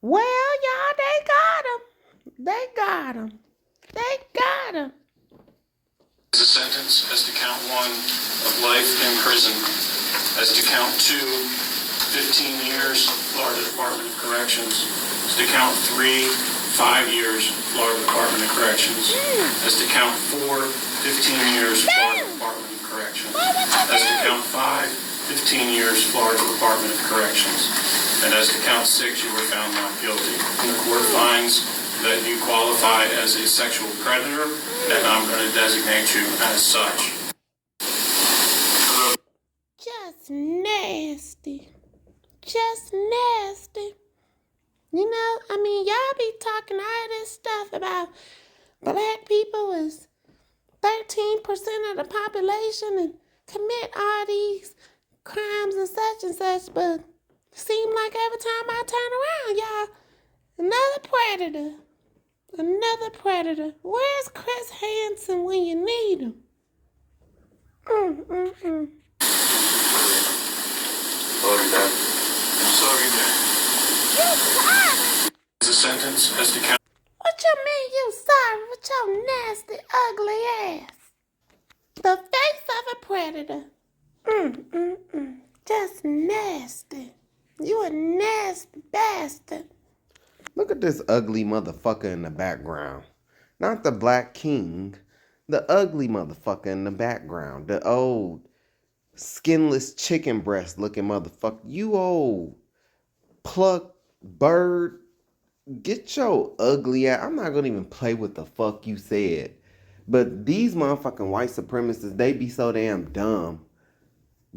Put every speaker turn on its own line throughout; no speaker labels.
Well, y'all, they got him. They got him. They got him.
As a sentence as to count 1 of life in prison. As to count 2, 15 years, Florida Department of Corrections. As to count 3, 5 years, Florida Department of Corrections. As to count 4, 15 years, Florida Department of Corrections. As to count 5, 15 years, Florida Department of Corrections. And as to count 6, you were found not guilty. And the court finds that you qualify as a sexual predator, and I'm going to designate you as such.
Just nasty. Just nasty. You know, I mean, y'all be talking all this stuff about black people is 13% of the population and commit all these crimes and such, but seem like every time I turn around, y'all, another predator. Another predator. Where's Chris Hansen when you need him?
Sorry, Dad. I'm sorry, Dad.
You sorry?
As a sentence as to count.
What you mean you sorry with your nasty, ugly ass? The face of a predator. Just nasty. You a nasty bastard.
Look at this ugly motherfucker in the background. Not the Black King. The ugly motherfucker in the background. The old skinless chicken breast looking motherfucker. You old plucked bird. Get your ugly ass. I'm not gonna even play with the fuck you said. But these motherfucking white supremacists, they be so damn dumb.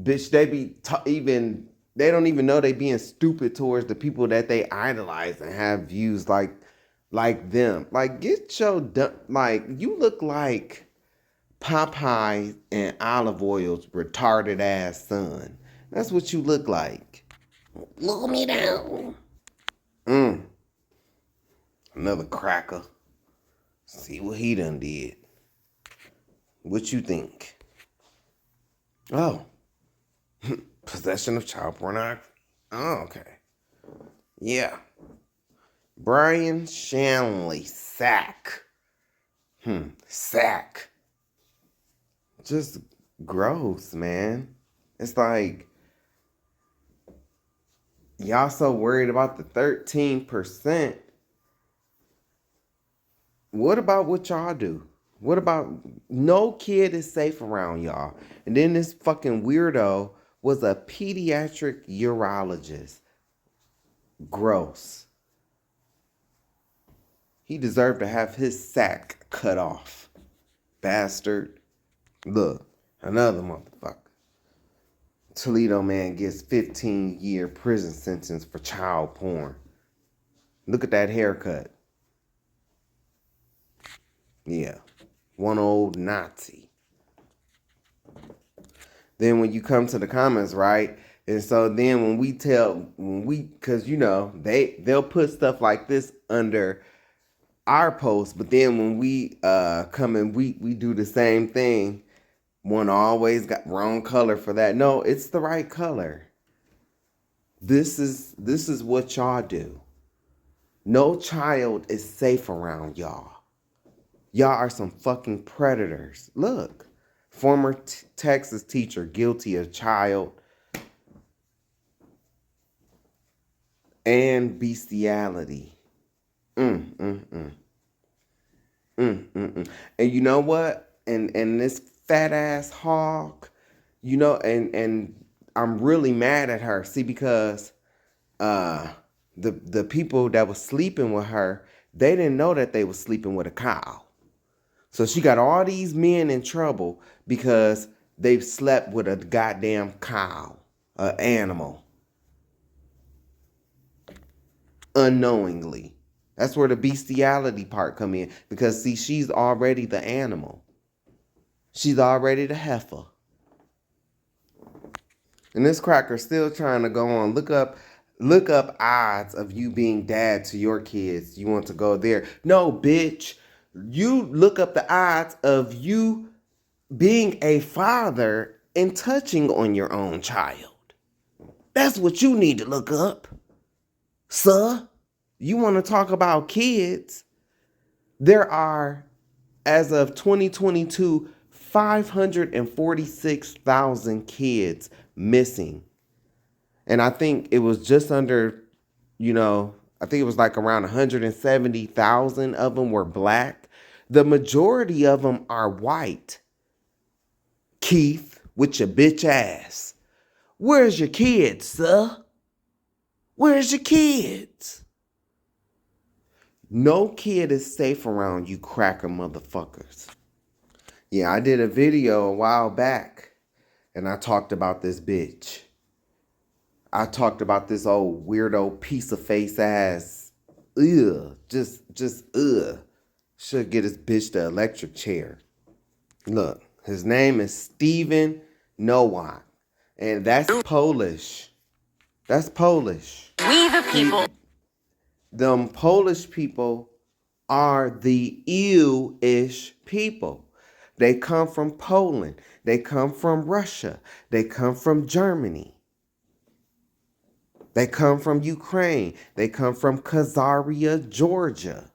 Bitch, they be they don't even know they being stupid towards the people that they idolize and have views like them. Like, get your like, you look like Popeye and Olive Oil's retarded ass son. That's what you look like.
Look me down.
Another cracker. See what he done did. What you think? Oh. Possession of child pornography. Oh, okay. Yeah. Brian Shanley. Sack. Sack. Just gross, man. It's like, y'all so worried about the 13%. What about what y'all do? What about no kid is safe around y'all? And then this fucking weirdo was a pediatric urologist. Gross. He deserved to have his sack cut off. Bastard. Look, another motherfucker. Toledo man gets 15-year prison sentence for child porn. Look at that haircut. Yeah. One old Nazi. Then when you come to the comments, right? And so then because you know, they'll put stuff like this under our post, but then when we come and we do the same thing, one always got wrong color for that. No, it's the right color. This is what y'all do. No child is safe around y'all. Y'all are some fucking predators. Look. Former Texas teacher guilty of child and bestiality. And you know what? And this fat ass hog, you know, and I'm really mad at her. See, because the people that was sleeping with her, they didn't know that they was sleeping with a cow. So she got all these men in trouble because they've slept with a goddamn cow, an animal. Unknowingly. That's where the bestiality part come in. Because see, she's already the animal. She's already the heifer. And this cracker's still trying to go on. Look up odds of you being dad to your kids. You want to go there. No, bitch. You look up the odds of you being a father and touching on your own child. That's what you need to look up, sir. You want to talk about kids? There are, as of 2022, 546,000 kids missing. And I think it was just under, I think it was like around 170,000 of them were black. The majority of them are white. Keith, with your bitch ass. Where's your kids, sir? Where's your kids? No kid is safe around you cracker motherfuckers. Yeah, I did a video a while back and I talked about this bitch. I talked about this old weirdo piece of face ass. Ugh. Just ugh. Should get his bitch the electric chair. Look, his name is Steven Nowak. And that's Polish. That's Polish.
We the people.
Them Polish people are the ew-ish people. They come from Poland. They come from Russia. They come from Germany. They come from Ukraine. They come from Khazaria, Georgia.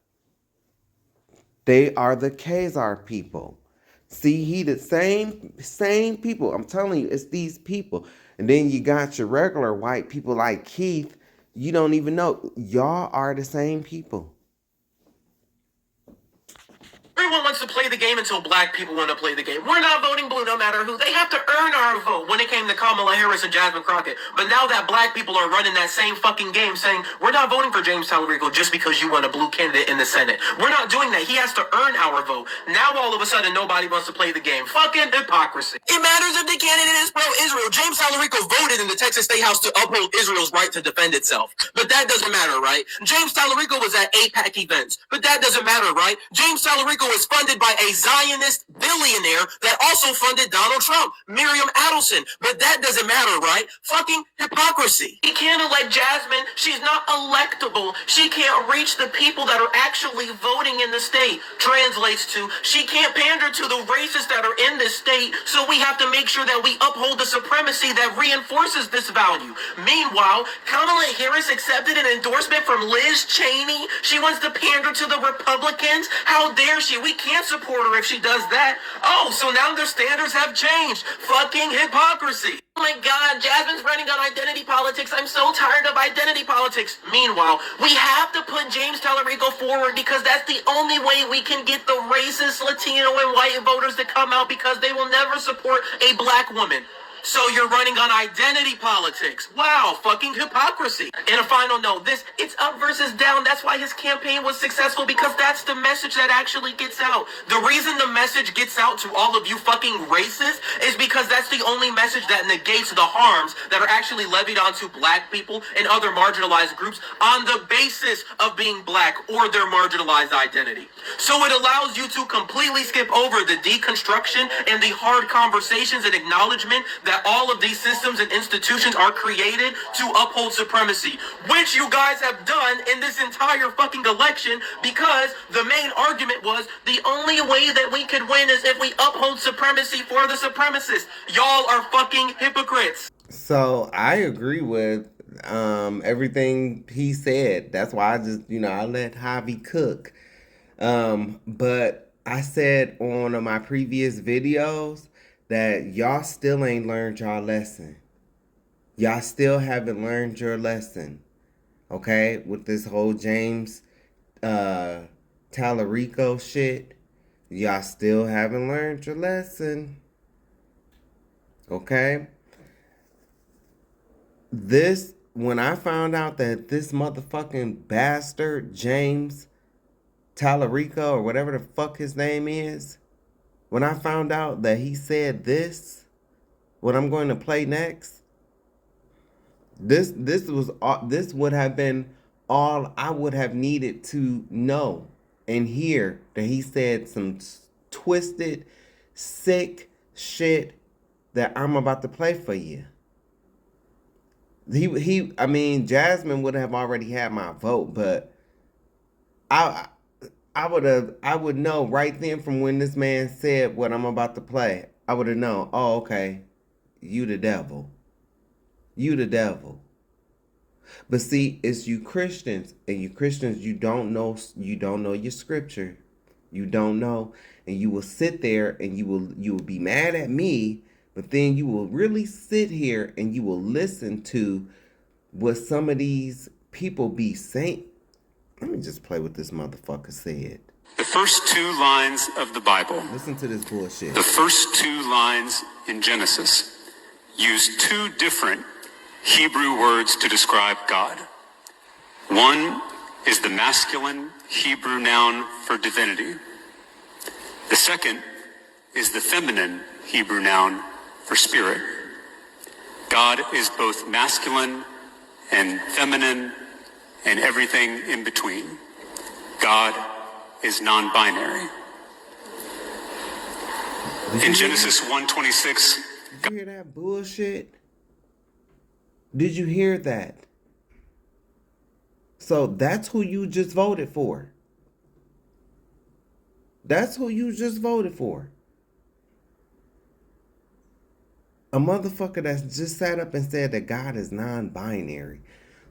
They are the Khazar people. See, he the same people. I'm telling you, it's these people. And then you got your regular white people like Keith. You don't even know. Y'all are the same people.
Everyone wants to play the game until black people want to play the game. We're not voting blue no matter who. They have to earn our vote when it came to Kamala Harris and Jasmine Crockett. But now that black people are running that same fucking game saying, we're not voting for James Talarico just because you want a blue candidate in the Senate. We're not doing that. He has to earn our vote. Now all of a sudden nobody wants to play the game. Fucking hypocrisy. It matters if the candidate is pro-Israel. James Talarico voted in the Texas State House to uphold Israel's right to defend itself. But that doesn't matter, right? James Talarico was at AIPAC events. But that doesn't matter, right? James Talarico is funded by a Zionist billionaire that also funded Donald Trump, Miriam Adelson. But that doesn't matter, right? Fucking hypocrisy. He can't elect Jasmine. She's not electable. She can't reach the people that are actually voting in the state. Translates to, she can't pander to the racists that are in this state, so we have to make sure that we uphold the supremacy that reinforces this value. Meanwhile, Kamala Harris accepted an endorsement from Liz Cheney. She wants to pander to the Republicans. How dare she? We can't support her if she does that. Oh, so now their standards have changed. Fucking hypocrisy. Oh my God, Jasmine's running on identity politics. I'm so tired of identity politics. Meanwhile, we have to put James Talarico forward because that's the only way we can get the racist Latino and white voters to come out because they will never support a black woman. So you're running on identity politics. Wow, fucking hypocrisy. And a final note, it's up versus down. That's why his campaign was successful, because that's the message that actually gets out. The reason the message gets out to all of you fucking racists is because that's the only message that negates the harms that are actually levied onto black people and other marginalized groups on the basis of being black or their marginalized identity. So it allows you to completely skip over the deconstruction and the hard conversations and acknowledgement that all of these systems and institutions are created to uphold supremacy, which you guys have done in this entire fucking election, because the main argument was the only way that we could win is if we uphold supremacy for the supremacists. Y'all are fucking hypocrites.
So I agree with everything he said. That's why I just, I let Javi cook. But I said on one of my previous videos that y'all still ain't learned y'all lesson. Y'all still haven't learned your lesson. Okay? With this whole James Talarico shit. Y'all still haven't learned your lesson. Okay? When I found out that this motherfucking bastard James Talarico, or whatever the fuck his name is, when I found out that he said this, what I'm going to play next, this would have been all I would have needed to know and hear, that he said some twisted, sick shit that I'm about to play for you. Jasmine would have already had my vote, but I would know right then from when this man said what I'm about to play. I would have known, oh, okay, you the devil. You the devil. But see, it's you Christians, and you Christians, you don't know your scripture. You don't know, and you will sit there and you will be mad at me, but then you will really sit here and you will listen to what some of these people be saying. Let me just play what this motherfucker said.
The first two lines of the Bible,
Listen to this bullshit.
the first two lines in Genesis, use two different Hebrew words to describe God. One is the masculine Hebrew noun for divinity. The second is the feminine Hebrew noun for spirit. God is both masculine and feminine and everything in between. God is non-binary. In Genesis 1:26,
Did you hear that bullshit? Did you hear that? So that's who you just voted for. That's who you just voted for. A motherfucker that's just sat up and said that God is non-binary,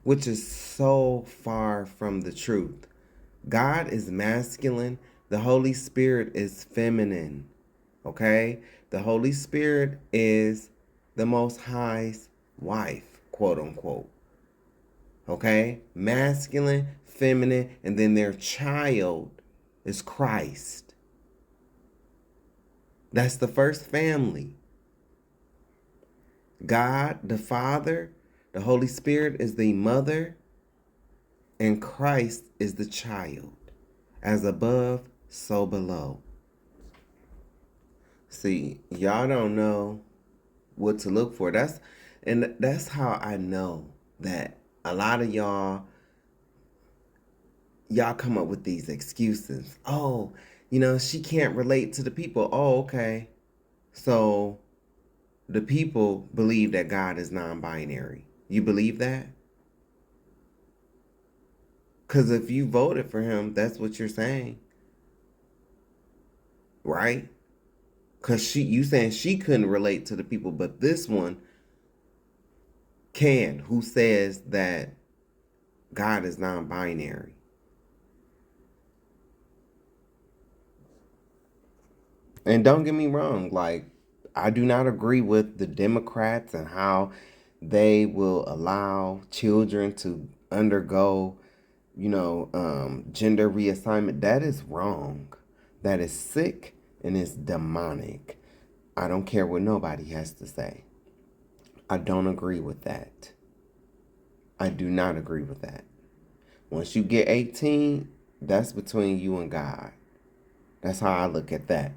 which is so far from the truth. God is masculine. The Holy Spirit is feminine. Okay? The Holy Spirit is the Most High's wife, quote unquote. Okay? Masculine, feminine, and then their child is Christ. That's the first family. God, the Father, the Holy Spirit is the mother, and Christ is the child. As above, so below. See, y'all don't know what to look for. That's how I know that a lot of y'all come up with these excuses. Oh, she can't relate to the people. Oh, okay. So the people believe that God is non-binary. You believe that? Because if you voted for him, that's what you're saying. Right? Because you saying she couldn't relate to the people, but this one can, who says that God is non-binary. And don't get me wrong, like, I do not agree with the Democrats and how they will allow children to undergo, gender reassignment. That is wrong. That is sick and it's demonic. I don't care what nobody has to say. I don't agree with that. I do not agree with that. Once you get 18, that's between you and God. That's how I look at that.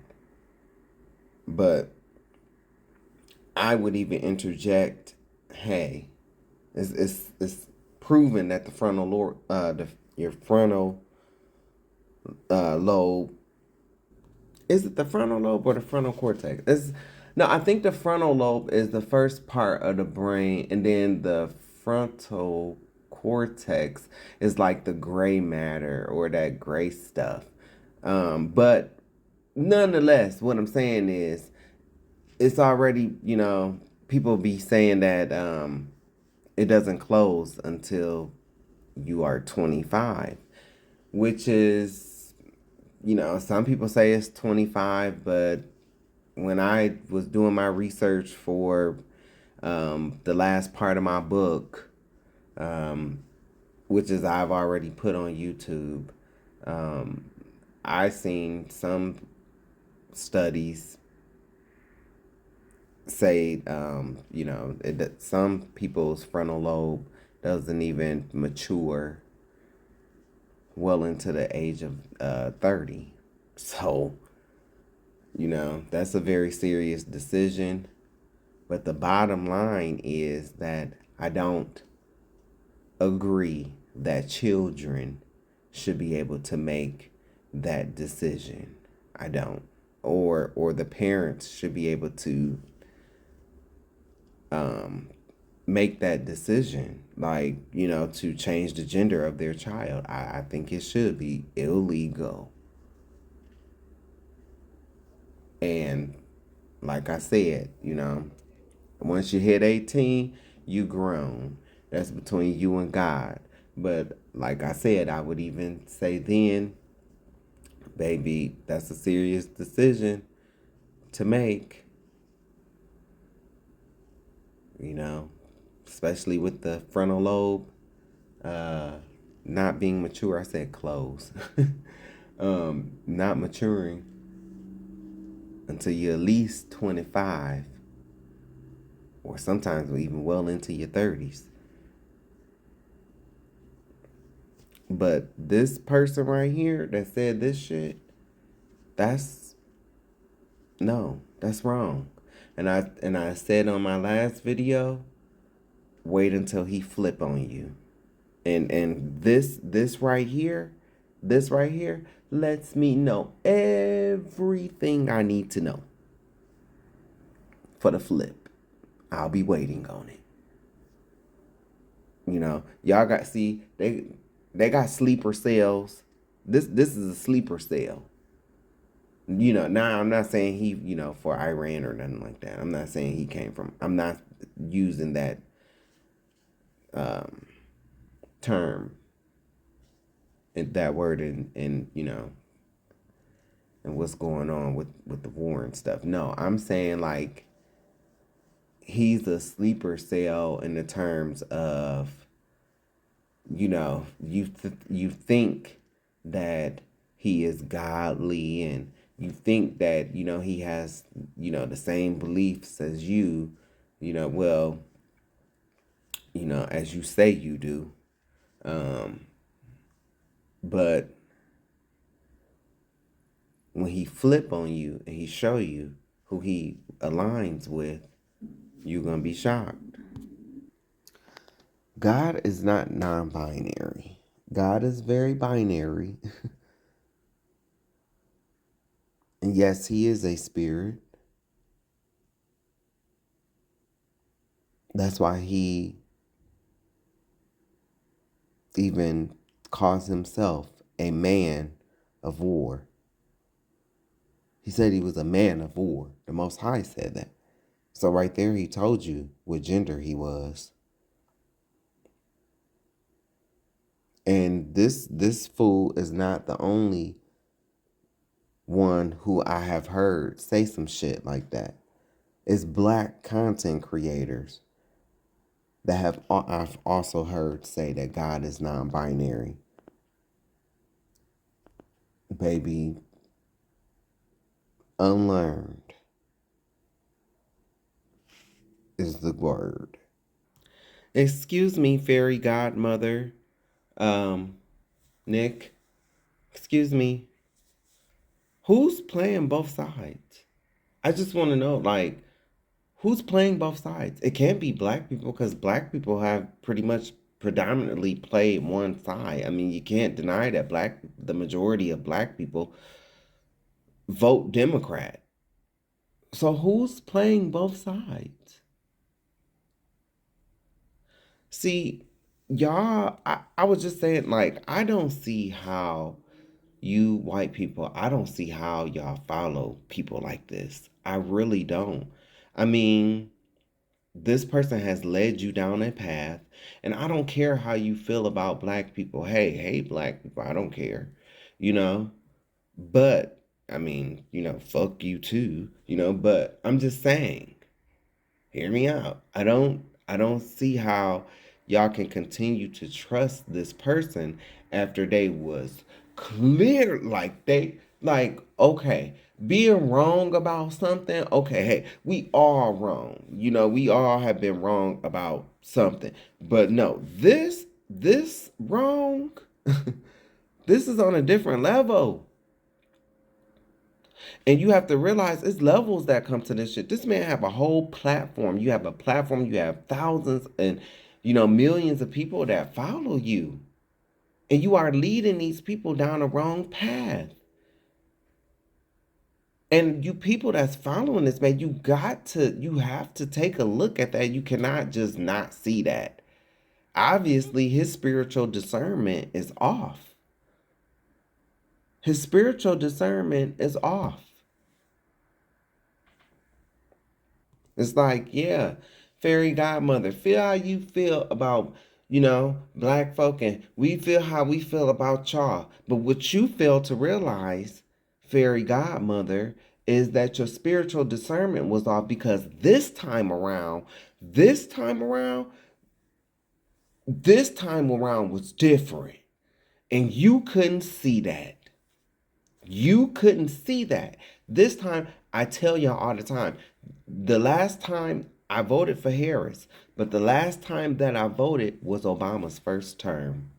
But I would even interject, hey, it's proven that the frontal your frontal lobe, is it the frontal lobe or the frontal cortex? No, I think the frontal lobe is the first part of the brain, and then the frontal cortex is like the gray matter or that gray stuff. But nonetheless, what I'm saying is, it's already, people be saying that it doesn't close until you are 25, which is, some people say it's 25, but when I was doing my research for the last part of my book, which is I've already put on YouTube, I seen some studies say, that some people's frontal lobe doesn't even mature well into the age of 30. So, that's a very serious decision. But the bottom line is that I don't agree that children should be able to make that decision. I don't. Or the parents should be able to make that decision, like, to change the gender of their child. I think it should be illegal. And like I said, once you hit 18, you grown. That's between you and God. But like I said, I would even say then, baby, that's a serious decision to make. You know, especially with the frontal lobe not being mature. I said close. Not maturing until you're at least 25, or sometimes even well into your 30s. But this person right here that said this shit, that's no, that's wrong. And I said on my last video, wait until he flip on you. And this right here, lets me know everything I need to know for the flip. I'll be waiting on it. You know, y'all got see they got sleeper cells. This is a sleeper cell. You know, now I'm not saying he, for Iran or nothing like that. I'm not saying he came from. I'm not using that term and that word in and what's going on with the war and stuff. No, I'm saying like he's a sleeper cell in the terms of, you think that he is godly, and you think that he has the same beliefs as you, well, as you say you do, but when he flip on you and he show you who he aligns with, you're gonna be shocked. God is not non-binary. God is very binary. And yes, he is a spirit. That's why he even calls himself a man of war. He said he was a man of war. The Most High said that. So right there, he told you what gender he was. And this fool is not the only one who I have heard say some shit like that. It's black content creators that I've also heard say that God is non-binary. Baby, unlearned is the word. Excuse me, fairy godmother, Nick. Excuse me. Who's playing both sides? I just want to know, like, who's playing both sides? It can't be black people, because black people have pretty much predominantly played one side. I mean, you can't deny that the majority of black people vote Democrat. So who's playing both sides? See, y'all, I was just saying, like, I don't see how you white people, I don't see how y'all follow people like this. I really don't. I mean, this person has led you down a path, and I don't care how you feel about black people. Hey, black people, I don't care, you know? But, I mean, fuck you too, but I'm just saying, hear me out. I don't see how y'all can continue to trust this person after they was clear, okay, being wrong about something. Okay, hey, we all wrong. We all have been wrong about something. But no, this wrong, this is on a different level. And you have to realize it's levels that come to this shit. This man have a whole platform. You have a platform. You have thousands and, millions of people that follow you. And you are leading these people down the wrong path. And you people that's following this, man, you have to take a look at that. You cannot just not see that. Obviously, his spiritual discernment is off. His spiritual discernment is off. It's like, yeah, Fairy godmother, feel how you feel about, black folk, and we feel how we feel about y'all. But what you fail to realize, fairy godmother, is that your spiritual discernment was off, because this time around was different. And you couldn't see that. You couldn't see that. This time, I tell y'all all the time, the last time I voted for Harris, but the last time that I voted was Obama's first term.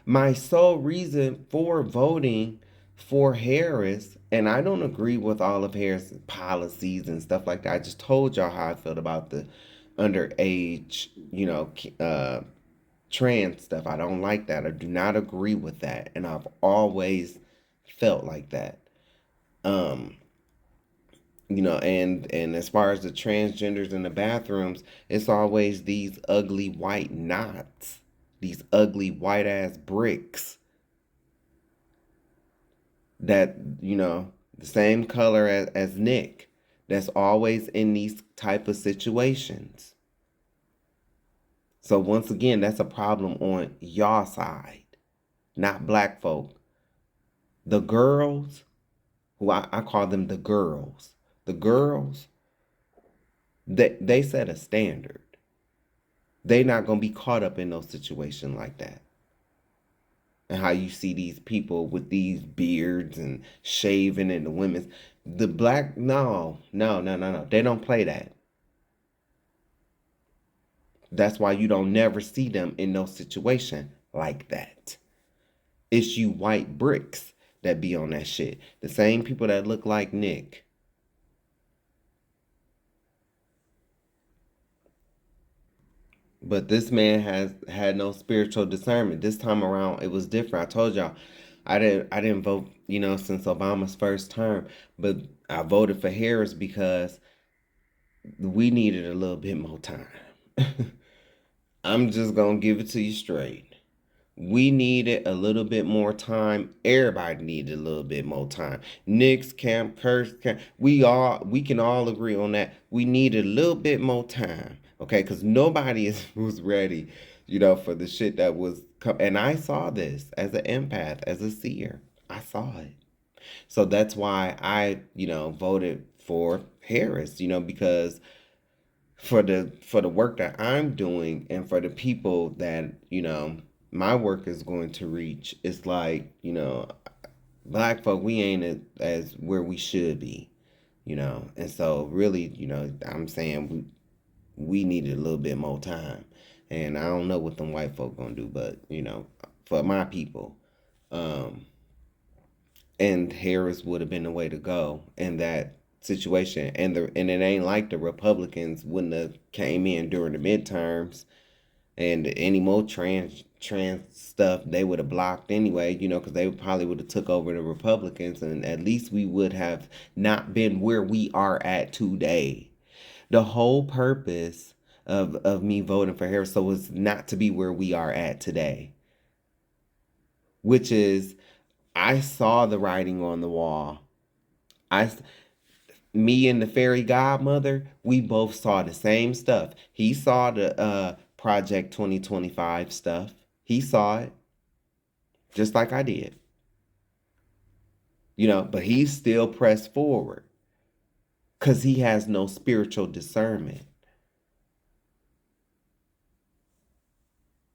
My sole reason for voting for Harris, and I don't agree with all of Harris' policies and stuff like that. I just told y'all how I felt about the underage, trans stuff. I don't like that. I do not agree with that. And I've always felt like that. And as far as the transgenders in the bathrooms, it's always these ugly white knots, these ugly white ass bricks that, the same color as Nick, that's always in these type of situations. So once again, that's a problem on y'all side, not black folk. The girls, who I call them the girls, they set a standard. They not going to be caught up in no situation like that. And how you see these people with these beards and shaving, and the women's, the black, no. They don't play that. That's why you don't never see them in no situation like that. It's you white bricks that be on that shit. The same people that look like Nick. But this man has had no spiritual discernment. This time around, it was different. I told y'all, I didn't vote, since Obama's first term, but I voted for Harris because we needed a little bit more time. I'm just gonna give it to you straight. We needed a little bit more time. Everybody needed a little bit more time. Nick's camp, Kurt's camp, we can all agree on that. We needed a little bit more time, okay? Because nobody was ready, for the shit that was and I saw this as an empath, as a seer. I saw it. So that's why I, voted for Harris, because for the work that I'm doing, and for the people that, my work is going to reach, it's like, black folk, we ain't as where we should be, and so really, I'm saying we needed a little bit more time. And I don't know what them white folk gonna do, but for my people, and Harris would have been the way to go in that situation. And it ain't like the Republicans wouldn't have came in during the midterms, and any more trans stuff they would have blocked anyway, because they probably would have took over the Republicans, and at least we would have not been where we are at today. The whole purpose of me voting for Harris was not to be where we are at today, which is, I saw the writing on the wall. Me and the fairy godmother, we both saw the same stuff. He saw the Project 2025 stuff. He saw it just like I did. But he still pressed forward because he has no spiritual discernment.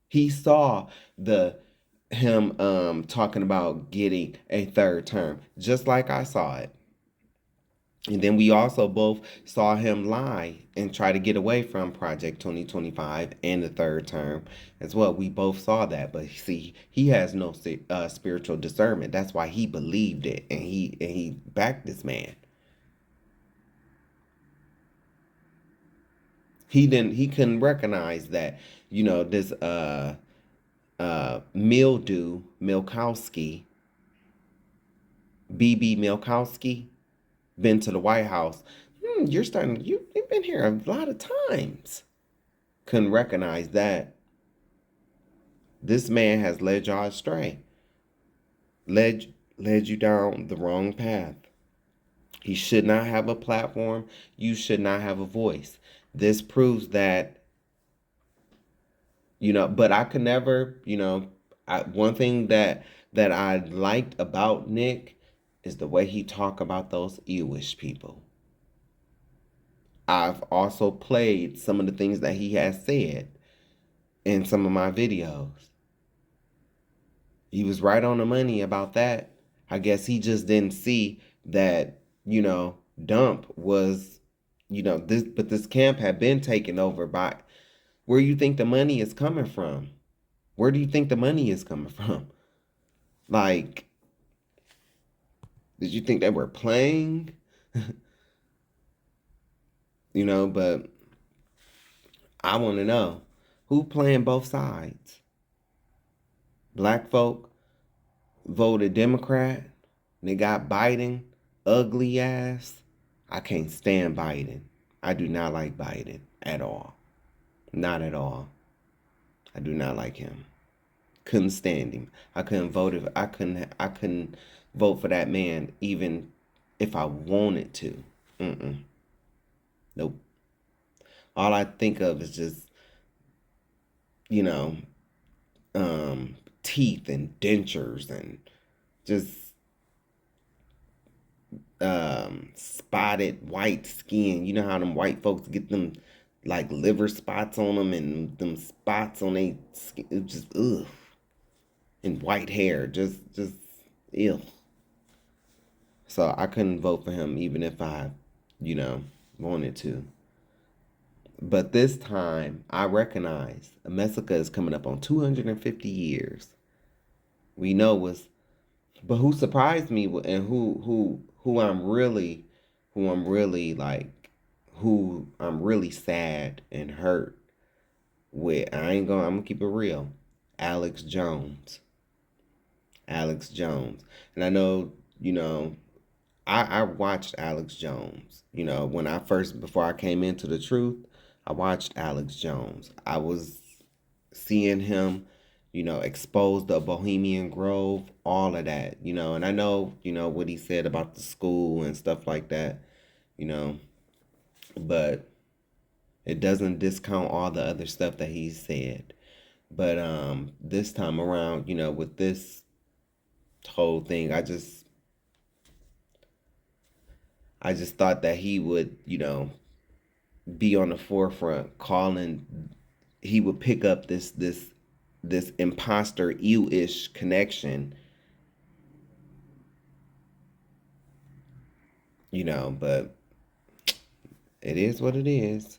He saw him talking about getting a third term, just like I saw it. And then we also both saw him lie and try to get away from Project 2025 and the third term as well. We both saw that, but see, he has no spiritual discernment. That's why he believed it, and he backed this man. He couldn't recognize that, this Milkowski, BB Milkowski, been to the White House. You've been here a lot of times. Couldn't recognize that. This man has led y'all astray. Led you down the wrong path. He should not have a platform. You should not have a voice. This proves that, but I could never, one thing that I liked about Nick is the way he talk about those Ewish people. I've also played some of the things that he has said in some of my videos. He was right on the money about that. I guess he just didn't see that, Dump was, this camp had been taken over by, where you think the money is coming from? Where do you think the money is coming from? Like, did you think they were playing? But I want to know, who playing both sides? Black folk voted Democrat. They got Biden, ugly ass. I can't stand Biden. I do not like Biden at all. Not at all. I do not like him. Couldn't stand him. I couldn't vote for that man even if I wanted to. Nope. All I think of is just, teeth and dentures and just spotted white skin. You know how them white folks get them like liver spots on them and them spots on their skin. It just ugh. And white hair, just ill. So I couldn't vote for him even if I, wanted to. But this time I recognize Amessica is coming up on 250 years. We know but who surprised me and who I'm really sad and hurt with. I'm gonna keep it real. Alex Jones. And I know, I watched Alex Jones. Before I came into the truth, I watched Alex Jones. I was seeing him, expose the Bohemian Grove, all of that, and I know, what he said about the school and stuff like that, but it doesn't discount all the other stuff that he said. But this time around, with this whole thing, I just thought that he would, be on the forefront he would pick up this imposter you-ish connection, but it is what it is.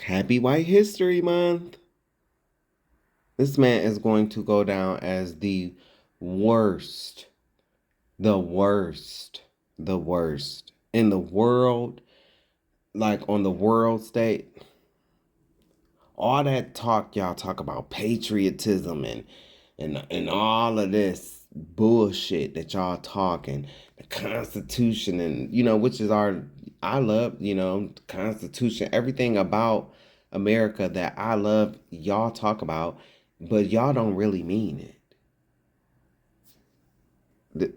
Happy White History Month. This man is going to go down as the worst in the world, like on the world stage. All that talk y'all talk about patriotism and all of this bullshit that y'all talking, the Constitution and which is I love, the Constitution, everything about America that I love, y'all talk about, but y'all don't really mean it.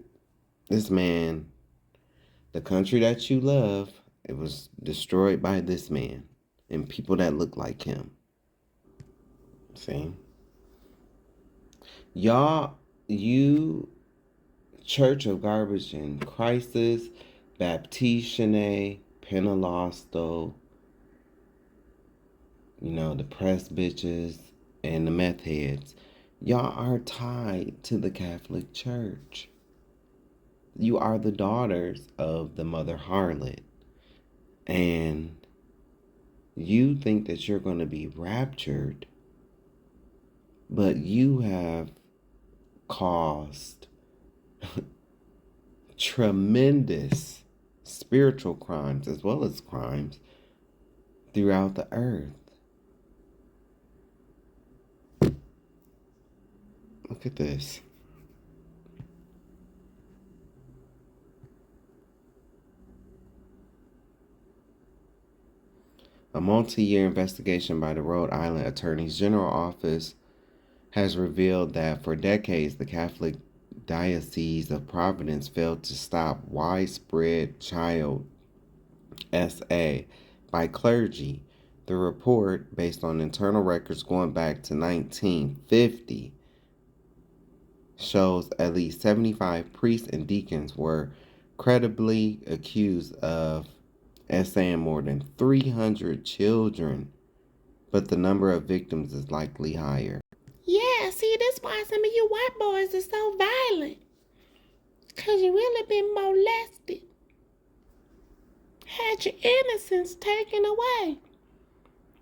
This man, the country that you love, it was destroyed by this man and people that look like him. See? You Church of Garbage in Crisis, Baptiste, Pentecostal, the press bitches and the meth heads, y'all are tied to the Catholic Church. You are the daughters of the mother harlot. And you think that you're going to be raptured, but you have caused tremendous spiritual crimes as well as crimes throughout the earth. Look at this. A multi-year investigation by the Rhode Island Attorney General Office has revealed that for decades, the Catholic Diocese of Providence failed to stop widespread child SA by clergy. The report, based on internal records going back to 1950, shows at least 75 priests and deacons were credibly accused of SAing more than 300 children, but the number of victims is likely higher.
Yeah, see, that's why some of you white boys are so violent. Because you really been molested. Had your innocence taken away.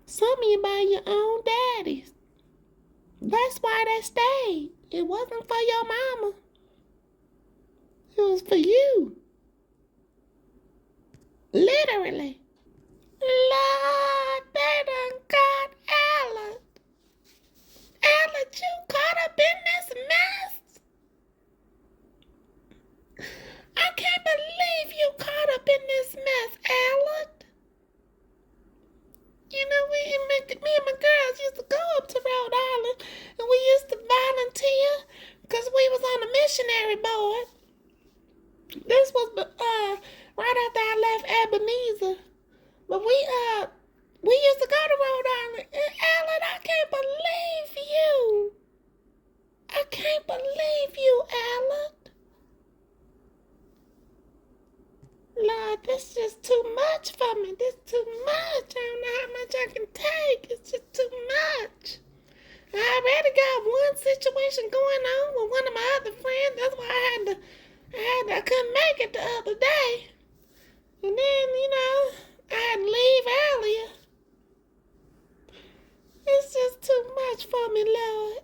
Some of you by your own daddies. That's why they stayed. It wasn't for your mama. It was for you. Literally. Lord, they done got Ella. Ella, you caught up in this mess? I can't believe you caught up in this mess, Ella. You know, me and my girls used to go up to Rhode Island, and we used to volunteer because we was on the missionary board. This was right after I left Ebenezer. But we used to go to Rhode Island. And Alan, I can't believe you. I can't believe you, Alan. Lord, this is just too much for me. This is too much. I don't know how much I can take. It's just too much. I already got one situation going on with one of my other friends. That's why I couldn't make it the other day. And then, I had to leave earlier. It's just too much for me, Lord.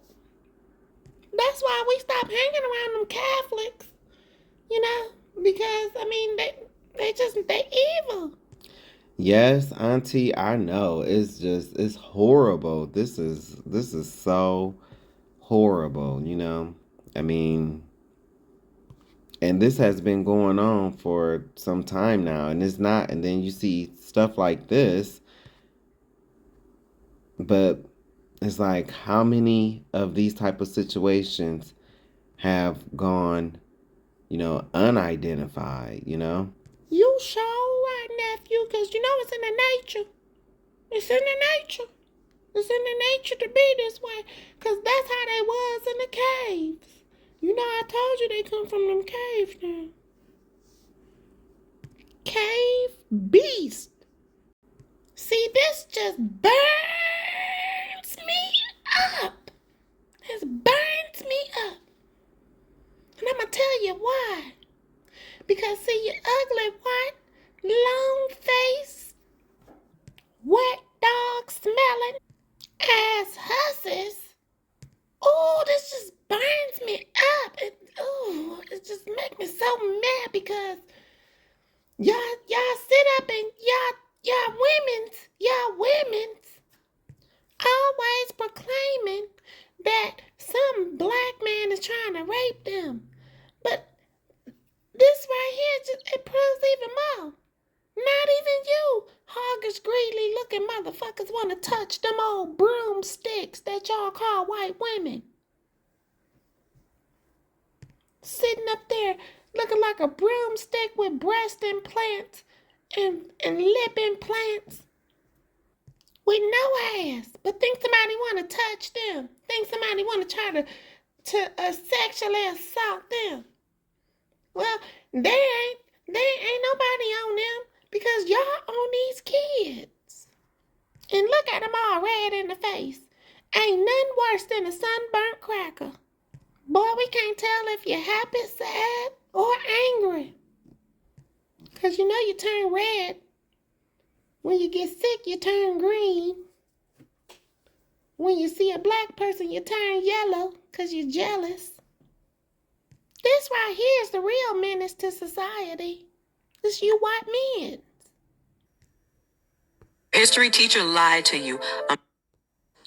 That's why we stopped hanging around them Catholics. Because, they evil.
Yes, Auntie, I know. It's horrible. This is so horrible, and this has been going on for some time now, and it's not, and then you see stuff like this, but it's like, how many of these type of situations have gone, unidentified,
You sure right, nephew, because it's in the nature. It's in the nature. It's in the nature to be this way, because that's how they was in the caves. I told you they come from them caves now. Cave beast. See, this just burns me up. This burns me up. And I'm going to tell you why. Because, see, you ugly, white, long-faced, wet dog smelling ass hussies. Oh, this just burns me up. It just makes me so mad because y'all sit up and y'all women's always proclaiming that some black man is trying to rape them. But this right here, it proves even more. Not even you, hoggish, greedy looking motherfuckers want to touch them old broomsticks that y'all call white women. Sitting up there looking like a broomstick with breast implants and lip implants with no ass. But think somebody want to touch them. Think somebody want to try to sexually assault them. Well, they ain't nobody on them. Because y'all own these kids. And look at them all red in the face. Ain't nothing worse than a sunburnt cracker. Boy, we can't tell if you're happy, sad, or angry. Because you turn red. When you get sick, you turn green. When you see a black person, you turn yellow because you're jealous. This right here is the real menace to society. It's you white men.
History teacher lied to you.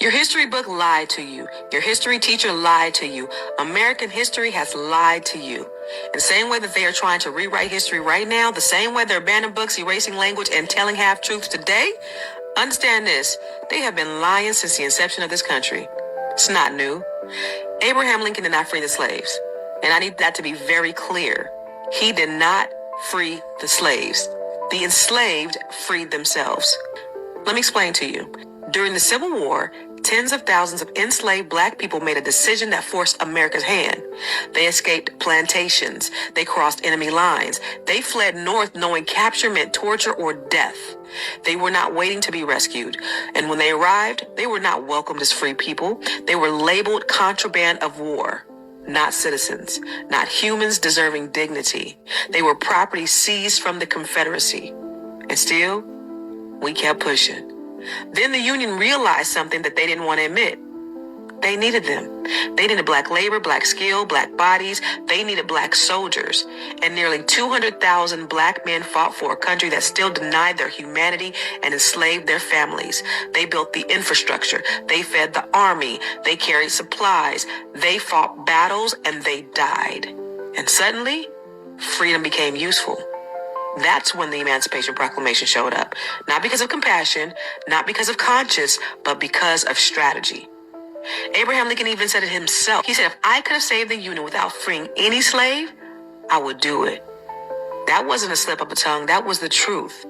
Your history book lied to you. Your history teacher lied to you. American history has lied to you. In the same way that they are trying to rewrite history right now, the same way they're banning books, erasing language, and telling half-truths today, understand this. They have been lying since the inception of this country. It's not new. Abraham Lincoln did not free the slaves. And I need that to be very clear. He did not free the slaves. The enslaved freed themselves. Let me explain to you. During the Civil War, tens of thousands of enslaved black people made a decision that forced America's hand. They escaped plantations. They crossed enemy lines. They fled north knowing capture meant torture or death. They were not waiting to be rescued. And when they arrived, they were not welcomed as free people. They were labeled contraband of war. Not citizens, not humans deserving dignity. They were property seized from the Confederacy. And still, we kept pushing. Then the Union realized something that they didn't want to admit. They needed them. They needed black labor, black skill, black bodies. They needed black soldiers. And nearly 200,000 black men fought for a country that still denied their humanity and enslaved their families. They built the infrastructure. They fed the army. They carried supplies. They fought battles and they died. And suddenly, freedom became useful. That's when the Emancipation Proclamation showed up. Not because of compassion, not because of conscience, but because of strategy. Abraham Lincoln even said it himself. He said, if I could have saved the Union without freeing any slave, I would do it. That wasn't a slip of the tongue. That was the truth.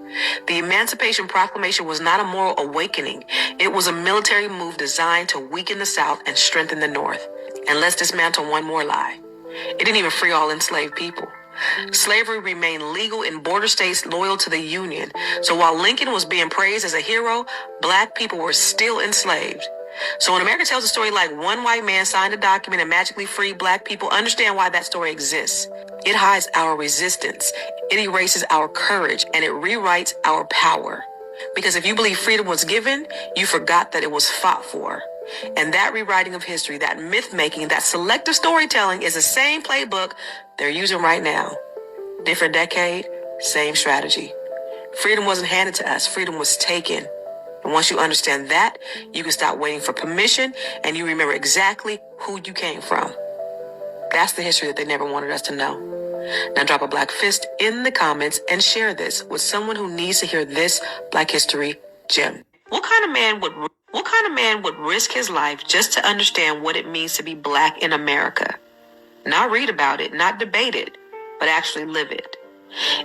The Emancipation Proclamation was not a moral awakening. It was a military move designed to weaken the South and strengthen the North. And let's dismantle one more lie. It didn't even free all enslaved people. Slavery remained legal in border states loyal to the Union. So while Lincoln was being praised as a hero, black people were still enslaved. So when America tells a story like one white man signed a document and magically freed black people, understand why that story exists. It hides our resistance, it erases our courage, and it rewrites our power. Because if you believe freedom was given, you forgot that it was fought for. And that rewriting of history, that myth-making, that selective storytelling is the same playbook they're using right now. Different decade, same strategy. Freedom wasn't handed to us, freedom was taken. And once you understand that, you can stop waiting for permission and you remember exactly who you came from. That's the history that they never wanted us to know. Now drop a black fist in the comments and share this with someone who needs to hear this Black History gem. What kind of man would risk his life just to understand what it means to be black in America? Not read about it, not debate it, but actually live it.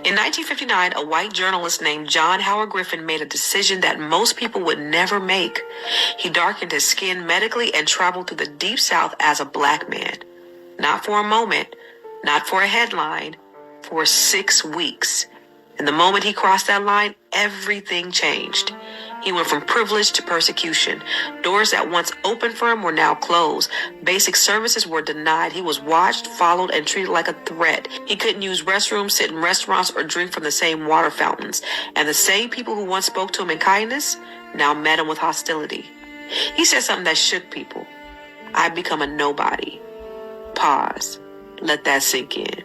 In 1959, a white journalist named John Howard Griffin made a decision that most people would never make. He darkened his skin medically and traveled through the Deep South as a black man. Not for a moment, not for a headline, for 6 weeks. And the moment he crossed that line, everything changed. He went from privilege to persecution. Doors that once opened for him were now closed. Basic services were denied. He was watched, followed, and treated like a threat. He couldn't use restrooms, sit in restaurants, or drink from the same water fountains. And the same people who once spoke to him in kindness now met him with hostility. He said something that shook people. I've become a nobody. Pause. Let that sink in.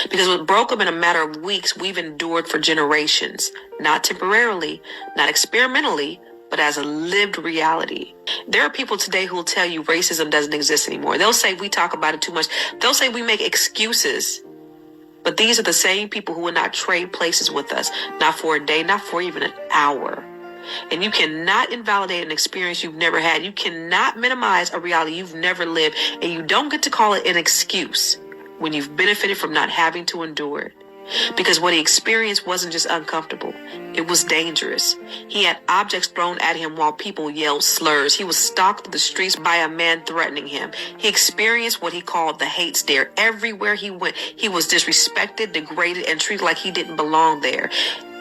Because what broke him in a matter of weeks, we've endured for generations. Not temporarily, not experimentally, but as a lived reality. There are people today who will tell you racism doesn't exist anymore. They'll say we talk about it too much. They'll say we make excuses. But these are the same people who will not trade places with us. Not for a day, not for even an hour. And you cannot invalidate an experience you've never had. You cannot minimize a reality you've never lived. And you don't get to call it an excuse when you've benefited from not having to endure it. Because what he experienced wasn't just uncomfortable. It was dangerous. He had objects thrown at him while people yelled slurs. He was stalked through the streets by a man threatening him. He experienced what he called the hate stare. Everywhere he went, he was disrespected, degraded, and treated like he didn't belong there.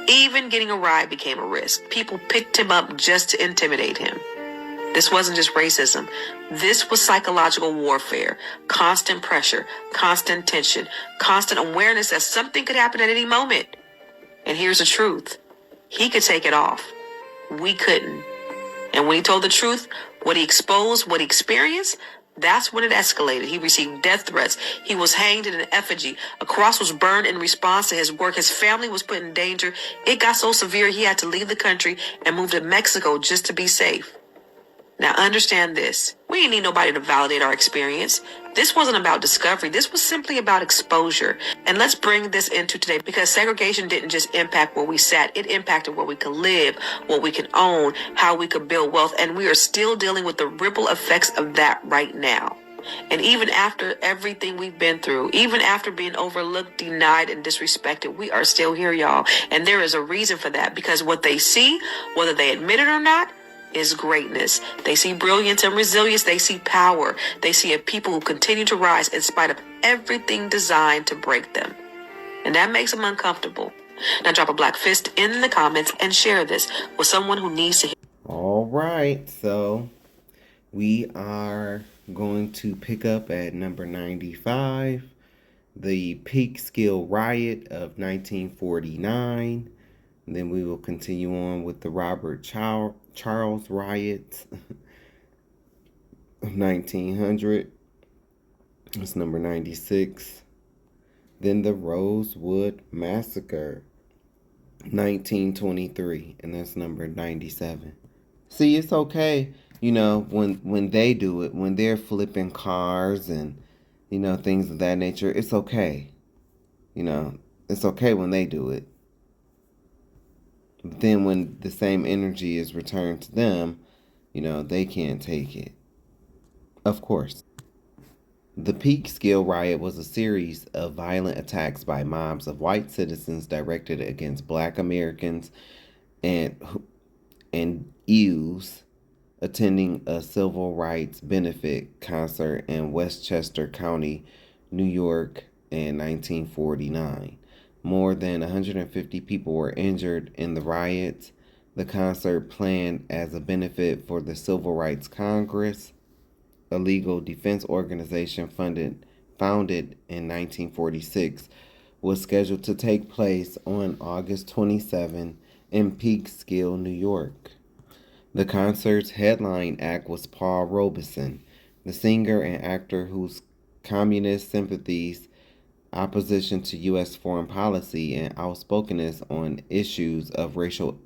Even getting a ride became a risk. People picked him up just to intimidate him. This wasn't just racism. This was psychological warfare, constant pressure, constant tension, constant awareness that something could happen at any moment. And here's the truth. He could take it off. We couldn't. And when he told the truth, what he exposed, what he experienced, that's when it escalated. He received death threats. He was hanged in an effigy. A cross was burned in response to his work. His family was put in danger. It got so severe he had to leave the country and move to Mexico just to be safe. Now understand this. We didn't need nobody to validate our experience. This wasn't about discovery. This was simply about exposure. And let's bring this into today, because segregation didn't just impact where we sat. It impacted where we could live, what we can own, how we could build wealth. And we are still dealing with the ripple effects of that right now. And even after everything we've been through, even after being overlooked, denied, and disrespected, we are still here, y'all. And there is a reason for that, because what they see, whether they admit it or not, is greatness. They see brilliance and resilience. They see power. They see a people who continue to rise in spite of everything designed to break them. And that makes them uncomfortable. Now drop a black fist in the comments and share this with someone who needs to hear.
All right, so we are going to pick up at number 95, the Peekskill Riot of 1949. And then we will continue on with the Robert Charles Riots of 1900. That's number 96. Then the Rosewood Massacre, 1923, and that's number 97. See, it's okay, when they do it, when they're flipping cars and, things of that nature, it's okay. It's okay when they do it. But then when the same energy is returned to them, they can't take it. Of course. The Peekskill Riot was a series of violent attacks by mobs of white citizens directed against Black Americans and youths attending a civil rights benefit concert in Westchester County, New York in 1949. More than 150 people were injured in the riots. The concert, planned as a benefit for the Civil Rights Congress, a legal defense organization founded in 1946, was scheduled to take place on August 27 in Peekskill, New York. The concert's headline act was Paul Robeson, the singer and actor whose communist sympathies, opposition to U.S. foreign policy, and outspokenness on issues of racial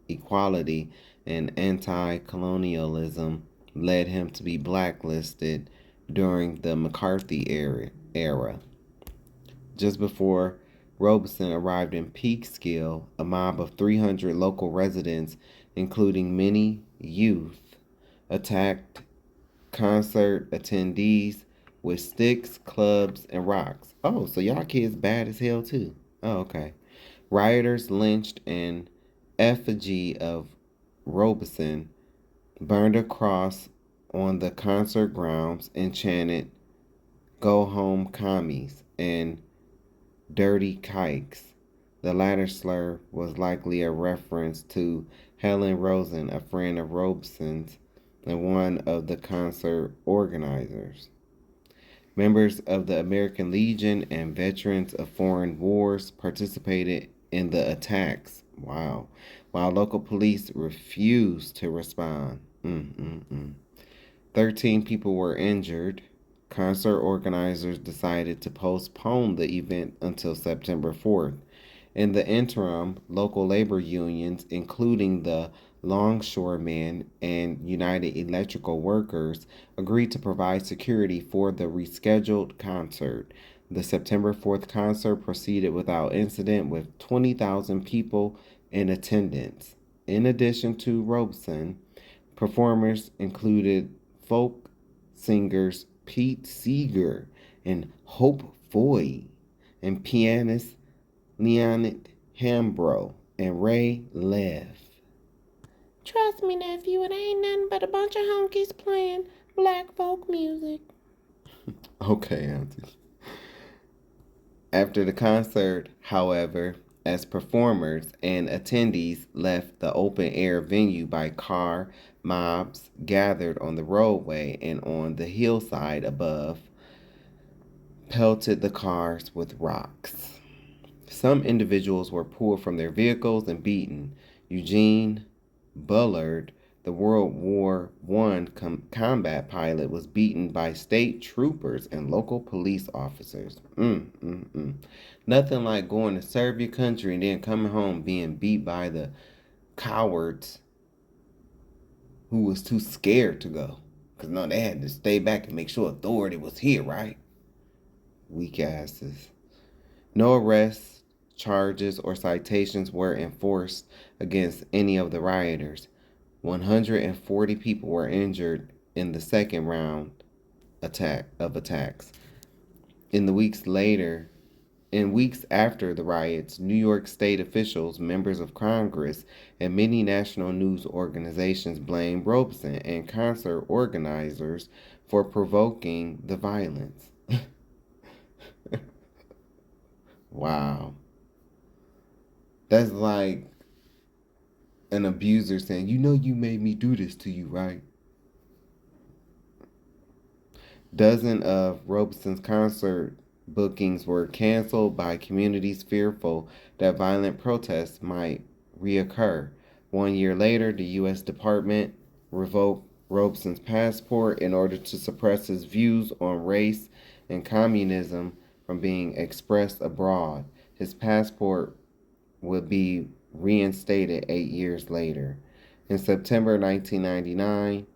equality and anti-colonialism led him to be blacklisted during the McCarthy era. Just before Robeson arrived in Peekskill, a mob of 300 local residents, including many youth, attacked concert attendees with sticks, clubs, and rocks. Oh, so y'all kids bad as hell too. Oh, okay. Rioters lynched an effigy of Robeson, burned a cross on the concert grounds, and chanted, "Go home, commies," and "dirty kikes." The latter slur was likely a reference to Helen Rosen, a friend of Robeson's and one of the concert organizers. Members of the American Legion and veterans of foreign wars participated in the attacks. Wow. While local police refused to respond. 13 people were injured. Concert organizers decided to postpone the event until September 4th. In the interim, local labor unions, including the Longshoremen and United Electrical Workers, agreed to provide security for the rescheduled concert. The September 4th concert proceeded without incident with 20,000 people in attendance. In addition to Robeson, performers included folk singers Pete Seeger and Hope Foy, and pianist Leonid Hambro and Ray Lev.
Trust me, nephew, it ain't nothing but a bunch of honkies playing black folk music.
Okay, Auntie. After the concert, however, as performers and attendees left the open-air venue by car, mobs gathered on the roadway and on the hillside above, pelted the cars with rocks. Some individuals were pulled from their vehicles and beaten. Eugene Bullard, the World War I combat pilot, was beaten by state troopers and local police officers. Nothing like going to serve your country and then coming home being beat by the cowards who was too scared to go. Because no, they had to stay back and make sure authority was here, right? Weak asses. No arrests, charges, or citations were enforced against any of the rioters. 140 people were injured in the second round attacks. In weeks after the riots, New York State officials, members of Congress, and many national news organizations blamed Robeson and concert organizers for provoking the violence. Wow. That's like an abuser saying, "You know you made me do this to you, right?" Dozens of Robeson's concert bookings were canceled by communities fearful that violent protests might reoccur. 1 year later, the U.S. Department revoked Robeson's passport in order to suppress his views on race and communism from being expressed abroad. His passport would be reinstated 8 years later. In September 1999,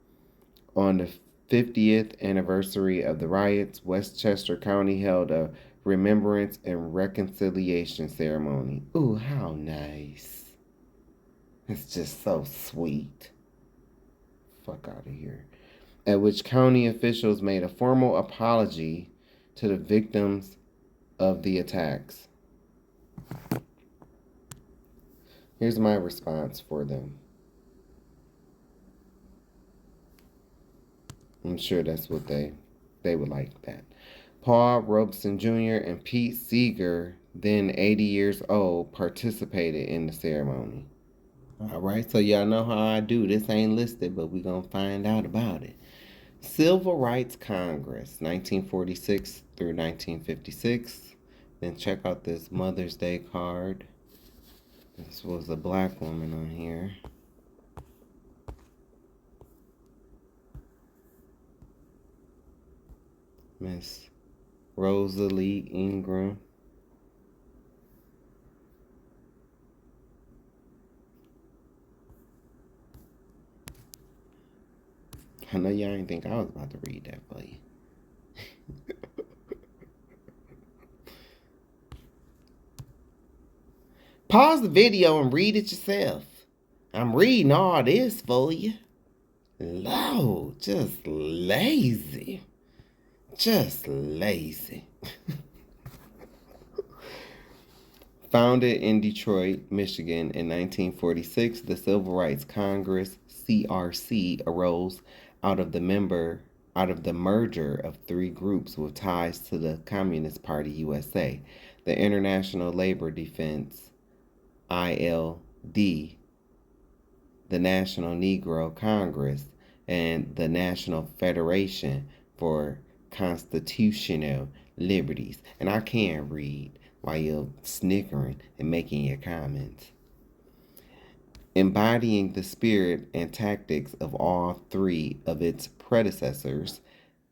on the 50th anniversary of the riots, Westchester County held a remembrance and reconciliation ceremony. Ooh, how nice. It's just so sweet. Fuck out of here. At which county officials made a formal apology to the victims of the attacks. Here's my response for them. I'm sure that's what they would like that. Paul Robeson Jr. and Pete Seeger, then 80 years old, participated in the ceremony. All right, so y'all know how I do. This ain't listed, but we're going to find out about it. Civil Rights Congress, 1946 through 1956. Then check out this Mother's Day card. This was a black woman on here. Miss Rosalie Ingram. I know y'all didn't think I was about to read that for you. Pause the video and read it yourself. I'm reading all this for you. Lord, just lazy. Just lazy. Founded in Detroit, Michigan in 1946, the Civil Rights Congress, CRC, arose out of the merger of three groups with ties to the Communist Party USA, the International Labor Defense, ILD, the National Negro Congress, and the National Federation for Constitutional Liberties. And I can read while you're snickering and making your comments. Embodying the spirit and tactics of all three of its predecessors,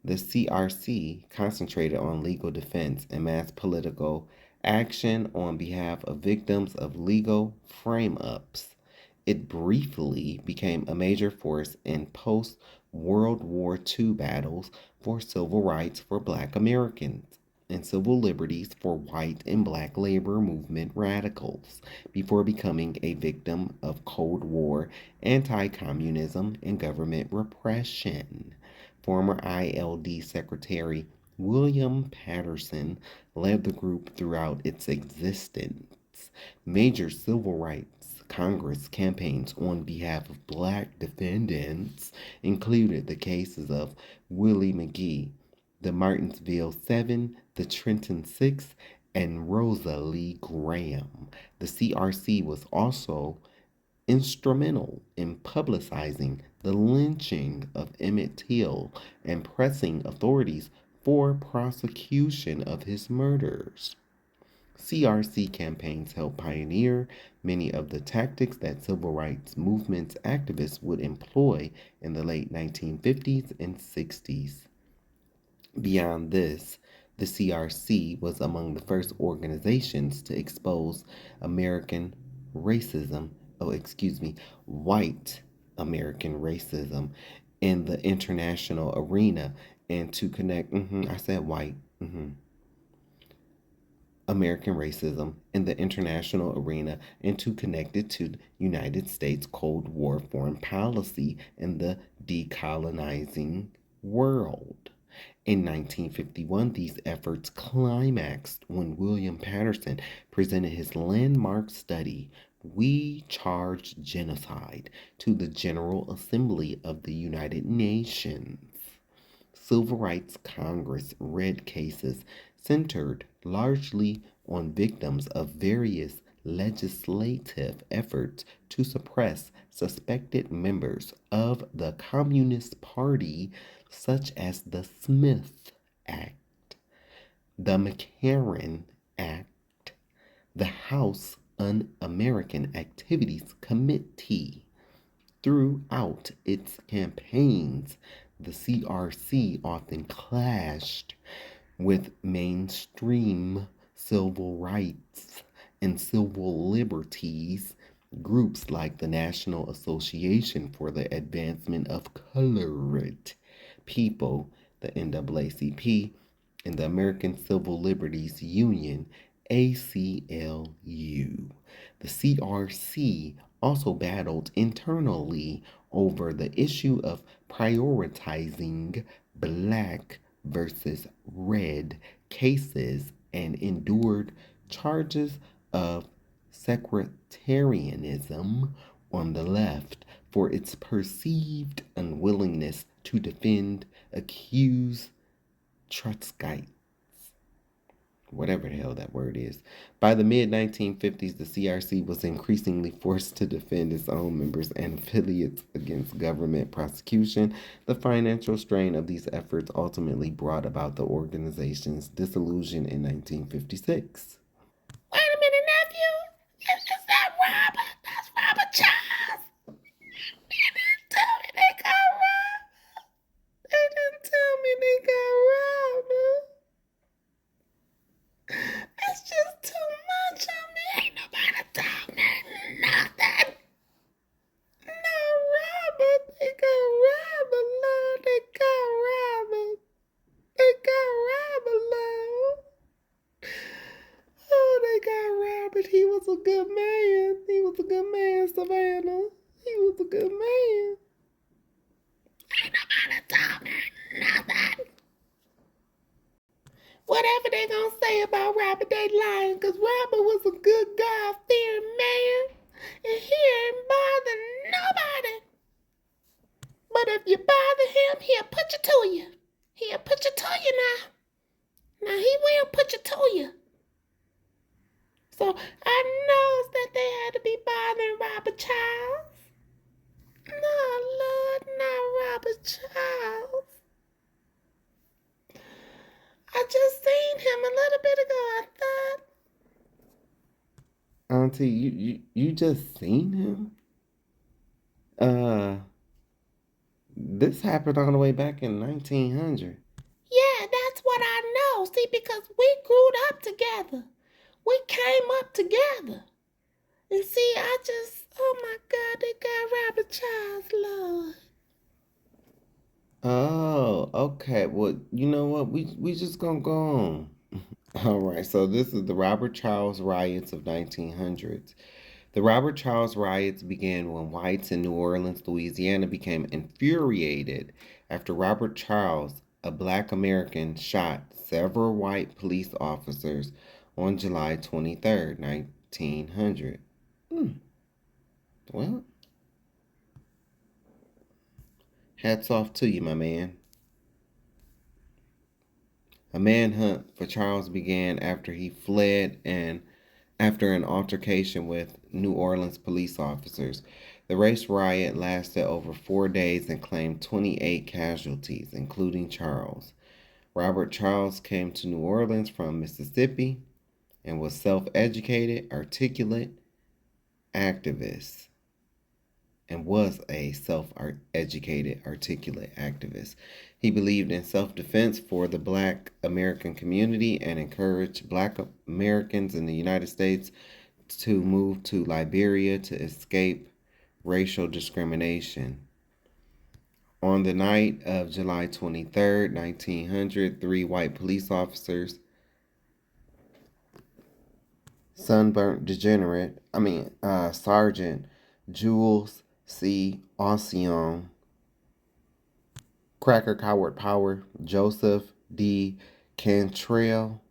the CRC concentrated on legal defense and mass political action on behalf of victims of legal frame-ups. It briefly became a major force in post-World War II battles for civil rights for Black Americans and civil liberties for white and Black labor movement radicals, before becoming a victim of Cold War anti-communism and government repression. Former ILD Secretary William Patterson led the group throughout its existence. Major civil rights Congress campaigns on behalf of Black defendants included the cases of Willie McGee, the Martinsville 7, the Trenton 6, and Rosalie Graham. The CRC was also instrumental in publicizing the lynching of Emmett Till and pressing authorities for prosecution of his murders. CRC campaigns helped pioneer many of the tactics that civil rights movement's activists would employ in the late 1950s and 60s. Beyond this, the CRC was among the first organizations to expose American racism, white American racism in the international arena and to connect, I said white, American racism in the international arena and to connect it to the United States Cold War foreign policy in the decolonizing world. In 1951, these efforts climaxed when William Patterson presented his landmark study, We Charge Genocide, to the General Assembly of the United Nations. Civil Rights Congress read cases centered largely on victims of various legislative efforts to suppress suspected members of the Communist Party, such as the Smith Act, the McCarran Act, the House Un-American Activities Committee. Throughout its campaigns, the CRC often clashed with mainstream civil rights and civil liberties groups like the National Association for the Advancement of Colored People, the NAACP, and the American Civil Liberties Union, ACLU. The CRC also battled internally over the issue of prioritizing black versus red cases and endured charges of sectarianism on the left for its perceived unwillingness to defend accused Trotskyites, whatever the hell that word is. By the mid-1950s, the CRC was increasingly forced to defend its own members and affiliates against government prosecution. The financial strain of these efforts ultimately brought about the organization's dissolution in 1956.
Wait a minute, nephew. Is that Robert? That's Robert Charles. They didn't tell me they got Robert. They didn't tell me they got Robert. It's just too much on me. Ain't nobody told me nothing. No, Robert. They got Robert, Lord. They got Robert. They got Robert, Lord. Oh, they got Robert. He was a good man. He was a good man, Savannah. He was a good man. Ain't nobody told me nothing. Whatever they gonna say about Robert, they lying, because Robert was a good God-fearing man, and he ain't bother nobody. But if you bother him, he'll put you to you. He'll put you to you now. Now, he will put you to you. So, I knows that they had to be bothering Robert Charles. No, Lord, not Robert Charles. I just seen him a little bit ago, I thought.
Auntie, you just seen him? This happened all the way back in 1900.
Yeah, that's what I know. See, because we grew up together. We came up together. And see, I just, oh my God, they got Robert Charles, Lord.
Oh, okay. Well, you know what? We just gonna go on. All right. So this is the Robert Charles riots of 1900s. The Robert Charles riots began when whites in New Orleans, Louisiana, became infuriated after Robert Charles, a black American, shot several white police officers on July 23rd, 1900. Well, hats off to you, my man. A manhunt for Charles began after he fled and after an altercation with New Orleans police officers. The race riot lasted over 4 days and claimed 28 casualties, including Charles. Robert Charles came to New Orleans from Mississippi and was self-educated, articulate activist. And was a self-educated, articulate activist. He believed in self-defense for the black American community and encouraged black Americans in the United States to move to Liberia to escape racial discrimination. On the night of July 23rd, 1900, 3 white police officers, Sergeant Jules C. Osion, Cracker Coward Power, Joseph D. Cantrell,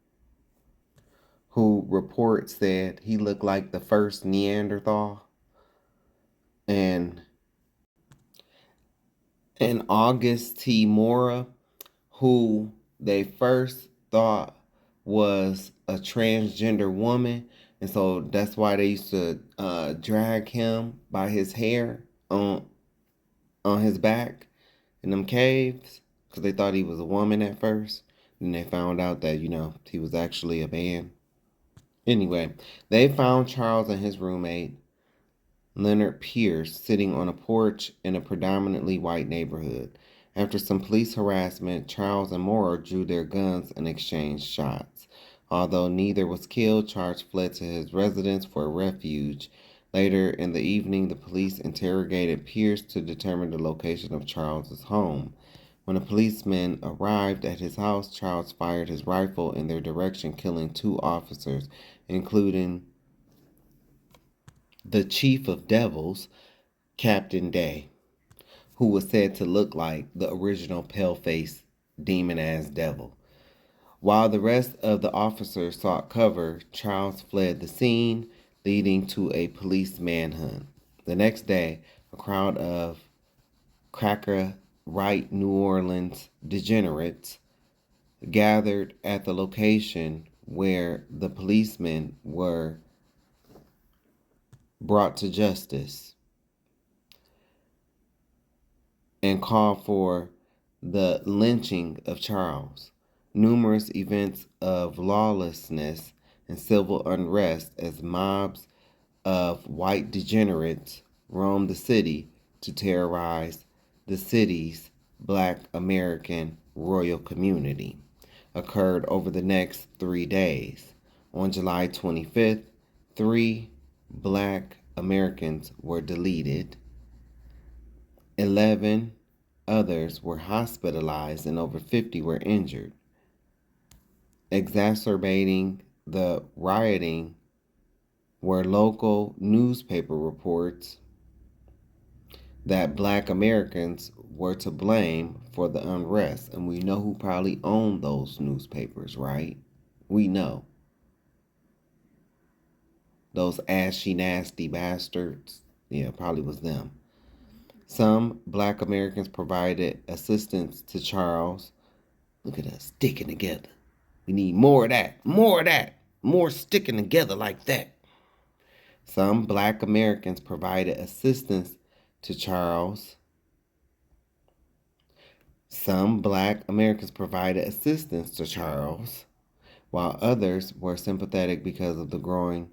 who reports said he looked like the first Neanderthal. And August T. Mora, who they first thought was a transgender woman. And so that's why they used to drag him by his hair on his back in them caves, because they thought he was a woman at first. Then they found out that, he was actually a man. Anyway, they found Charles and his roommate, Leonard Pierce, sitting on a porch in a predominantly white neighborhood. After some police harassment, Charles and Mora drew their guns and exchanged shots. Although neither was killed, Charles fled to his residence for refuge. Later in the evening, the police interrogated Pierce to determine the location of Charles's home. When a policeman arrived at his house, Charles fired his rifle in their direction, killing 2 officers, including the chief of devils, Captain Day, who was said to look like the original pale-faced demon-ass devil. While the rest of the officers sought cover, Charles fled the scene, leading to a police manhunt. The next day, a crowd of cracker-right New Orleans degenerates gathered at the location where the policemen were brought to justice and called for the lynching of Charles. Numerous events of lawlessness and civil unrest as mobs of white degenerates roamed the city to terrorize the city's Black American royal community occurred over the next 3 days. On July 25th, 3 Black Americans were deleted. 11 others were hospitalized and over 50 were injured. Exacerbating the rioting were local newspaper reports that Black Americans were to blame for the unrest. And we know who probably owned those newspapers, right? We know. Those ashy, nasty bastards. Yeah, probably was them. Some Black Americans provided assistance to Charles. Look at us sticking together. We need more of that. More of that. More sticking together like that. Some Black Americans provided assistance to Charles. Some Black Americans provided assistance to Charles, while others were sympathetic because of the growing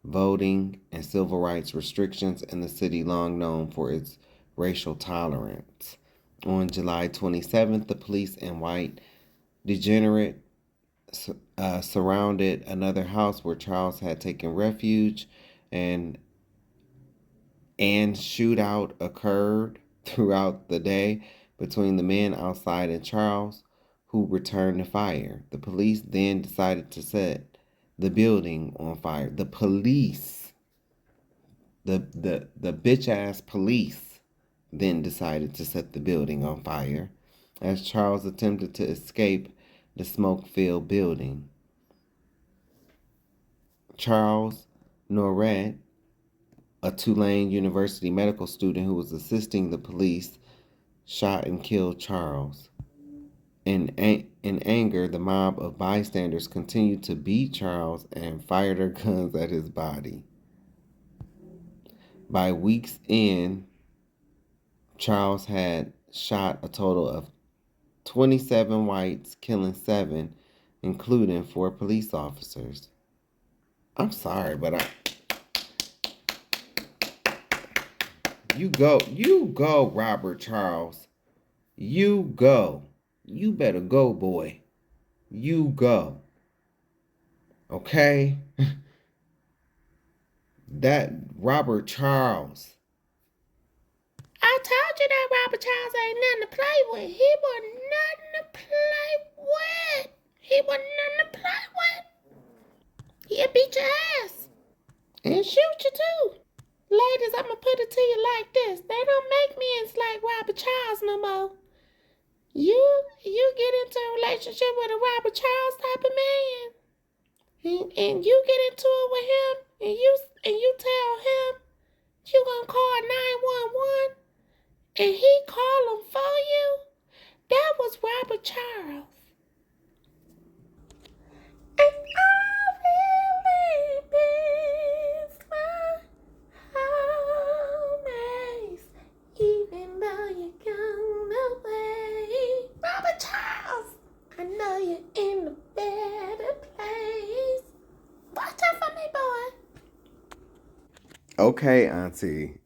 voting and civil rights restrictions in the city long known for its racial tolerance. On July 27th, the police and white degenerate surrounded another house where Charles had taken refuge, and shootout occurred throughout the day between the men outside and Charles, who returned the fire. The police then decided to set the building on fire. The police, the bitch-ass police, then decided to set the building on fire as Charles attempted to escape the smoke-filled building. Charles Norret, a Tulane University medical student who was assisting the police, shot and killed Charles. In anger, the mob of bystanders continued to beat Charles and fire their guns at his body. By week's end, Charles had shot a total of 27 whites, killing 7, including 4 police officers. I'm sorry, but you go, Robert Charles. You go. You better go, boy. You go. Okay? That Robert Charles.
I told you that Robert Charles ain't nothing to play with. He was nothing to play with. He'll beat your ass. And shoot you too. Ladies, I'm going to put it to you like this. They don't make men like Robert Charles no more. You get into a relationship with a Robert Charles type of man, and you get into it with him, and you tell him you gonna call 911, and he call him for you. That was Robert Charles. And I really miss my homies, even though you're gone away. Robert Charles, I know you're in a better place. Watch out for me, boy.
Okay, Auntie.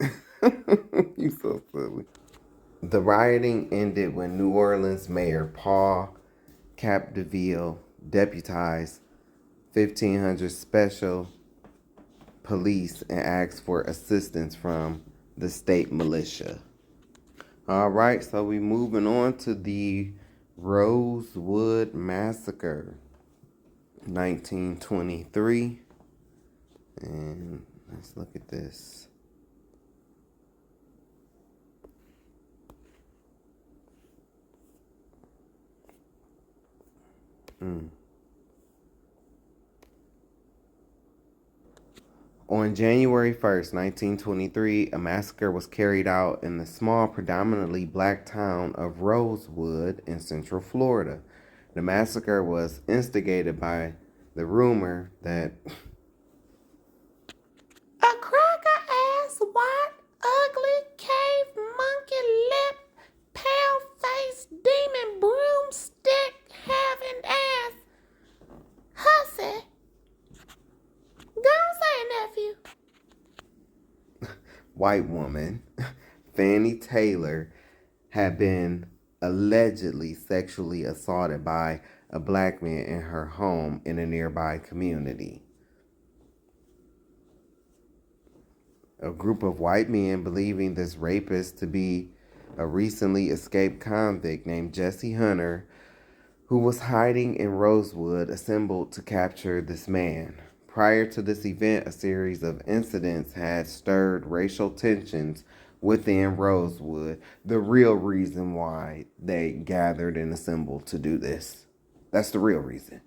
You so silly. The rioting ended when New Orleans Mayor Paul Capdeville deputized 1,500 special police and asked for assistance from the state militia. All right, so we moving on to the Rosewood Massacre, 1923. And let's look at this. On January 1st, 1923, a massacre was carried out in the small, predominantly black town of Rosewood in Central Florida. The massacre was instigated by the rumor that
A cracker-ass, white, ugly, cave, monkey lip, pale-faced, demon broomstick having ass hussy. Don't say, nephew.
white woman, Fannie Taylor, had been allegedly sexually assaulted by a black man in her home in a nearby community. A group of white men, believing this rapist to be a recently escaped convict named Jesse Hunter, who was hiding in Rosewood, assembled to capture this man. Prior to this event, a series of incidents had stirred racial tensions within Rosewood, the real reason why they gathered and assembled to do this. That's the real reason.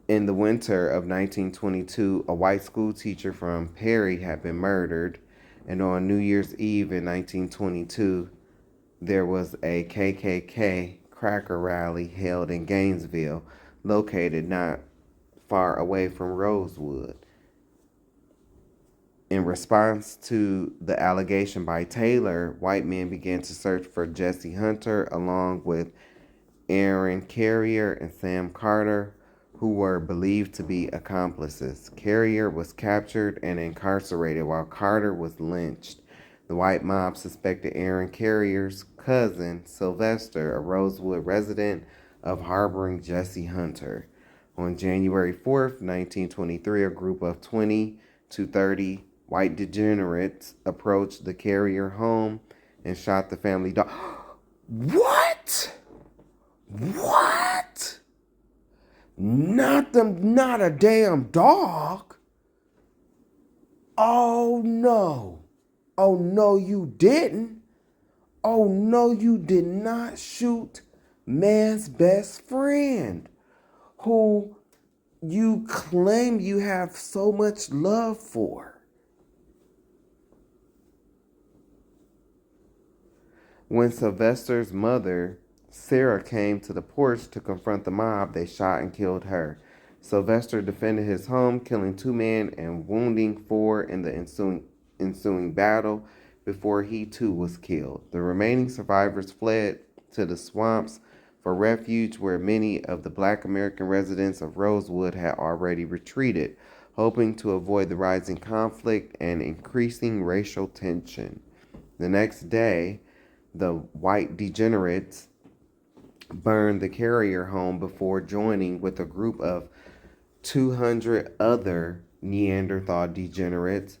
In the winter of 1922, a white school teacher from Perry had been murdered, and on New Year's Eve in 1922, there was a KKK cracker rally held in Gainesville, located not far away from Rosewood. In response to the allegation by Taylor, white men began to search for Jesse Hunter along with Aaron Carrier and Sam Carter, who were believed to be accomplices. Carrier was captured and incarcerated while Carter was lynched. The white mob suspected Aaron Carrier's cousin, Sylvester, a Rosewood resident, of harboring Jesse Hunter. On January 4th, 1923, a group of 20 to 30 white degenerates approached the Carrier home and shot the family dog. What? What? Not a damn dog. Oh no. Oh no, you didn't. Oh no, you did not shoot man's best friend, who you claim you have so much love for. When Sylvester's mother, Sarah, came to the porch to confront the mob, they shot and killed her. Sylvester defended his home, killing 2 men and wounding 4 in the ensuing battle before he too was killed. The remaining survivors fled to the swamps for refuge, where many of the black American residents of Rosewood had already retreated, hoping to avoid the rising conflict and increasing racial tension. The next day, the white degenerates burned the Carrier home before joining with a group of 200 other Neanderthal degenerates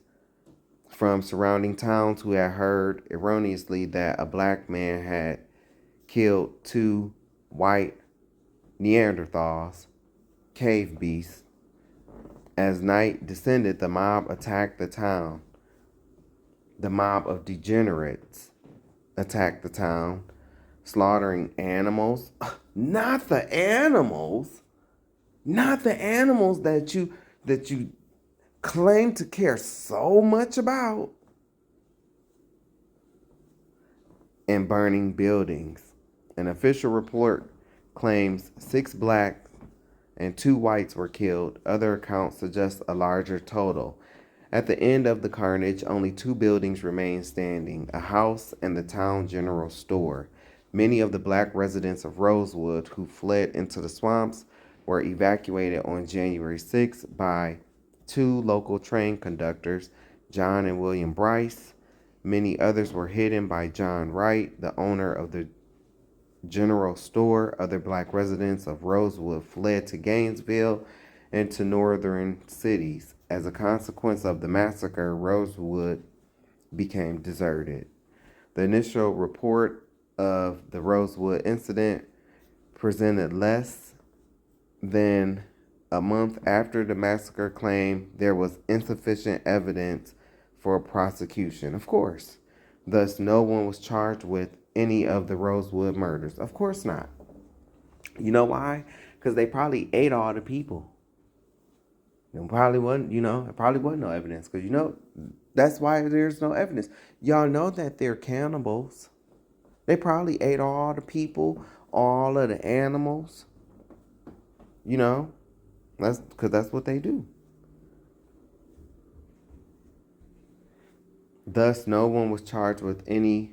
from surrounding towns who had heard erroneously that a black man had killed 2 white Neanderthals, cave beasts. As night descended, the mob attacked the town. The mob of degenerates attacked the town, slaughtering animals. Not the animals. Not the animals that you claim to care so much about. And burning buildings. An official report claims 6 blacks and 2 whites were killed. Other accounts suggest a larger total. At the end of the carnage, only 2 buildings remained standing, a house and the town general store. Many of the black residents of Rosewood who fled into the swamps were evacuated on January 6 by 2 local train conductors, John and William Bryce. Many others were hidden by John Wright, the owner of the general store. Other black residents of Rosewood fled to Gainesville and to northern cities. As a consequence of the massacre, Rosewood became deserted. The initial report of the Rosewood incident presented less than a month after the massacre claimed there was insufficient evidence for a prosecution. Of course. Thus, no one was charged with any of the Rosewood murders. Of course not. You know why? Because they probably ate all the people. It probably wasn't, it probably wasn't no evidence. Because, that's why there's no evidence. Y'all know that they're cannibals. They probably ate all the people, all of the animals. That's because that's what they do. Thus, no one was charged with any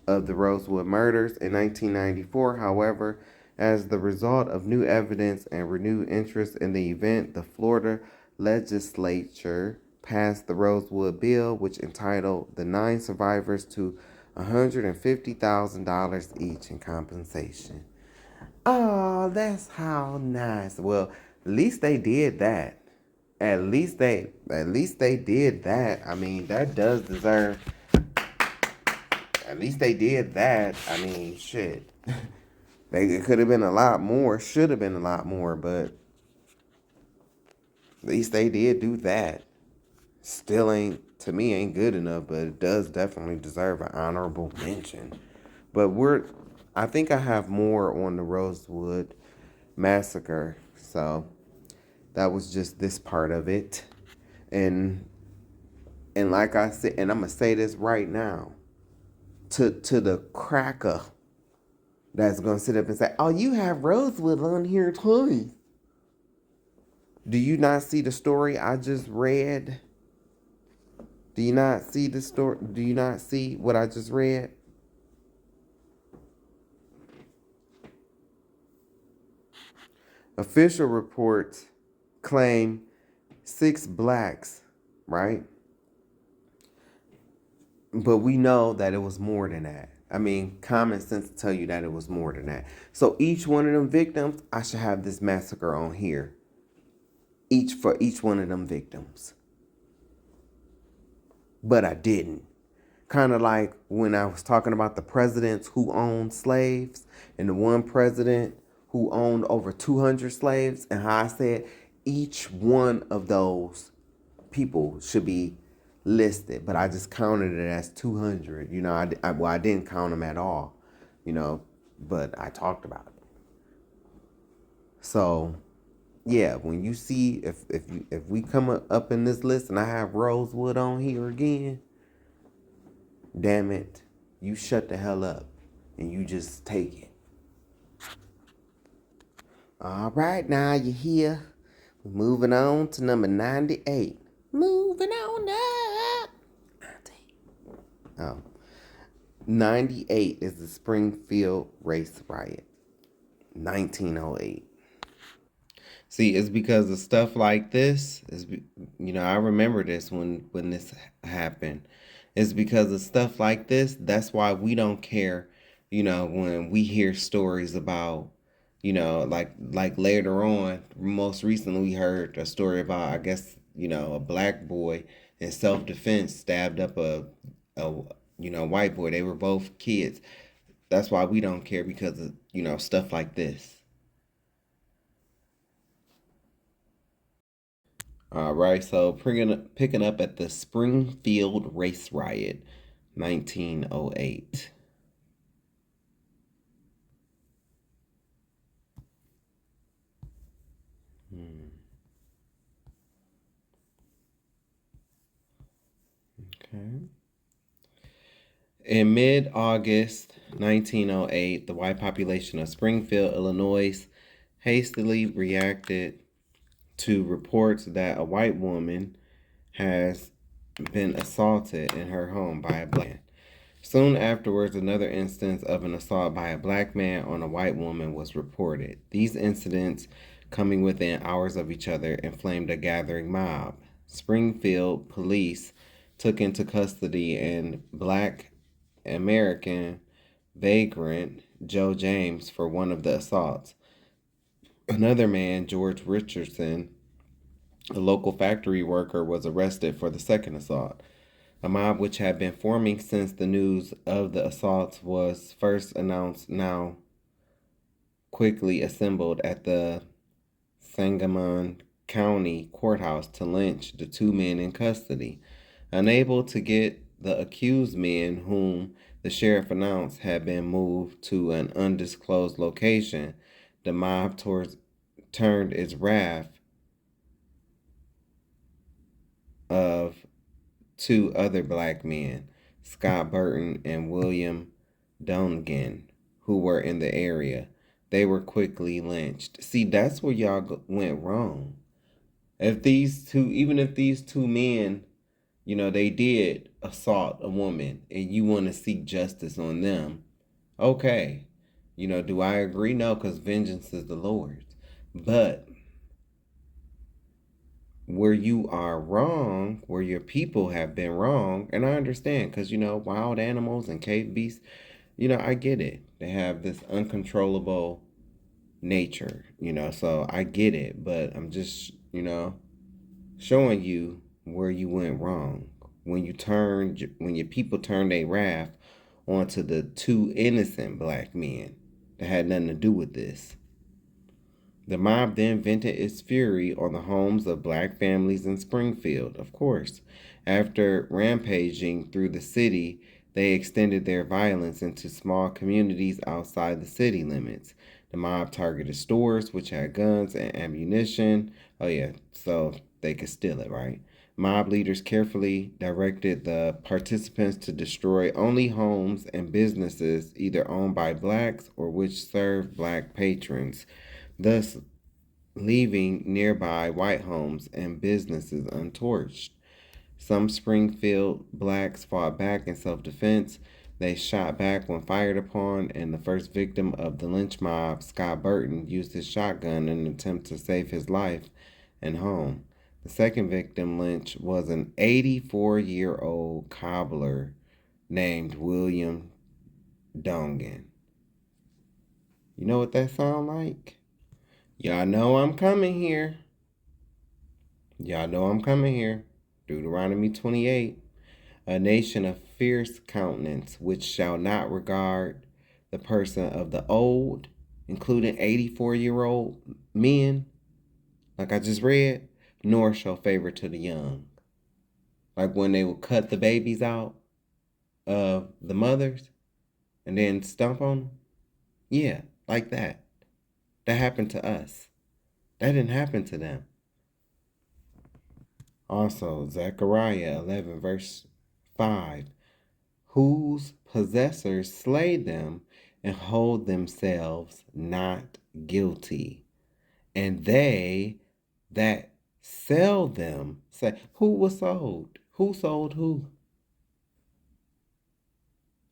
of the Rosewood murders. In 1994, however, as the result of new evidence and renewed interest in the event, the Florida legislature passed the Rosewood Bill, which entitled the 9 survivors to $150,000 each in compensation. Oh, that's how nice. Well, at least they did that. At least they did that. I mean, that does deserve. At least they did that. I mean, shit. It could have been a lot more. Should have been a lot more, but at least they did do that. Still to me, ain't good enough, but it does definitely deserve an honorable mention. But I think I have more on the Rosewood massacre, so that was just this part of it. And like I said, and I'm gonna say this right now, to the cracker that's gonna sit up and say, "Oh, you have Rosewood on here twice." Do you not see the story I just read? Do you not see the story? Do you not see what I just read? Official reports claim 6 blacks, right? But we know that it was more than that. I mean, common sense tell you that it was more than that. So each one of them victims, I should have this massacre on here. For each one of them victims. But I didn't. Kind of like when I was talking about the presidents who owned slaves and the one president who owned over 200 slaves, and how I said each one of those people should be listed, but I just counted it as 200. I didn't count them at all, but I talked about it. So, yeah, when you see if we come up in this list and I have Rosewood on here again, damn it, you shut the hell up and you just take it. All right, now you're here. Moving on to number 98. Moving on up. 98 is the Springfield Race Riot, 1908. See, it's because of stuff like this. I remember this when this happened. It's because of stuff like this. That's why we don't care, when we hear stories about, like later on, most recently we heard a story about, I guess, a black boy in self-defense stabbed up a white boy. They were both kids. That's why we don't care, because of, stuff like this. All right, so picking up at the Springfield Race Riot, 1908. Okay. In mid-August 1908, the white population of Springfield, Illinois, hastily reacted to reports that a white woman has been assaulted in her home by a black man. Soon afterwards, another instance of an assault by a black man on a white woman was reported. These incidents, coming within hours of each other, inflamed a gathering mob. Springfield police took into custody a black American vagrant, Joe James, for one of the assaults. Another man, George Richardson, a local factory worker, was arrested for the second assault. A mob which had been forming since the news of the assaults was first announced now quickly assembled at the Sangamon County Courthouse to lynch the two men in custody. Unable to get the accused men, whom the sheriff announced had been moved to an undisclosed location, the mob turned its wrath of two other black men, Scott Burton and William Dongan, who were in the area. They were quickly lynched. See, that's where y'all went wrong. Even if these two men, they did assault a woman and you want to seek justice on them, okay. Do I agree? No, because vengeance is the Lord's. But where you are wrong, where your people have been wrong, and I understand because, wild animals and cave beasts, I get it. They have this uncontrollable nature, so I get it. But I'm just, showing you where you went wrong. When your people turned their wrath onto the two innocent black men that had nothing to do with this. The mob then vented its fury on the homes of black families in Springfield, of course. After rampaging through the city, they extended their violence into small communities outside the city limits. The mob targeted stores which had guns and ammunition. Oh yeah, so they could steal it, right? Mob leaders carefully directed the participants to destroy only homes and businesses either owned by blacks or which served black patrons, thus leaving nearby white homes and businesses untorched. Some Springfield blacks fought back in self-defense. They shot back when fired upon, and the first victim of the lynch mob, Scott Burton, used his shotgun in an attempt to save his life and home. The second victim lynch was an 84-year-old cobbler named William Dongan. You know what that sound like? Y'all know I'm coming here. Deuteronomy 28. A nation of fierce countenance, which shall not regard the person of the old, including 84-year-old men, like I just read, nor show favor to the young. Like when they will cut the babies out of the mothers and then stomp on them. Yeah, like that. That happened to us. That didn't happen to them. Also, Zechariah 11, verse 5. Whose possessors slay them and hold themselves not guilty. And they that sell them say, who was sold? Who sold who?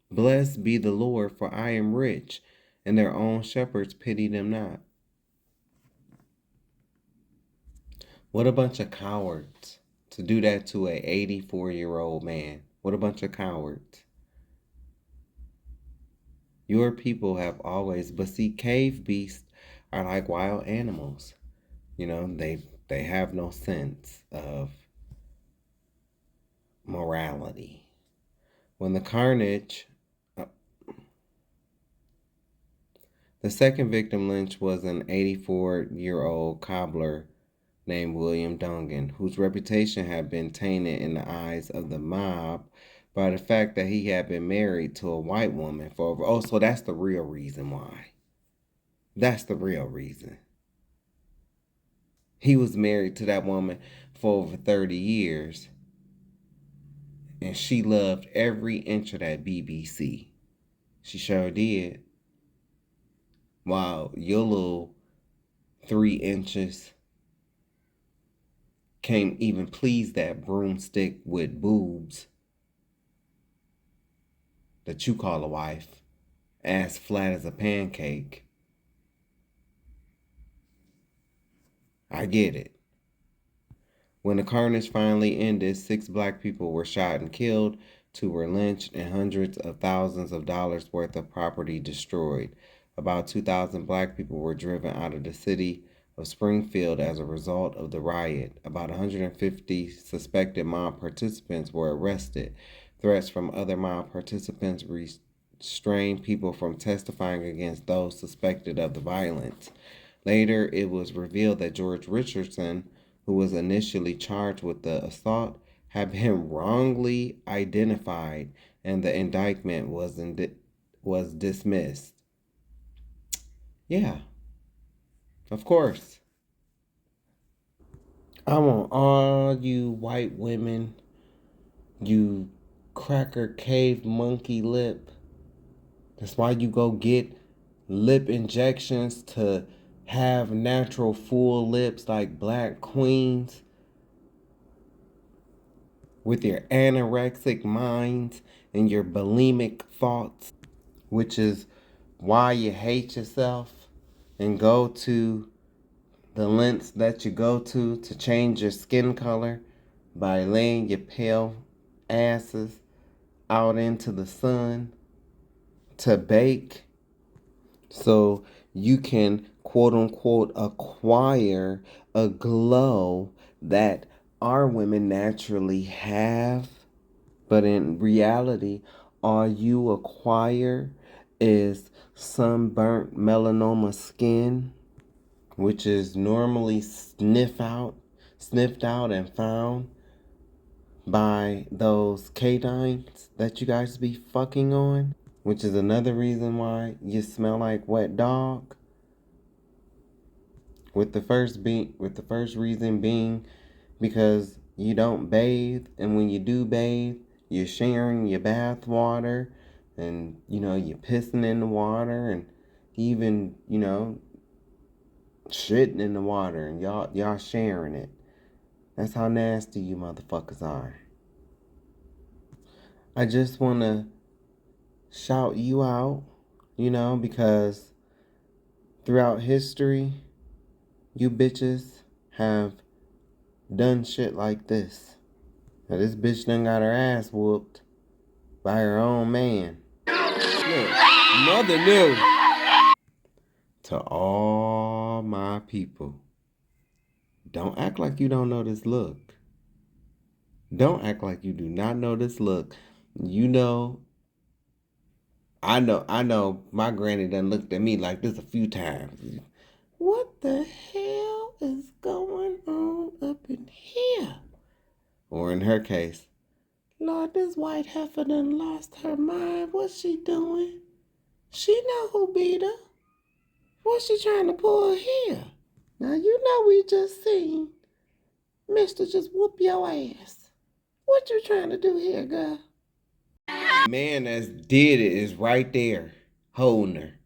Blessed be the Lord, for I am rich, and their own shepherds pity them not. What a bunch of cowards to do that to a 84-year-old man. What a bunch of cowards. Your people have always, but see, cave beasts are like wild animals. They have no sense of morality. When the carnage, the second victim lynch was an 84-year-old cobbler named William Dongan, whose reputation had been tainted in the eyes of the mob by the fact that he had been married to a white woman for over. So that's the real reason why. That's the real reason. He was married to that woman for over 30 years. And she loved every inch of that BBC. She sure did. While your little 3 inches can't even please that broomstick with boobs that you call a wife, ass flat as a pancake. I get it. When the carnage finally ended, 6 black people were shot and killed, 2 were lynched, and hundreds of thousands of dollars worth of property destroyed. About 2,000 black people were driven out of the city of Springfield as a result of the riot. About 150 suspected mob participants were arrested. Threats from other mob participants restrained people from testifying against those suspected of the violence. Later, it was revealed that George Richardson, who was initially charged with the assault, had been wrongly identified, and the indictment was dismissed. Yeah, of course. I want all you white women, you cracker cave monkey lip. That's why you go get lip injections to have natural full lips like black queens with your anorexic minds and your bulimic thoughts, which is why you hate yourself and go to the lengths that you go to change your skin color by laying your pale asses out into the sun to bake so you can quote unquote acquire a glow that our women naturally have. But in reality, all you acquire is sunburnt melanoma skin, which is normally sniffed out and found by those canines that you guys be fucking on, which is another reason why you smell like wet dog. With the first reason being because you don't bathe, and when you do bathe, you're sharing your bath water, and you're pissing in the water, and even shitting in the water, and y'all sharing it. That's how nasty you motherfuckers are. I just want to shout you out, because throughout history, you bitches have done shit like this. Now, this bitch done got her ass whooped by her own man. Look, mother knew. To all my people, don't act like you don't know this look. Don't act like you do not know this look. I know my granny done looked at me like this a few times. What the hell is going on up in here? Or in her case, Lord, this white heifer done lost her mind. What's she doing? She know who beat her. What's she trying to pull here? Now, we just seen Mister just whoop your ass. What you trying to do here, girl? The man that's did it is right there, holding her.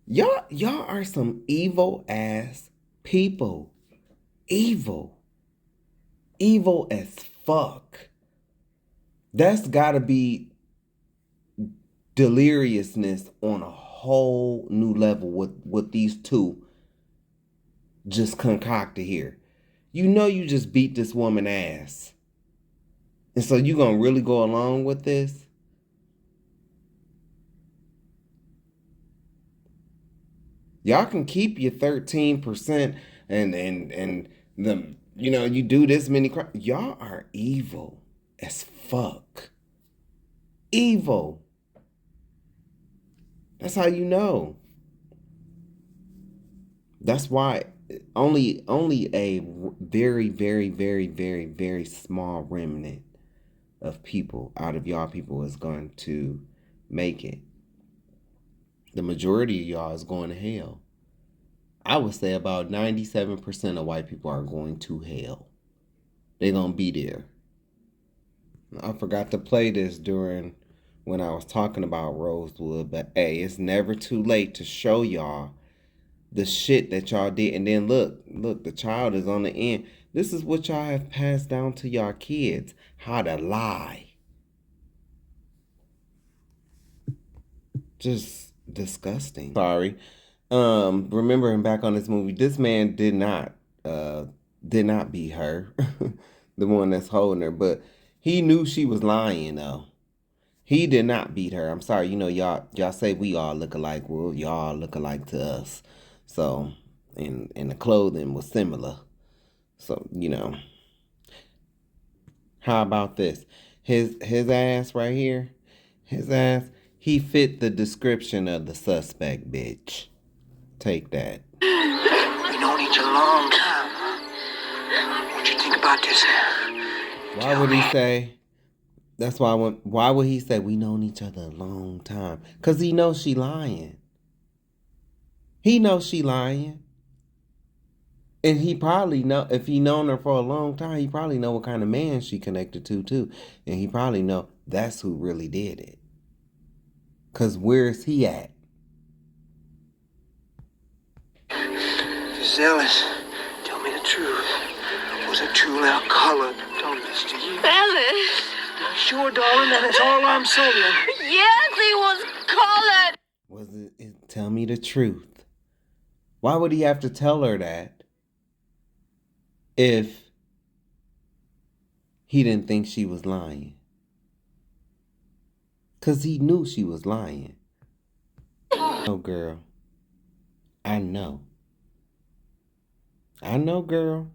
Y'all are some evil ass people. Evil. Evil as fuck. That's gotta be deliriousness on a whole new level with these two just concocted here. You just beat this woman ass. And so you gonna really go along with this? Y'all can keep your 13% and the you do this many crimes. Y'all are evil as fuck. Evil. That's how you know. That's why only a very, very, very, very, very small remnant of people out of y'all people is going to make it. The majority of y'all is going to hell. I would say about 97% of white people are going to hell. They're going to be there. I forgot to play this during when I was talking about Rosewood, but hey, it's never too late to show y'all the shit that y'all did. And then look, the child is on the end. This is what y'all have passed down to y'all kids, how to lie. Just disgusting. Sorry. Remembering back on this movie, this man did not beat her, the one that's holding her, but he knew she was lying though. He did not beat her. I'm sorry, you know, y'all say we all look alike. Well, y'all look alike to us. So, and the clothing was similar. So, you know. How about this? His ass right here, his ass, he fit the description of the suspect, bitch. Take that.
We known each a long time. What you think about this?
Why would he say? That's why why would he say we known each other a long time? Because he knows she lying. He knows she lying. And he probably know, if he known her for a long time, he probably know what kind of man she connected to too. And he probably know that's who really did it. Because where's he at?
Zealous, tell me the truth. Was it truly our color that told this to you?
Alice.
Sure, darling, that is all I'm saying.
Yes, he was colored.
Was it? Tell me the truth. Why would he have to tell her that if he didn't think she was lying? Because he knew she was lying. Oh, girl. I know. I know, girl.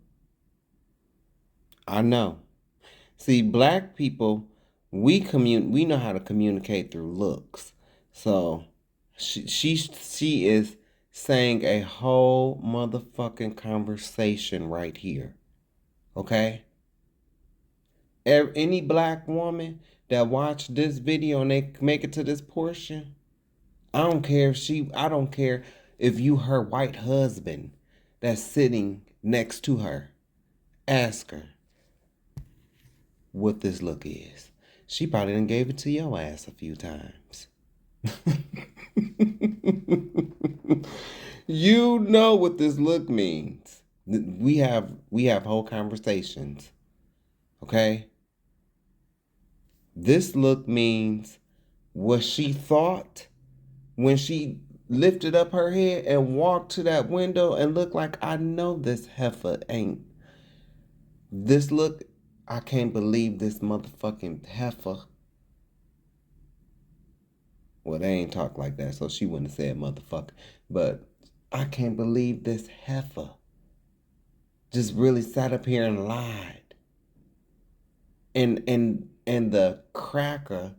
I know. See, black people, we know how to communicate through looks. So she is saying a whole motherfucking conversation right here. Okay? Any black woman that watched this video and they make it to this portion, I don't care if you her white husband that's sitting next to her. Ask her what this look is. She probably done gave it to your ass a few times. You know what this look means. We have whole conversations. Okay? This look means what she thought when she lifted up her head and walked to that window and looked like, I know this heifer ain't. This look, I can't believe this motherfucking heifer. Well, they ain't talk like that, so she wouldn't have said motherfucker. But I can't believe this heifer just really sat up here and lied. And the cracker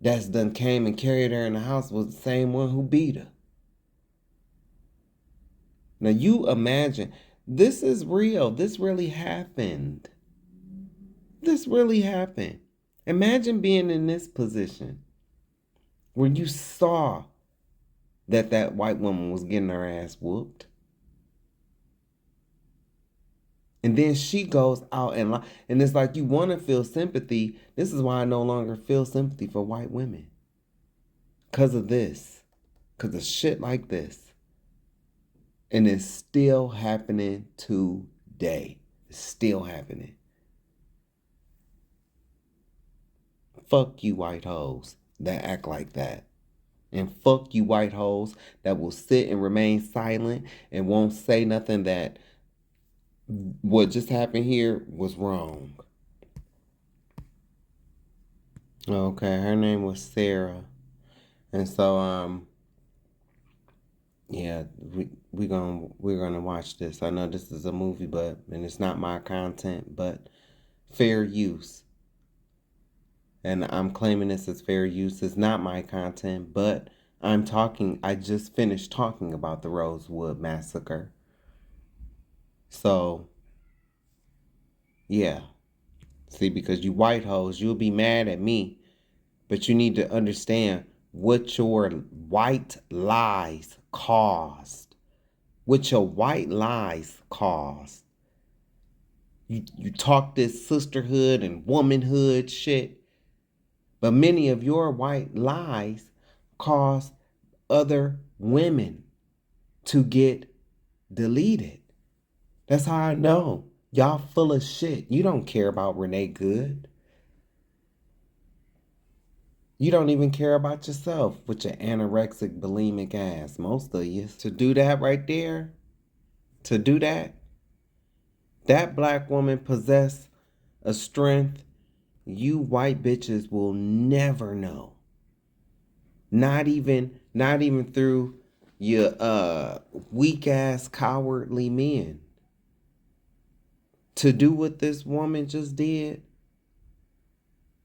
that's done came and carried her in the house was the same one who beat her. Now you imagine, this is real. This really happened. This really happened. Imagine being in this position where you saw that white woman was getting her ass whooped. And then she goes out and lie. And it's like you want to feel sympathy. This is why I no longer feel sympathy for white women. Because of this. Because of shit like this. And it's still happening today. It's still happening. Fuck you white hoes that act like that. And fuck you white hoes that will sit and remain silent and won't say nothing that what just happened here was wrong. Okay, her name was Sarah. And so yeah, we're gonna watch this. I know this is a movie, and it's not my content, but fair use. And I'm claiming this as fair use. It's not my content, but I just finished talking about the Rosewood Massacre. So, yeah. See, because you white hoes, you'll be mad at me, but you need to understand what your white lies caused. what your white lies caused. You talk this sisterhood and womanhood shit, but many of your white lies caused other women to get deleted. That's how I know. Y'all full of shit. You don't care about Renee Good. You don't even care about yourself with your anorexic, bulimic ass. Most of you. To do that right there, to do that, that black woman possess a strength you white bitches will never know. Not even through your weak ass cowardly men. To do what this woman just did,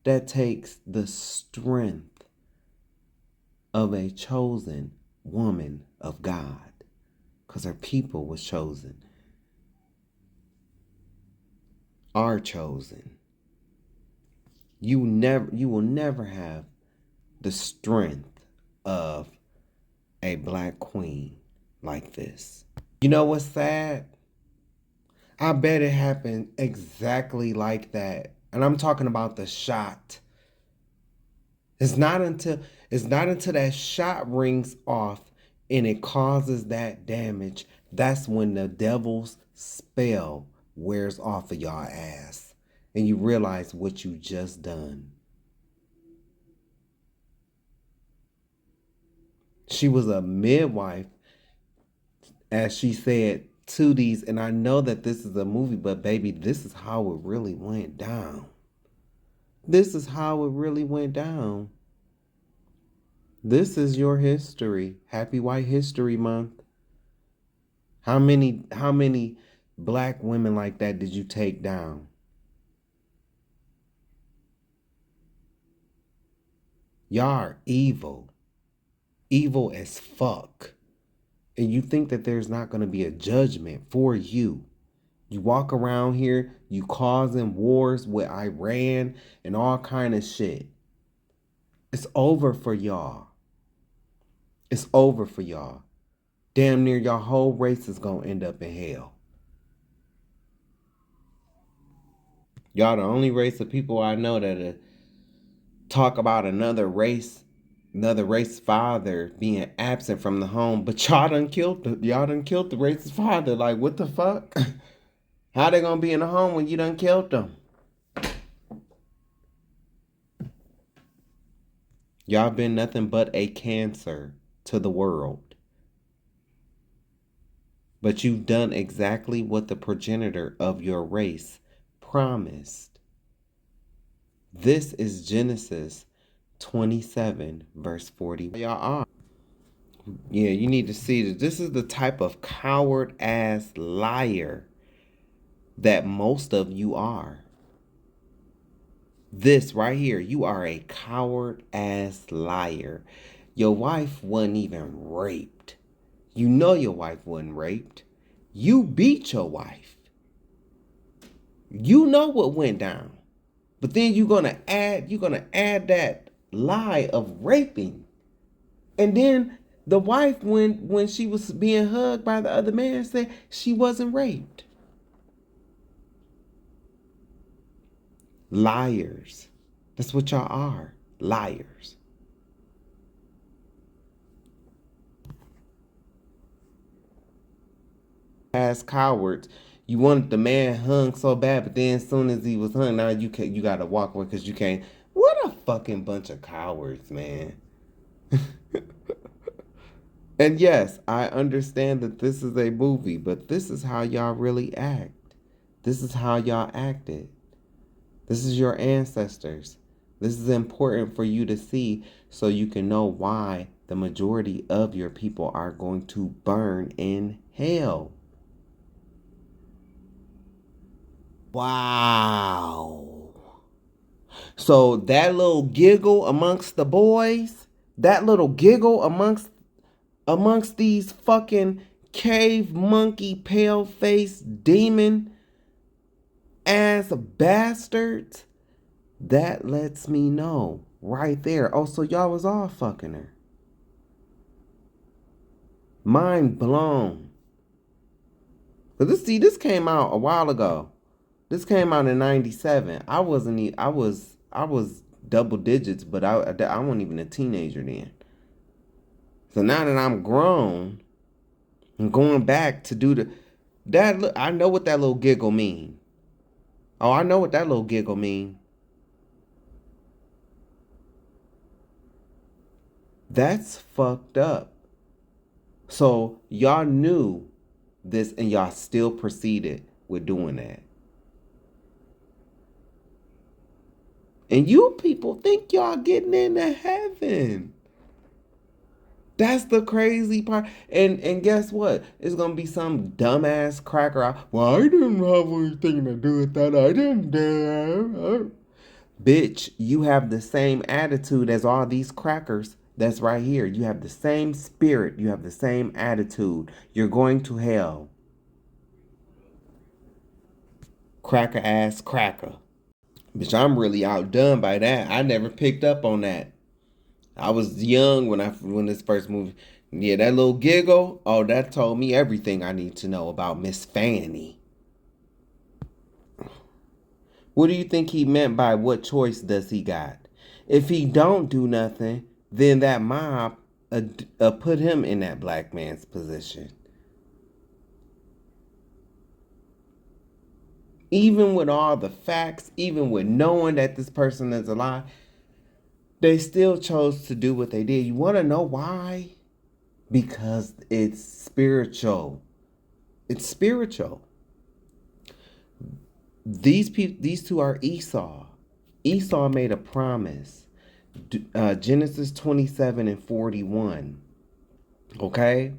that takes the strength of a chosen woman of God, because her people was chosen, are chosen. You will never have the strength of a black queen like this. You know what's sad? I bet it happened exactly like that. And I'm talking about the shot. It's not until that shot rings off and it causes that damage, that's when the devil's spell wears off of y'all ass and you realize what you just done. She was a midwife, as she said, to these, and I know that this is a movie, but baby, this is how it really went down. This is how it really went down. This is your history. Happy White History Month. How many black women like that did you take down? Y'all are evil. Evil as fuck. And you think that there's not going to be a judgment for you. You walk around here, you causing wars with Iran and all kind of shit. It's over for y'all. It's over for y'all. Damn near your whole race is going to end up in hell. Y'all the only race of people I know that talk about another race father being absent from the home, but y'all done killed the race's father. Like, what the fuck? How they gonna be in the home when you done killed them? Y'all been nothing but a cancer to the world. But you've done exactly what the progenitor of your race promised. This is Genesis 27, verse 40. Y'all are. Yeah, you need to see that this is the type of coward ass liar that most of you are. This right here, you are a coward ass liar. Your wife wasn't even raped. You know your wife wasn't raped. You beat your wife. You know what went down. But then you're gonna add that lie of raping. And then the wife, when she was being hugged by the other man, said she wasn't raped. Liars. That's what y'all are. Liars. As cowards, you wanted the man hung so bad, but then as soon as he was hung, now you gotta walk away because you can't. What a fucking bunch of cowards, man. And yes, I understand that this is a movie, but this is how y'all really act. This is how y'all acted. This is your ancestors. This is important for you to see so you can know why the majority of your people are going to burn in hell. Wow. So that little giggle amongst the boys, that little giggle amongst these fucking cave monkey pale faced demon ass bastards, that lets me know right there. Oh, so y'all was all fucking her. Mind blown. But this came out a while ago. This came out in '97. I was double digits, but I wasn't even a teenager then. So now that I'm grown, I'm going back to do that. I know what that little giggle mean. Oh, I know what that little giggle mean. That's fucked up. So y'all knew this and y'all still proceeded with doing that. And you people think y'all getting into heaven. That's the crazy part. And guess what? It's gonna be some dumbass cracker out. Well, I didn't have anything to do with that. I didn't do that. Bitch, you have the same attitude as all these crackers that's right here. You have the same spirit. You have the same attitude. You're going to hell. Cracker ass cracker. Bitch, I'm really outdone by that. I never picked up on that. I was young when this first movie. Yeah, that little giggle. Oh, that told me everything I need to know about Miss Fanny. What do you think he meant by what choice does he got? If he don't do nothing, then that mob put him in that black man's position. Even with all the facts, even with knowing that this person is alive, they still chose to do what they did. You want to know why? Because it's spiritual. It's spiritual. These two are Esau. Esau made a promise. Genesis 27:41. Okay?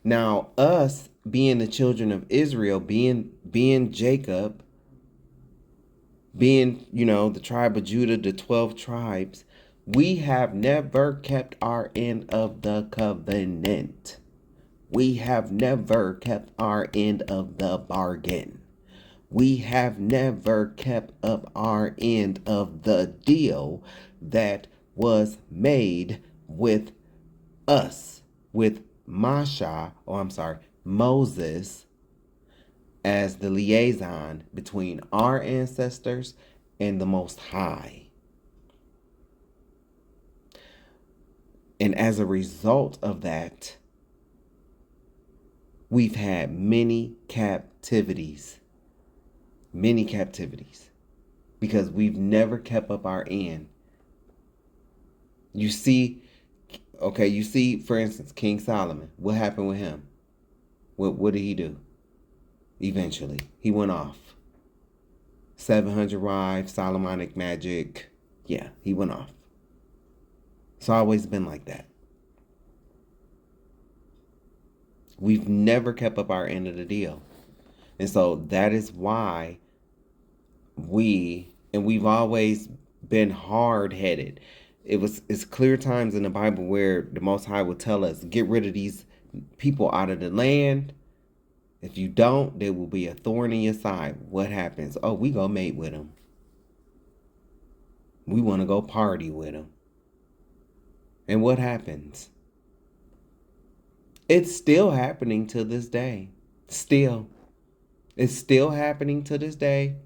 Now, us being the children of Israel, being Jacob, being, the tribe of Judah, the 12 tribes, we have never kept our end of the covenant. We have never kept our end of the bargain. We have never kept up our end of the deal that was made with us, with Moses, as the liaison between our ancestors and the Most High. And as a result of that, we've had many captivities. Many captivities. Because we've never kept up our end. You see, for instance, King Solomon. What happened with him? What did he do? Eventually, he went off. 700 wives, Solomonic magic. Yeah, he went off. It's always been like that. We've never kept up our end of the deal. And so that is why we've always been hard-headed. It's clear times in the Bible where the Most High will tell us, get rid of these people out of the land. If you don't, there will be a thorn in your side. What happens? Oh, we go mate with them. We want to go party with them. And what happens? It's still happening to this day. Still. It's still happening to this day.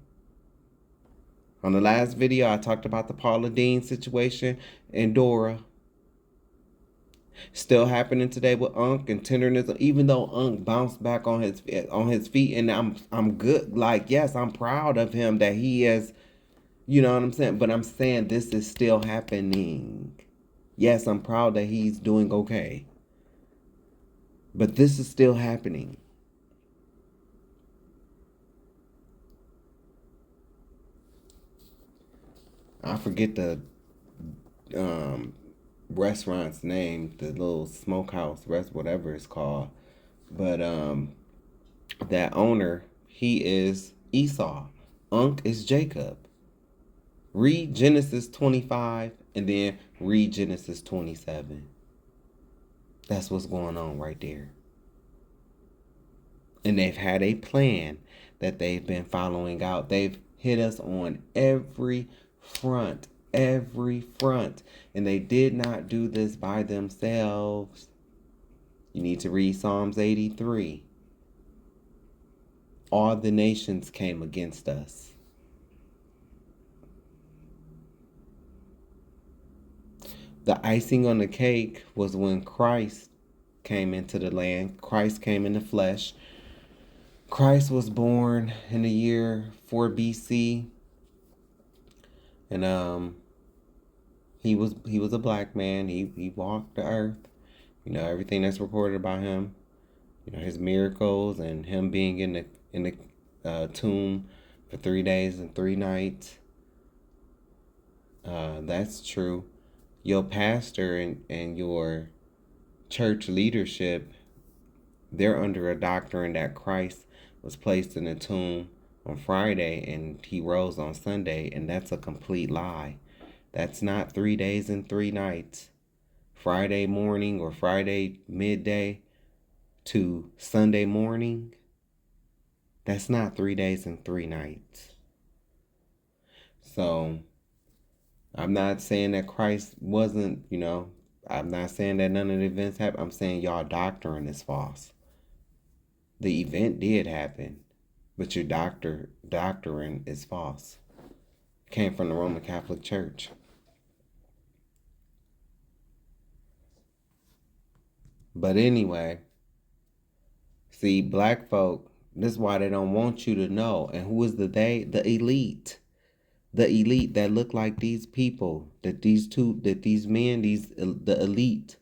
On the last video, I talked about the Paula Deen situation and Dora. Still happening today with Unc and tenderness. Even though Unc bounced back on his feet, and I'm good. Like, yes, I'm proud of him that he has, you know what I'm saying. But I'm saying this is still happening. Yes, I'm proud that he's doing okay. But this is still happening. I forget the restaurant's name, the little smokehouse, whatever it's called. But that owner, he is Esau. Unc is Jacob. Read Genesis 25 and then read Genesis 27. That's what's going on right there. And they've had a plan that they've been following out. They've hit us on every front. And they did not do this by themselves. You need to read Psalms 83. all the nations came against us. The icing on the cake was when Christ came into the land. Christ came in the flesh. Christ was born in the year 4 BC. And he was a black man. He walked the earth. You know, everything that's recorded about him. You know, his miracles and him being in the tomb for 3 days and 3 nights. That's true. Your pastor and your church leadership, they're under a doctrine that Christ was placed in a tomb on Friday and he rose on Sunday, and that's a complete lie. That's not 3 days and 3 nights. Friday morning or Friday midday to Sunday morning, that's not 3 days and 3 nights. So I'm not saying that Christ wasn't, I'm not saying that none of the events happened. I'm saying y'all doctrine is false. The event did happen, but your doctrine is false. It came from the Roman Catholic Church. But anyway, see, black folk, this is why they don't want you to know. And who is the they? The elite. The elite that look like these people, the elite,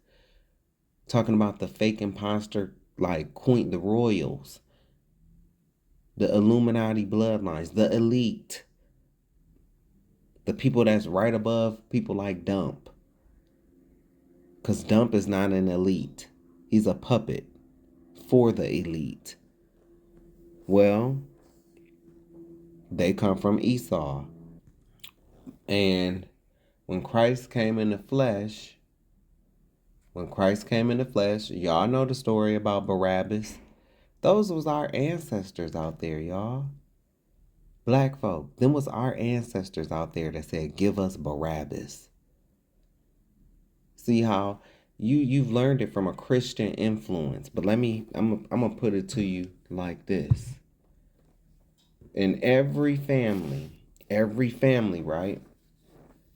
talking about the fake imposter, like the royals, the Illuminati bloodlines, the elite, the people that's right above people like Dump. Because Dump is not an elite. He's a puppet for the elite. Well, they come from Esau. And when Christ came in the flesh, y'all know the story about Barabbas. Those was our ancestors out there, y'all. Black folk, them was our ancestors out there that said, give us Barabbas. See how you've learned it from a Christian influence. But I'm gonna put it to you like this. In every family, right?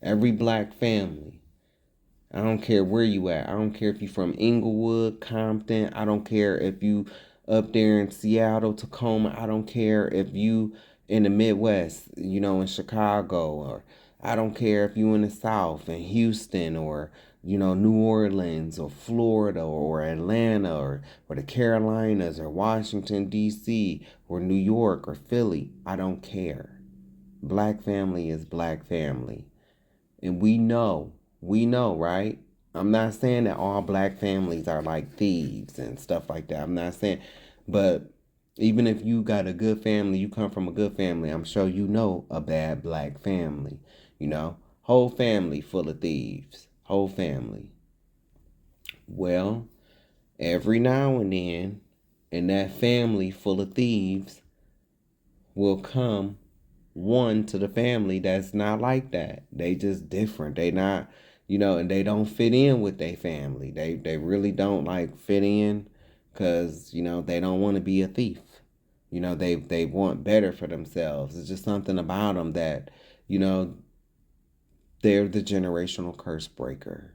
Every black family. I don't care where you at. I don't care if you from Inglewood, Compton. I don't care if you up there in Seattle, Tacoma. I don't care if you in the Midwest, in Chicago. Or I don't care if you in the South, in Houston, or, New Orleans, or Florida, or Atlanta, or the Carolinas, or Washington, D.C., or New York, or Philly. I don't care. Black family is black family. And we know, right? I'm not saying that all black families are like thieves and stuff like that. I'm not saying, but even if you got a good family, you come from a good family, I'm sure you know a bad black family, whole family full of thieves, whole family. Well, every now and then, in that family full of thieves will come one to the family that's not like that. They just different. They not, and they don't fit in with their family. They really don't fit in because, they don't want to be a thief. They want better for themselves. It's just something about them that, they're the generational curse breaker.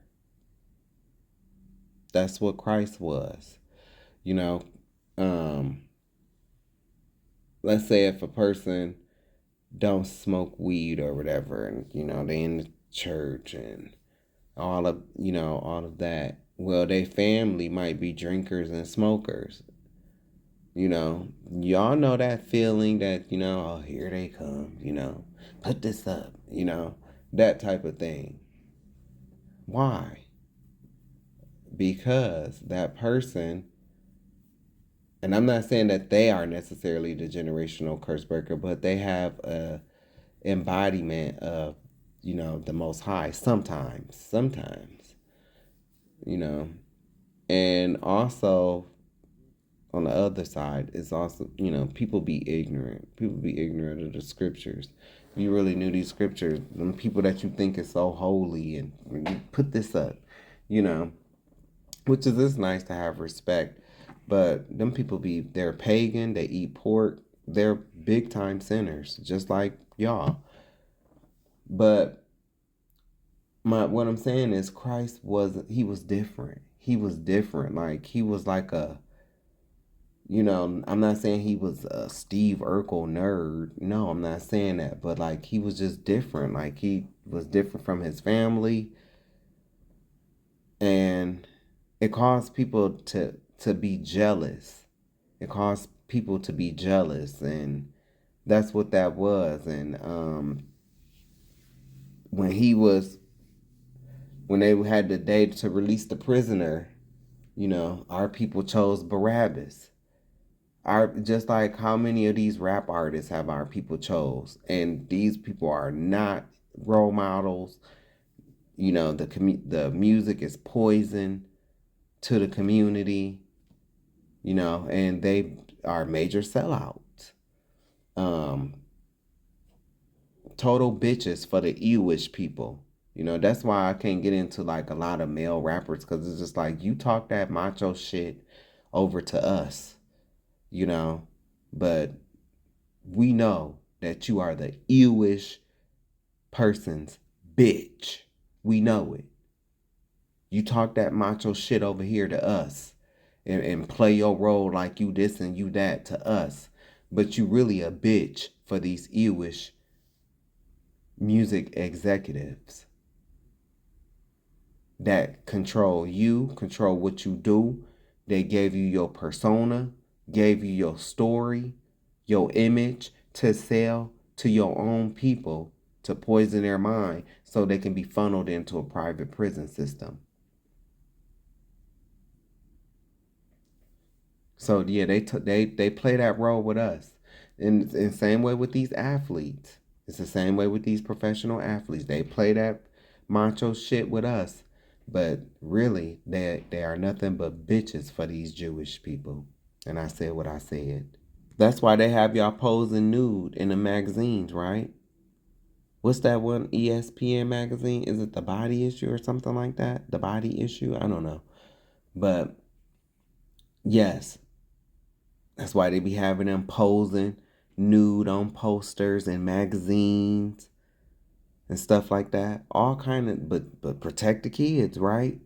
That's what Christ was. Let's say if a person don't smoke weed or whatever, and they in the church and all of that. Well, their family might be drinkers and smokers. Y'all know that feeling that, oh, here they come, put this up, that type of thing. Why? Because that person, and I'm not saying that they are necessarily the generational curse breaker, but they have a embodiment of, the Most High sometimes, and also on the other side, it's also, people be ignorant of the scriptures. If you really knew these scriptures, them people that you think is so holy and you put this up, which is, it's nice to have respect, but them people they're pagan, they eat pork, they're big time sinners, just like y'all. But what I'm saying is Christ was different. He was different. Like he was like I'm not saying he was a Steve Urkel nerd. No, I'm not saying that. But like he was just different. Like he was different from his family. And it caused people to be jealous. It caused people to be jealous, and that's what that was. And when they had the day to release the prisoner, our people chose Barabbas. Just like how many of these rap artists have our people chose, and these people are not role models. The music is poison to the community. And they are major sellouts. Total bitches for the ewish people. That's why I can't get into like a lot of male rappers, because it's just like you talk that macho shit over to us, but we know that you are the ewish person's bitch. We know it. You talk that macho shit over here to us and play your role like you this and you that to us, but you really a bitch for these ewish music executives that control you, control what you do. They gave you your persona, gave you your story, your image to sell to your own people, to poison their mind so they can be funneled into a private prison system. So yeah, they play that role with us. And same way with these athletes. It's the same way with these professional athletes. They play that macho shit with us. But really, they are nothing but bitches for these Jewish people. And I said what I said. That's why they have y'all posing nude in the magazines, right? What's that one ESPN magazine? Is it The Body Issue or something like that? The Body Issue? I don't know. But yes, that's why they be having them posing nude on posters and magazines and stuff like that. All kind of, but protect the kids, right?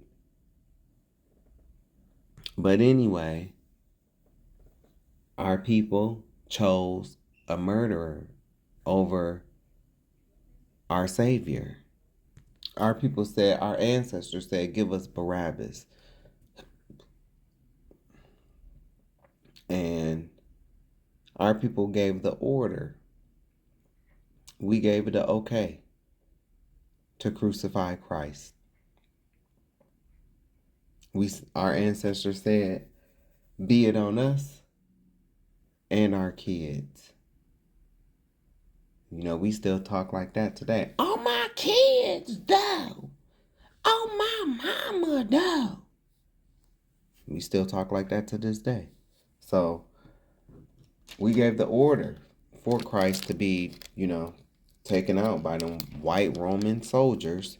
But anyway, our people chose a murderer over our Savior. Our people said, our ancestors said, give us Barabbas. And our people gave the order. We gave it the okay to crucify Christ. Our ancestors said, be it on us and our kids. We still talk like that today. On my kids, though. On my mama, though. We still talk like that to this day. So, we gave the order for Christ to be, taken out by them white Roman soldiers.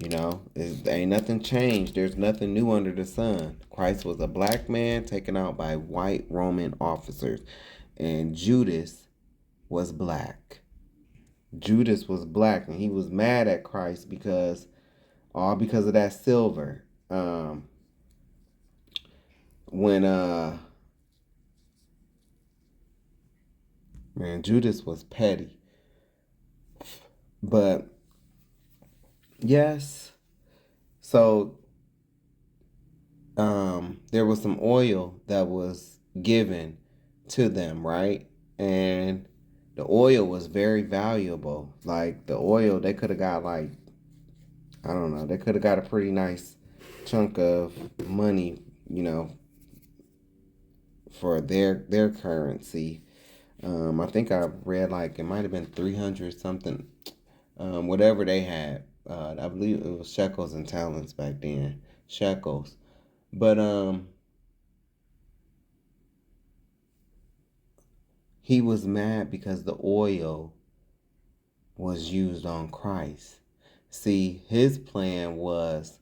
Ain't nothing changed. There's nothing new under the sun. Christ was a black man taken out by white Roman officers. And Judas was black. Judas was black, and he was mad at Christ because of that silver. Judas was petty. But yes, so there was some oil that was given to them, right? And the oil was very valuable. Like the oil, they could have got like, I don't know, they could have got a pretty nice chunk of money, for their currency. I think I read like it might have been 300 something, whatever they had. I believe it was shekels and talents back then, shekels. But he was mad because the oil was used on Christ. See, his plan was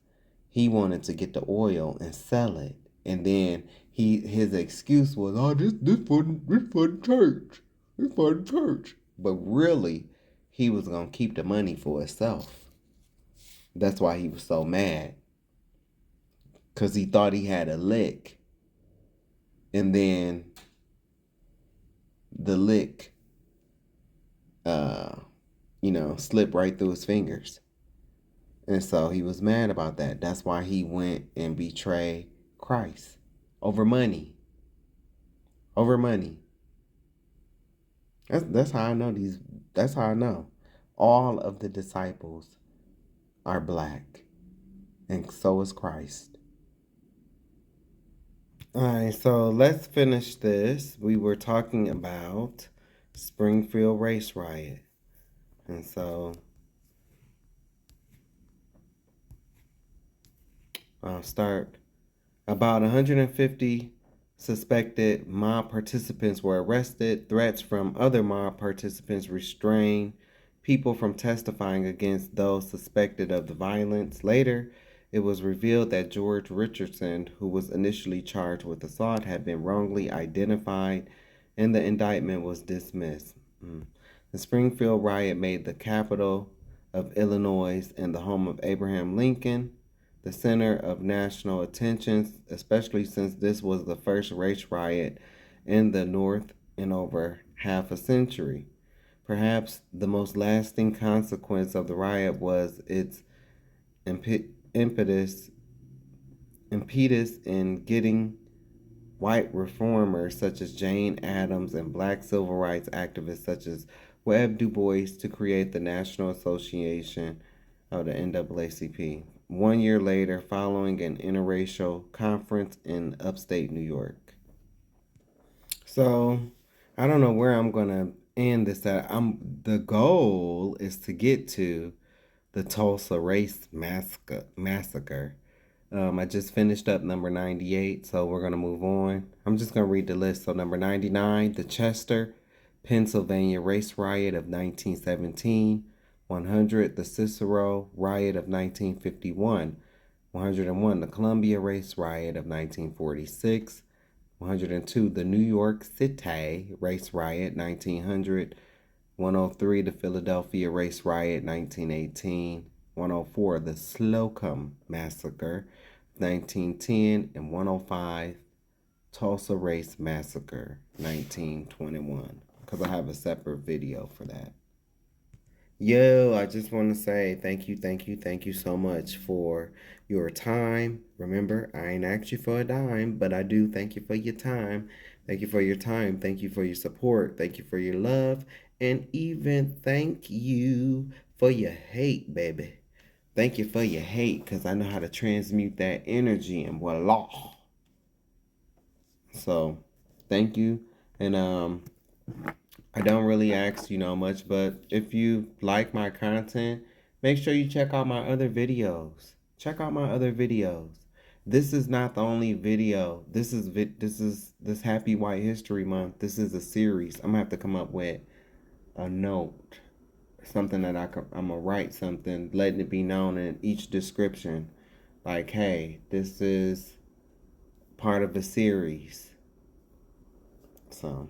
he wanted to get the oil and sell it. And then his excuse was, oh, this for the church. This for the church. But really, he was gonna keep the money for himself. That's why he was so mad. Cause he thought he had a lick. And then the lick slipped right through his fingers. And so he was mad about that. That's why he went and betrayed Christ over money. Over money. That's how I know these. That's how I know all of the disciples are black, and so is Christ. All right, so let's finish this. We were talking about Springfield race riot, and so I'll start. About 150 suspected mob participants were arrested. Threats from other mob participants restrained people from testifying against those suspected of the violence. Later, it was revealed that George Richardson, who was initially charged with assault, had been wrongly identified, and the indictment was dismissed. The Springfield riot made the capital of Illinois and the home of Abraham Lincoln the center of national attention, especially since this was the first race riot in the North in over half a century. Perhaps the most lasting consequence of the riot was its impetus in getting white reformers such as Jane Addams and black civil rights activists such as Webb Du Bois to create the National Association of the NAACP. 1 year later, following an interracial conference in upstate New York. So, I don't know where I'm going to end this at. The goal is to get to the Tulsa Race Massacre. I just finished up number 98, so we're going to move on. I'm just going to read the list. So, number 99, the Chester, Pennsylvania Race Riot of 1917. 100, the Cicero Riot of 1951. 101, the Columbia Race Riot of 1946. 102, the New York City Race Riot, 1900. 103, the Philadelphia Race Riot, 1918. 104, the Slocum Massacre, 1910. And 105, Tulsa Race Massacre, 1921. Because I have a separate video for that. Yo, I just want to say thank you so much for your time. Remember, I ain't asked you for a dime, but I do thank you for your time. Thank you for your time. Thank you for your support. Thank you for your love. And even thank you for your hate, baby. Thank you for your hate, because I know how to transmute that energy, and voila. So, thank you. And, I don't really ask, much, but if you like my content, make sure you check out my other videos. Check out my other videos. This is not the only video. This Happy White History Month. This is a series. I'm gonna have to come up with a note, something that I'm gonna write something, letting it be known in each description, like, hey, this is part of a series. So.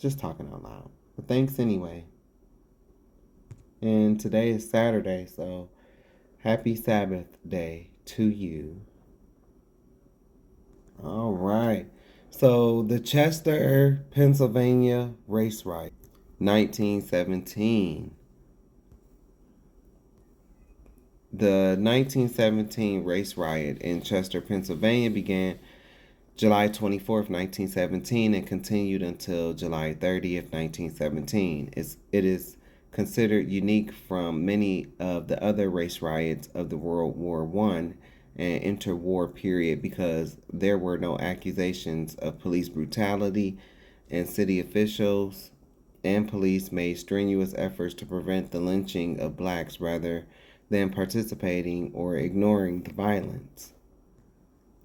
Just talking out loud. But thanks anyway. And today is Saturday, so happy Sabbath day to you. All right. So the Chester, Pennsylvania race riot, 1917. The 1917 race riot in Chester, Pennsylvania began July 24th, 1917, and continued until July 30th, 1917. It is considered unique from many of the other race riots of the World War I and interwar period because there were no accusations of police brutality, and city officials and police made strenuous efforts to prevent the lynching of blacks rather than participating or ignoring the violence.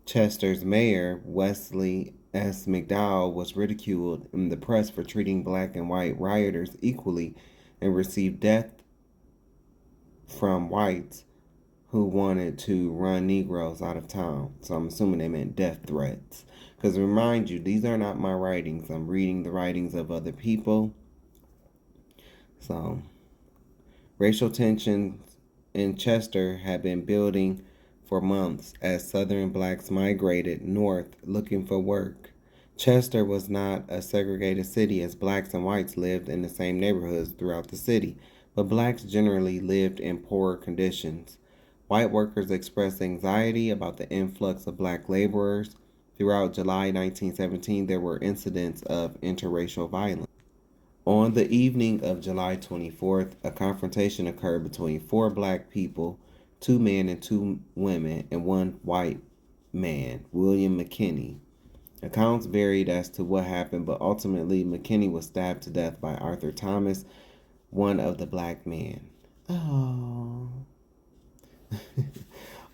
Chester's mayor, Wesley S. McDowell, was ridiculed in the press for treating black and white rioters equally and received death from whites who wanted to run Negroes out of town. So I'm assuming they meant death threats. Because remind you, these are not my writings. I'm reading the writings of other people. So, racial tensions in Chester had been building for months as Southern blacks migrated north looking for work. Chester was not a segregated city as blacks and whites lived in the same neighborhoods throughout the city, but blacks generally lived in poorer conditions. White workers expressed anxiety about the influx of black laborers. Throughout July 1917, there were incidents of interracial violence. On the evening of July 24th, a confrontation occurred between 4 black people, 2 men and 2 women, and 1 white man, William McKinney. Accounts varied as to what happened, but ultimately McKinney was stabbed to death by Arthur Thomas, one of the black men. Oh.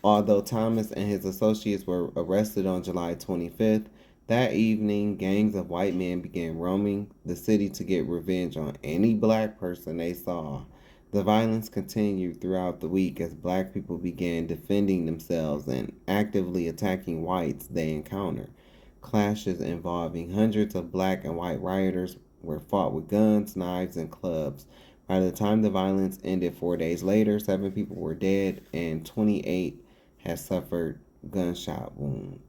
Although Thomas and his associates were arrested on July 25th, that evening, gangs of white men began roaming the city to get revenge on any black person they saw. The violence continued throughout the week as black people began defending themselves and actively attacking whites they encountered. Clashes involving hundreds of black and white rioters were fought with guns, knives, and clubs. By the time the violence ended 4 days later, 7 people were dead and 28 had suffered gunshot wounds.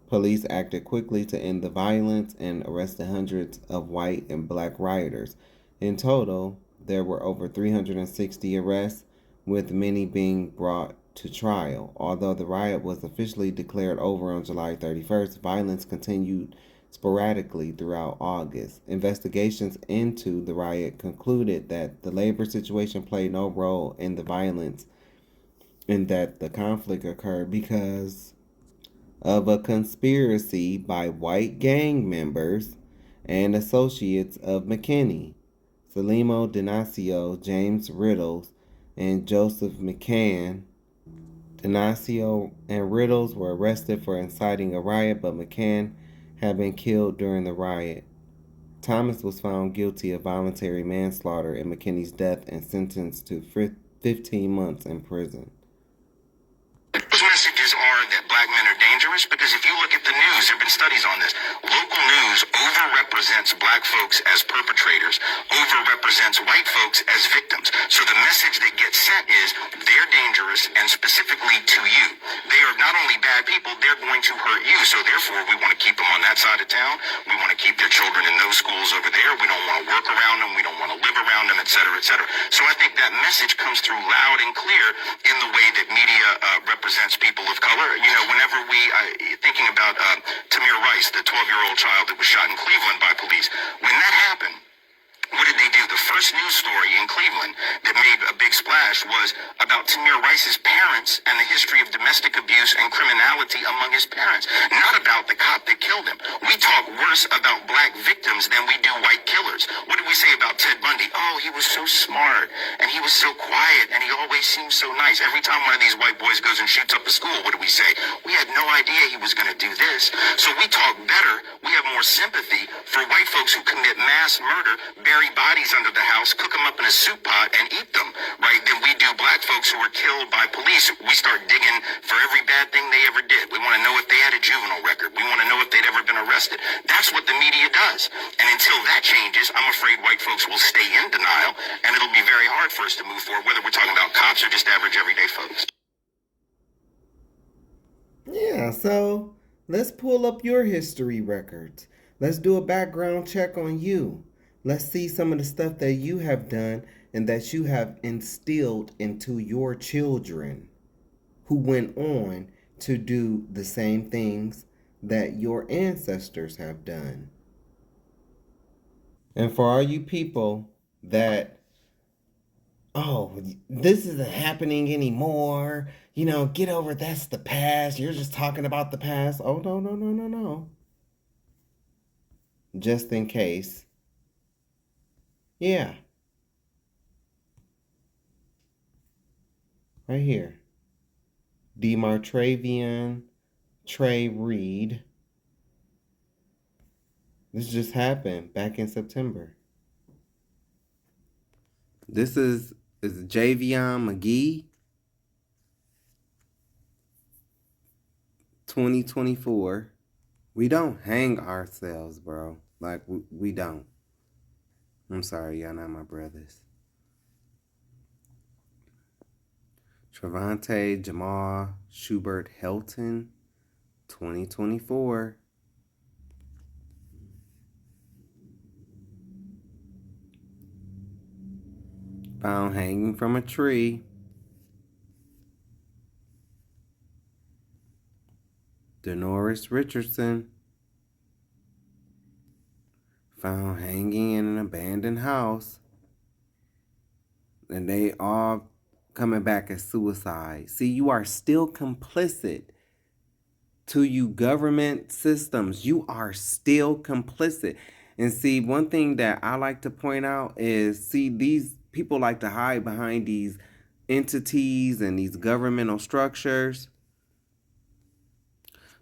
Police acted quickly to end the violence and arrested hundreds of white and black rioters. In total, there were over 360 arrests, with many being brought to trial. Although the riot was officially declared over on July 31st, violence continued sporadically throughout August. Investigations into the riot concluded that the labor situation played no role in the violence and that the conflict occurred because of a conspiracy by white gang members and associates of McKinney. Salimo Donacio, James Riddles, and Joseph McCann. Donacio and Riddles were arrested for inciting a riot, but McCann had been killed during the riot. Thomas was found guilty of voluntary manslaughter in McKinney's death and sentenced to 15 months in prison.
Those messages are that black men are dangerous because if you look at the news, there have been studies on this. Local news overrepresents black folks as perpetrators, overrepresents white folks as victims. So the message that gets sent is they're dangerous and specifically to you. They are not only bad people, they're going to hurt you. So therefore, we want to keep them on that side of town. We want to keep their children in those schools over there. We don't want to work around them. We don't want to live around them, et cetera, et cetera. So I think that message comes through loud and clear in the way that media represents people of color. You know, whenever thinking about Tamir Rice, the 12-year-old child that was shot in Cleveland by police, when that happened, what did they do? The first news story in Cleveland that made a big splash was about Tamir Rice's parents and the history of domestic abuse and criminality among his parents, not about the cop that killed him. We talk worse about black victims than we do white killers. What did we say about Ted Bundy? Oh, he was so smart and he was so quiet and he always seemed so nice. Every time one of these white boys goes and shoots up a school, what do we say? We had no idea he was going to do this. So we talk better. We have more sympathy for white folks who commit mass murder, bury bodies under the house, cook them up in a soup pot, and eat them, right? Than we do black folks who were killed by police. We start digging for every bad thing they ever did. We want to know if they had a juvenile record. We want to know if they'd ever been arrested. That's what the media does. And until that changes, I'm afraid white folks will stay in denial, and it'll be very hard for us to move forward, whether we're talking about cops or just average everyday folks.
Yeah, so let's pull up your history records. Let's do a background check on you. Let's see some of the stuff that you have done and that you have instilled into your children who went on to do the same things that your ancestors have done. And for all you people that, oh, this isn't happening anymore, you know, get over that's the past, you're just talking about the past. Oh, no. Just in case. Yeah. Right here. Demartravian Trey Reed. This just happened back in September. This is Javion McGee. 2024. We don't hang ourselves, bro. Like, we don't. I'm sorry, y'all not my brothers. Trevante Jamal Schubert Helton, 2024. Found hanging from a tree. Denoris Richardson, found hanging in an abandoned house. And they all coming back as suicide. See, you are still complicit to you government systems. You are still complicit. And see, one thing that I like to point out is, see, these people like to hide behind these entities and these governmental structures.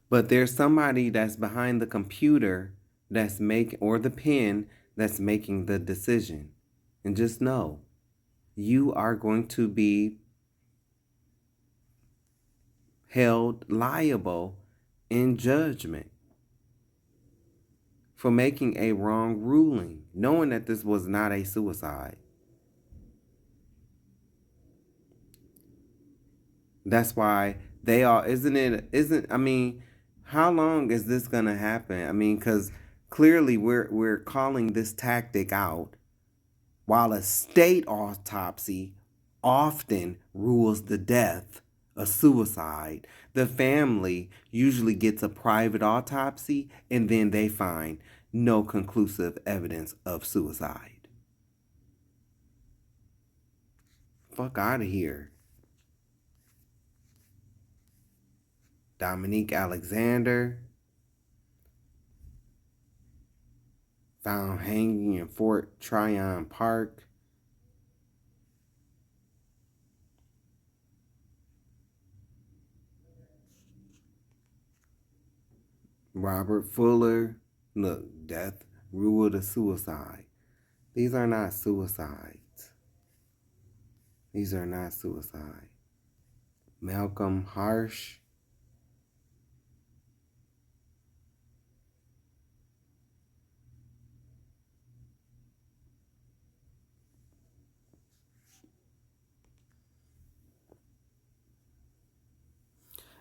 But there's somebody that's behind the computer that's making, or the pen that's making the decision. And just know, you are going to be held liable in judgment for making a wrong ruling, knowing that this was not a suicide. That's why they all, I mean, how long is this going to happen? I mean, because clearly we're calling this tactic out, while a state autopsy often rules the death a suicide. The family usually gets a private autopsy, and then they find no conclusive evidence of suicide. Fuck out of here. Dominique Alexander, found hanging in Fort Tryon Park. Robert Fuller, look, death ruled a suicide. These are not suicides. These are not suicide. Malcolm Harsh,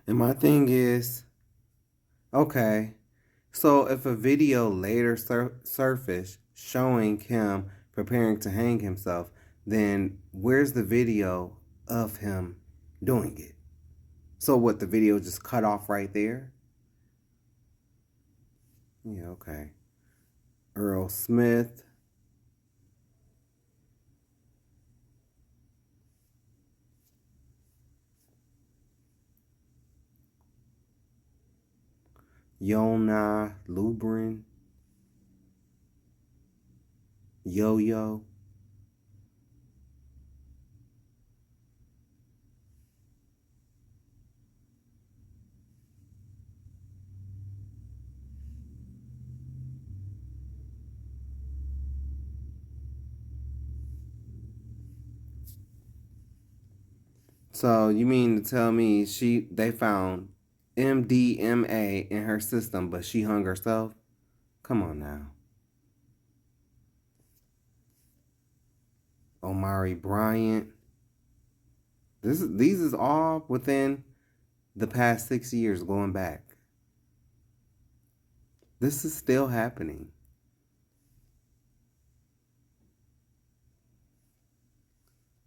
and my thing is, okay, so if a video later surfaced showing him preparing to hang himself, then where's the video of him doing it? So what, the video just cut off right there? Yeah, okay. Earl Smith. Yona Lubrin. Yo-Yo. So you mean to tell me they found MDMA in her system, but she hung herself? Come on now. Omari Bryant. These is all within the past 6 years going back. This is still happening.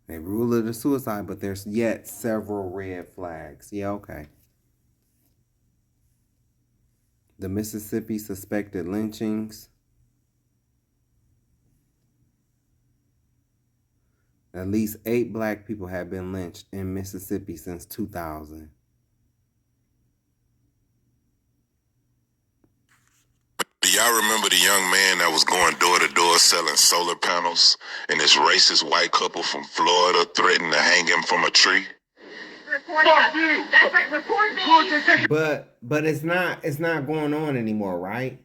They ruled it a suicide, but there's yet several red flags. Yeah, okay. The Mississippi suspected lynchings. At least 8 black people have been lynched in Mississippi since 2000.
Do y'all remember the young man that was going door to door selling solar panels, and this racist white couple from Florida threatened to hang him from a tree?
Report me. That's right. Report me.
But it's not going on anymore, right?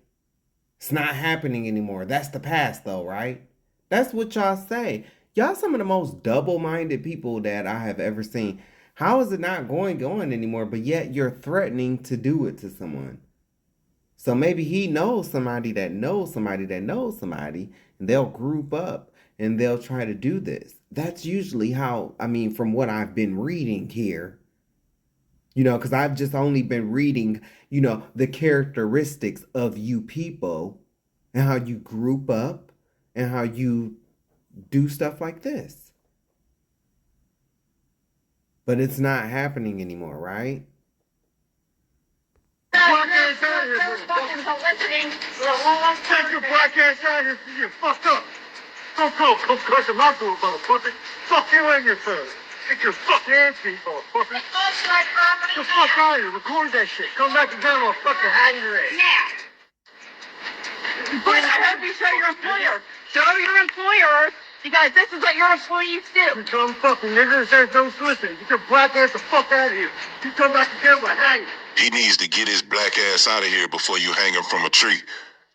It's not happening anymore. That's the past though, right? That's what y'all say. Y'all some of the most double-minded people that I have ever seen. How is it not going on anymore, but yet you're threatening to do it to someone? So maybe he knows somebody that knows somebody that knows somebody, and they'll group up and they'll try to do this. That's usually how, I mean, from what I've been reading here, you know, because I've just only been reading, you know, the characteristics of you people and how you group up and how you do stuff like this. But it's not happening anymore, right?
Black ass out of here, listening. Take your black ass out of here, you're fucked up. Come crush him out, motherfucker. Fuck you and your son. Get your fucking ass beat, motherfucker. Get the fuck out of here. Record that shit. Come back and down, I'll fucking hang your ass.
Now. Please, I heard you show your employer. Show your employer. You guys, this is what your employees do.
You come fucking niggers, there's no twisting. Get your black ass the fuck out of here. You come back again, we'll hang you.
He needs to get his black ass out of here before you hang him from a tree.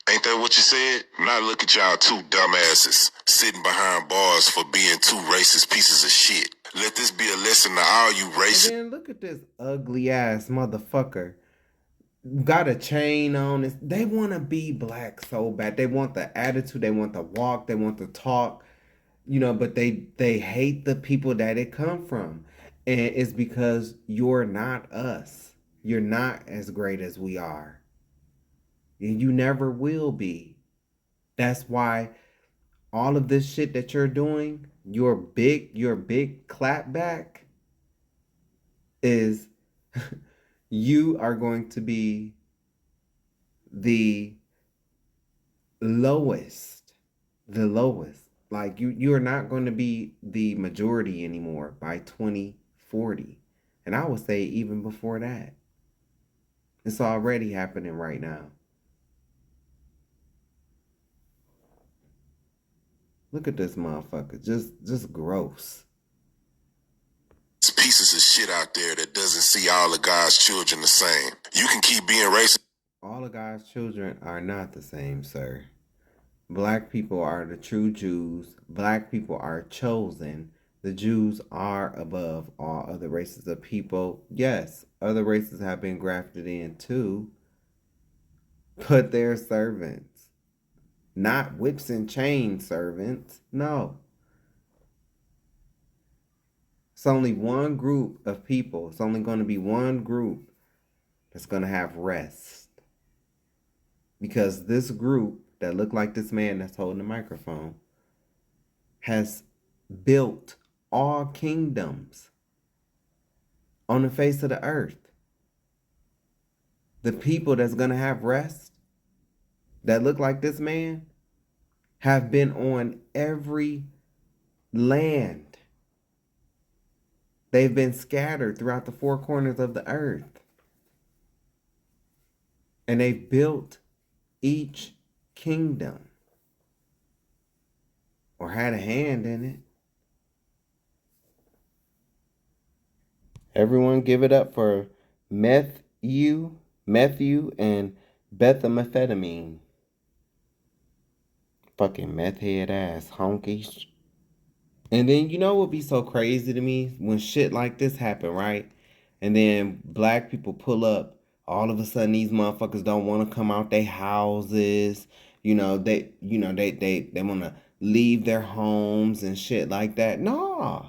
Ain't that what you said? Now look at y'all two dumbasses sitting behind bars for being two racist pieces of shit. Let this be a lesson to all you racist.
And then look at this ugly ass motherfucker. Got a chain on. They want to be black so bad. They want the attitude. They want the walk. They want the talk. You know, but they hate the people that it come from. And it's because you're not us. You're not as great as we are. And you never will be. That's why all of this shit that you're doing, your big clapback is you are going to be the lowest. Like you're not going to be the majority anymore by 2040. And I would say even before that. It's already happening right now. Look at this motherfucker. Just gross.
There's pieces of shit out there that doesn't see all of God's children the same. You can keep being racist.
All of God's children are not the same, sir. Black people are the true Jews. Black people are chosen. The Jews are above all other races of people. Yes, other races have been grafted in too. But they're servants. Not whips and chain servants. No. It's only one group of people. It's only going to be one group that's going to have rest. Because this group that look like this man that's holding the microphone has built all kingdoms on the face of the earth. The people that's going to have rest that look like this man have been on every land. They've been scattered throughout the four corners of the earth. And they've built each kingdom or had a hand in it. Everyone give it up for Matthew and methamphetamine. Fucking meth head ass honkies. And then you know what would be so crazy to me? When shit like this happen, right? And then black people pull up. All of a sudden these motherfuckers don't want to come out their houses. They want to leave their homes and shit like that. Nah.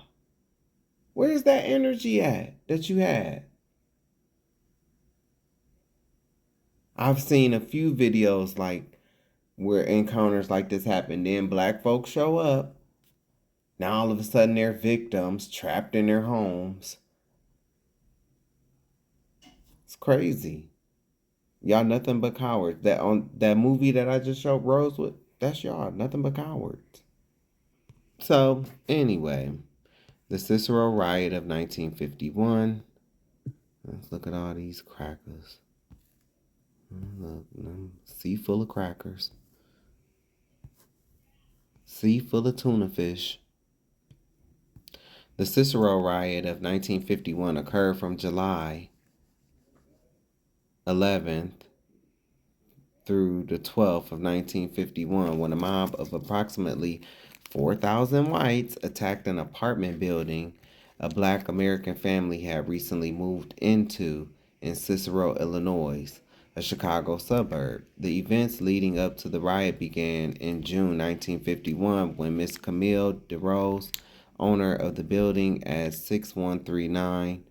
Where's that energy at that you had? I've seen a few videos like where encounters like this happen. Then black folks show up. Now all of a sudden they're victims trapped in their homes. It's crazy. Y'all nothing but cowards. That movie that I just showed Rosewood, that's y'all, nothing but cowards. So anyway, the Cicero riot of 1951. Let's look at all these crackers. Look, sea full of crackers. Sea full of tuna fish. The Cicero riot of 1951 occurred from July 11th through the 12th of 1951 when a mob of approximately 4,000 whites attacked an apartment building a Black American family had recently moved into in Cicero, Illinois, a Chicago suburb. The events leading up to the riot began in June 1951 when Miss Camille DeRose, owner of the building at 6139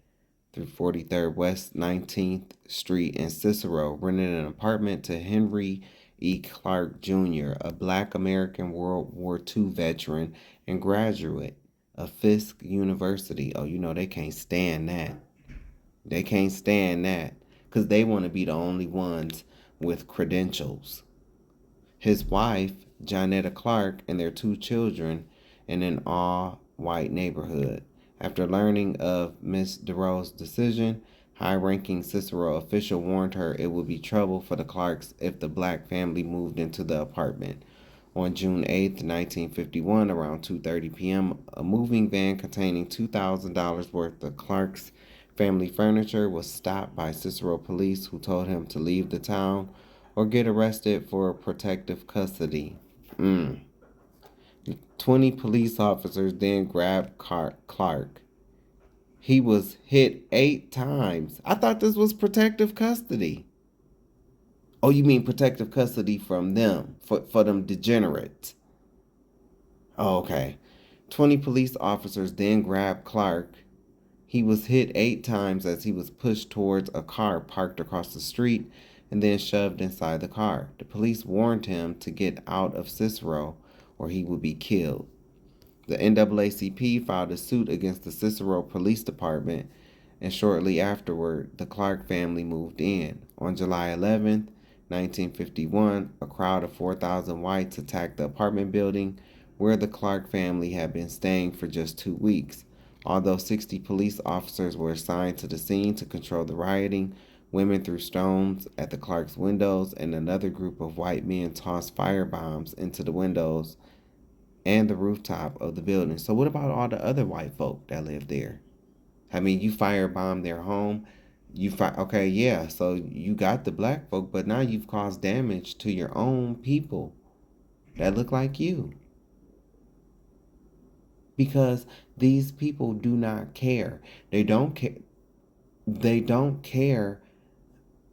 through 43rd West 19th Street in Cicero, rented an apartment to Henry E. Clark Jr., a Black American World War II veteran and graduate of Fisk University. Oh, you know, they can't stand that. They can't stand that because they want to be the only ones with credentials. His wife, Johnetta Clark, and their 2 children in an all-white neighborhood. After learning of Miss DeRose's decision, high-ranking Cicero official warned her it would be trouble for the Clarks if the Black family moved into the apartment. On June 8, 1951, around 2:30 p.m., a moving van containing $2,000 worth of Clark's family furniture was stopped by Cicero police, who told him to leave the town or get arrested for protective custody. 20 police officers then grabbed Clark. He was hit 8 times. I thought this was protective custody. Oh, you mean protective custody from them, for them degenerates. Oh, okay. 20 police officers then grabbed Clark. He was hit 8 times as he was pushed towards a car parked across the street and then shoved inside the car. The police warned him to get out of Cicero or he would be killed. The NAACP filed a suit against the Cicero Police Department, and shortly afterward, the Clark family moved in. On July 11th, 1951, a crowd of 4,000 whites attacked the apartment building where the Clark family had been staying for just 2 weeks. Although 60 police officers were assigned to the scene to control the rioting, women threw stones at the Clark's windows, and another group of white men tossed firebombs into the windows and the rooftop of the building. So what about all the other white folk that live there? I mean, you firebombed their home. Okay, yeah, so you got the Black folk, but now you've caused damage to your own people that look like you. Because these people do not care. They don't care. They don't care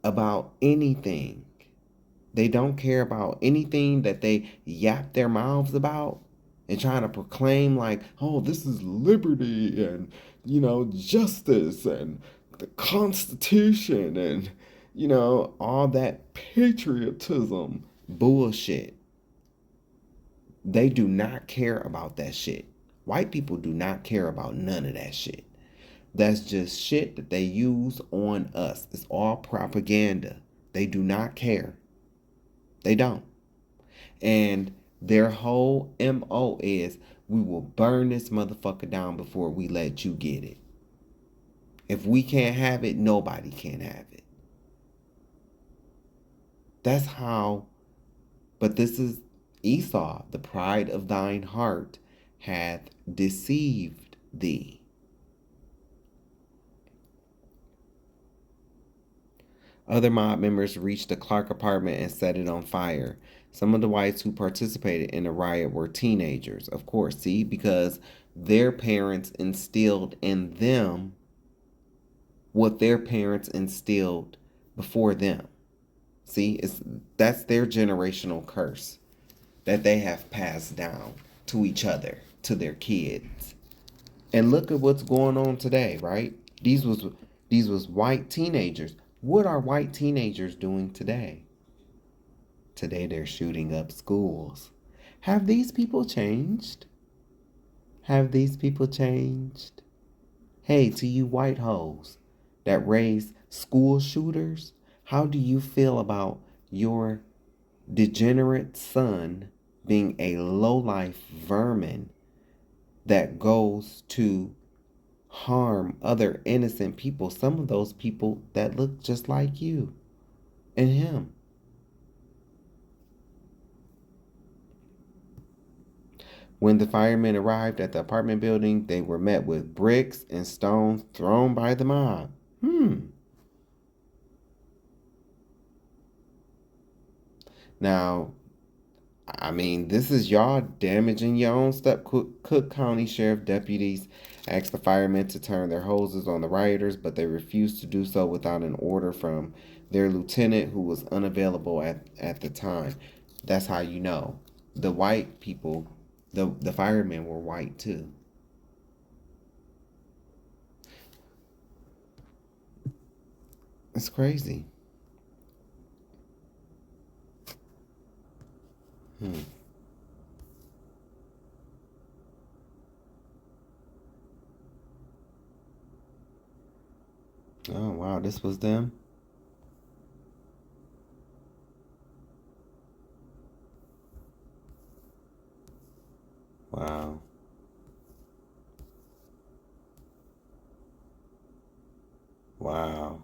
about anything. They don't care about anything that they yap their mouths about and trying to proclaim like, oh, this is liberty and, you know, justice and the Constitution and, you know, all that patriotism bullshit. They do not care about that shit. White people do not care about none of that shit. That's just shit that they use on us. It's all propaganda. They do not care. They don't. And their whole MO is, we will burn this motherfucker down before we let you get it. If we can't have it, nobody can have it. That's how, but this is Esau, the pride of thine heart hath deceived thee. Other mob members reached the Clark apartment and set it on fire. Some of the whites who participated in the riot were teenagers, of course, see, because their parents instilled in them what their parents instilled before them. See, that's their generational curse that they have passed down to each other, to their kids. And look at what's going on today, right? These was white teenagers. What are white teenagers doing today? Today they're shooting up schools. Have these people changed? Have these people changed? Hey, to you white hoes that raise school shooters, how do you feel about your degenerate son being a lowlife vermin that goes to harm other innocent people, some of those people that look just like you and him? When the firemen arrived at the apartment building, they were met with bricks and stones thrown by the mob. Now, I mean, this is y'all damaging your own stuff. Cook County Sheriff deputies asked the firemen to turn their hoses on the rioters, but they refused to do so without an order from their lieutenant, who was unavailable at the time. That's how you know. The white people, the firemen were white too. It's crazy. Oh, wow, this was them? Wow. Wow.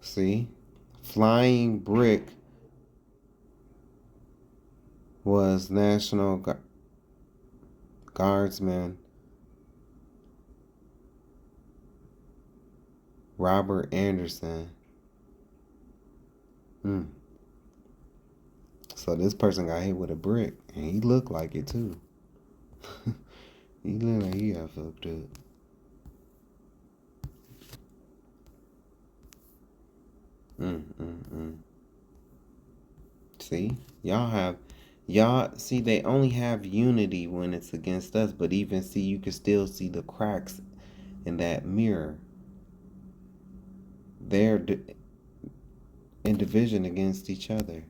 See? Flying Brick was National Guardsman Robert Anderson. So this person got hit with a brick, and he looked like it too. He looked like he got fucked up. See? Y'all see, they only have unity when it's against us, but even see, you can still see the cracks in that mirror. They're in division against each other.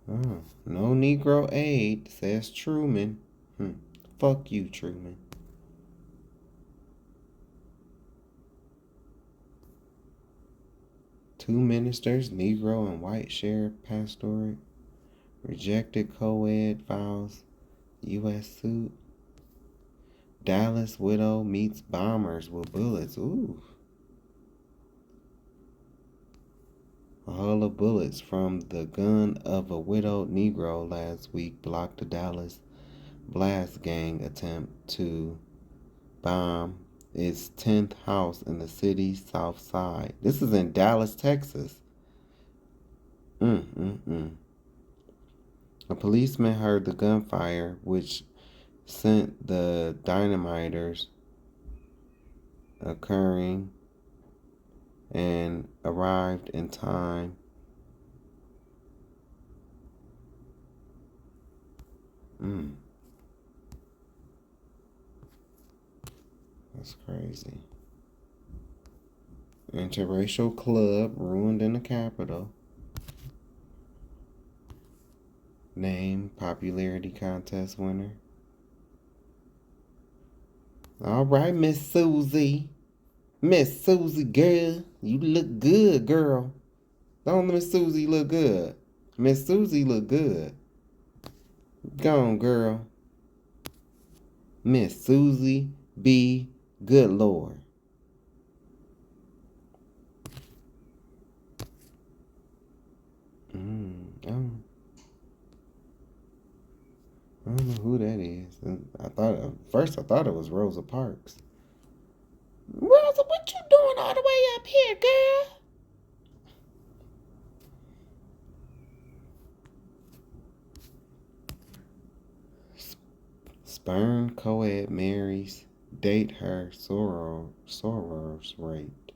Oh, no Negro aid, says Truman. Fuck you, Truman. Two ministers, Negro and white sheriff pastorate, rejected co-ed files, U.S. suit. Dallas widow meets bombers with bullets. Ooh. A hull of bullets from the gun of a widowed Negro last week blocked the Dallas blast gang attempt to bomb its 10th house in the city's south side. This is in Dallas, Texas. A policeman heard the gunfire, which sent the dynamiters occurring, and arrived in time. That's crazy. Interracial club ruined in the Capitol. Name popularity contest winner. All right, Miss Susie. Miss Susie, girl. You look good, girl. Don't Miss Susie look good? Miss Susie look good. Go on, girl. Miss Susie B. Good Lord. I don't know who that is. I thought it was Rosa Parks.
Rosa, what you doing all the way up here, girl?
Spurn co-ed marries, date her sorors raped.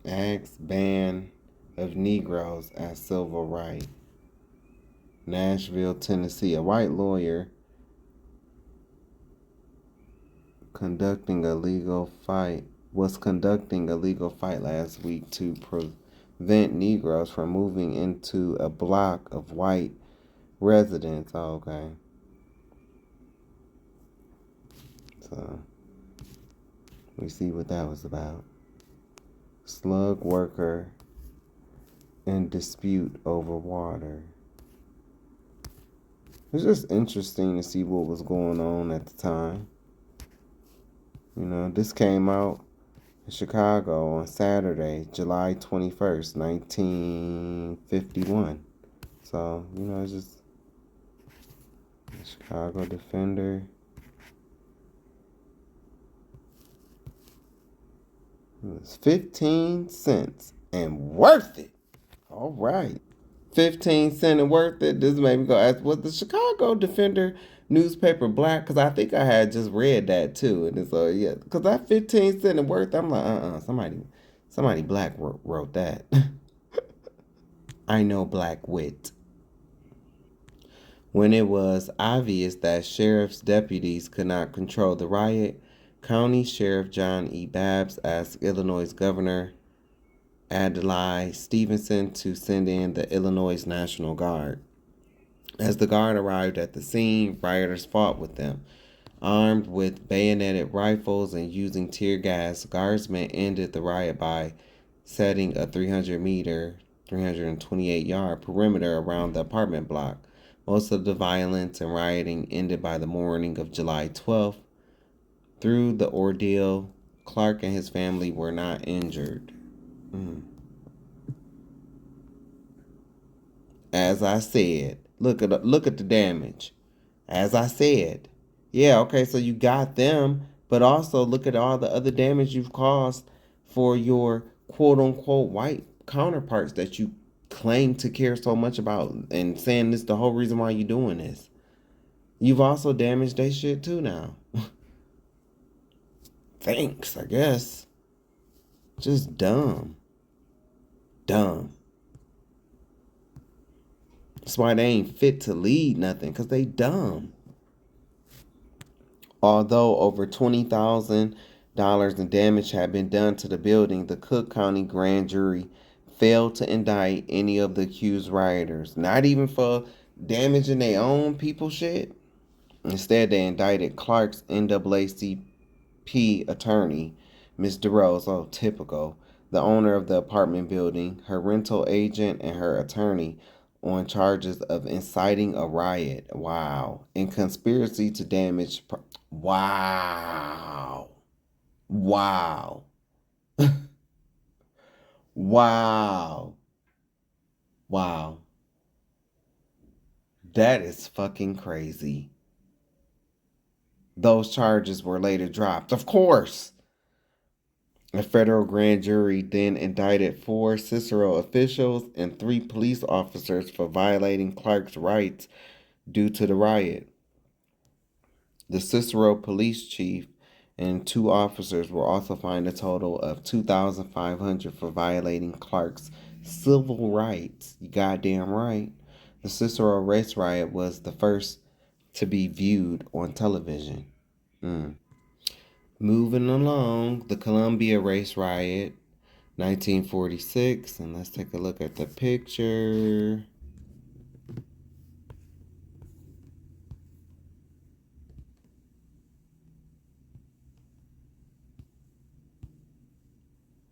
Acts ban of Negroes as civil right. Nashville, Tennessee. A white lawyer was conducting a legal fight last week to prevent Negroes from moving into a block of white residents. Oh, okay. So we see what that was about. Slug worker in dispute over water. It's just interesting to see what was going on at the time. You know, this came out in Chicago on Saturday, July 21st, 1951. So, you know, it's just the Chicago Defender. It was 15 cents and worth it. All right. 15 cents and worth it. This made me go ask, was the Chicago Defender newspaper black? Because I think I had just read that too. And it's yeah, because that 15 cents and worth, I'm like, somebody black wrote that. I know black wit. When it was obvious that sheriff's deputies could not control the riot, County Sheriff John E. Babbs asked Illinois Governor Adlai Stevenson to send in the Illinois National Guard. As the guard arrived at the scene, rioters fought with them. Armed with bayoneted rifles and using tear gas, guardsmen ended the riot by setting a 300-meter, 328-yard perimeter around the apartment block. Most of the violence and rioting ended by the morning of July 12th. Through the ordeal, Clark and his family were not injured. As I said, look at the damage. As I said, yeah, okay, so you got them, but also look at all the other damage you've caused for your quote-unquote white counterparts that you claim to care so much about and saying this is the whole reason why you're doing this. You've also damaged their shit too now. Thanks, I guess. Just dumb. Dumb. That's why they ain't fit to lead nothing, because they dumb. Although over $20,000 in damage had been done to the building, the Cook County grand jury failed to indict any of the accused rioters, not even for damaging their own people shit. Instead, they indicted Clark's NAACP attorney, Ms. DeRose, oh, typical, the owner of the apartment building, her rental agent, and her attorney on charges of inciting a riot. Wow. And conspiracy to damage. Wow. Wow. Wow. Wow. That is fucking crazy. Those charges were later dropped. Of course. A federal grand jury then indicted 4 Cicero officials and 3 police officers for violating Clark's rights due to the riot. The Cicero police chief and 2 officers were also fined a total of $2,500 for violating Clark's civil rights. You goddamn right. The Cicero race riot was the first to be viewed on television. Moving along, the Columbia race riot, 1946, and let's take a look at the picture.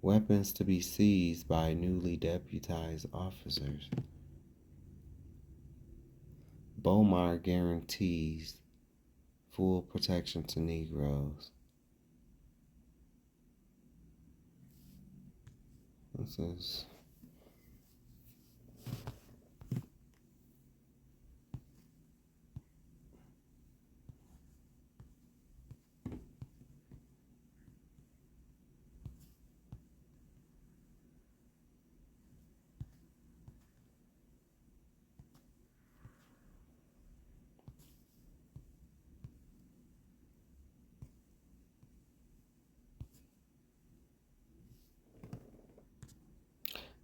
Weapons to be seized by newly deputized officers. Bomar guarantees full protection to Negroes. This is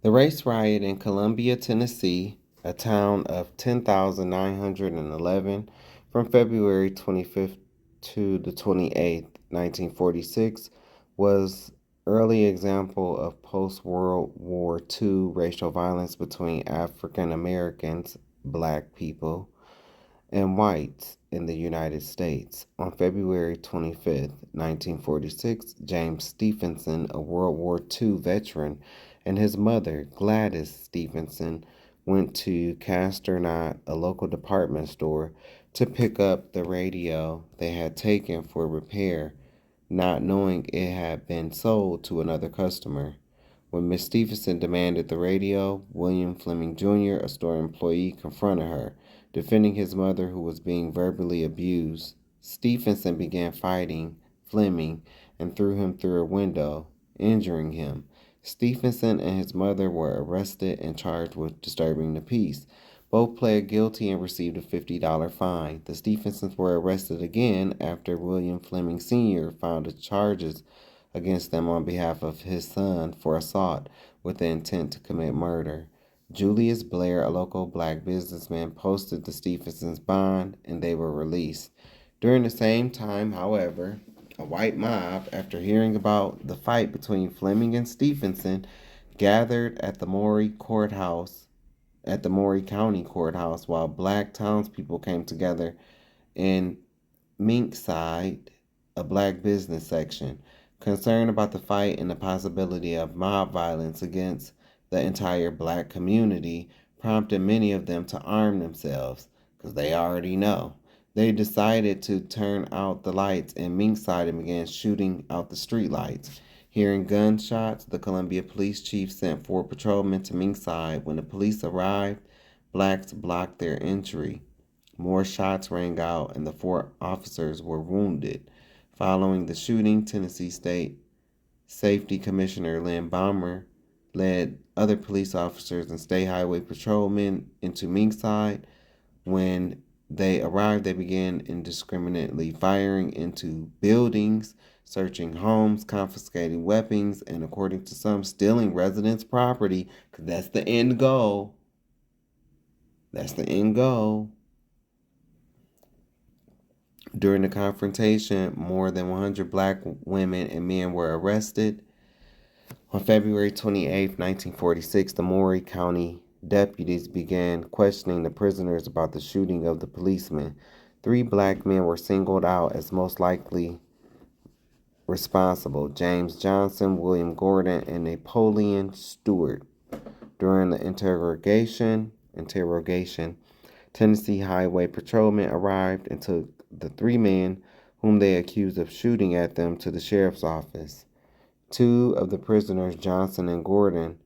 the race riot in Columbia, Tennessee, a town of 10,911, from February 25th to the 28th, 1946, was early example of post-World War II racial violence between African Americans, black people, and whites in the United States. On February 25th, 1946, James Stephenson, a World War II veteran, and his mother, Gladys Stephenson, went to Castornot, a local department store, to pick up the radio they had taken for repair, not knowing it had been sold to another customer. When Miss Stevenson demanded the radio, William Fleming Jr., a store employee, confronted her, defending his mother who was being verbally abused. Stevenson began fighting Fleming and threw him through a window, injuring him. Stevenson and his mother were arrested and charged with disturbing the peace. Both pled guilty and received a $50 fine. The Stephensons were arrested again after William Fleming Sr. filed charges against them on behalf of his son for assault with the intent to commit murder. Julius Blair, a local black businessman, posted the Stephensons' bond and they were released. During the same time, however, a white mob, after hearing about the fight between Fleming and Stephenson, gathered at the Maury County Courthouse while black townspeople came together in Minkside, a black business section. Concerned about the fight and the possibility of mob violence against the entire black community prompted many of them to arm themselves, because they already know. They decided to turn out the lights in Minkside and began shooting out the street lights. Hearing gunshots, the Columbia police chief sent 4 patrolmen to Minkside. When the police arrived, blacks blocked their entry. More shots rang out and the 4 officers were wounded. Following the shooting, Tennessee State Safety Commissioner Lynn Balmer led other police officers and state highway patrolmen into Minkside. When they arrived, they began indiscriminately firing into buildings, searching homes, confiscating weapons, and according to some, stealing residents' property, because that's the end goal. That's the end goal. During the confrontation, more than 100 black women and men were arrested. On February 28, 1946, the Maury County deputies began questioning the prisoners about the shooting of the policemen. 3 black men were singled out as most likely responsible: James Johnson, William Gordon, and Napoleon Stewart. During the interrogation, Tennessee Highway Patrolmen arrived and took the 3 men whom they accused of shooting at them to the sheriff's office. 2 of the prisoners, Johnson and Gordon,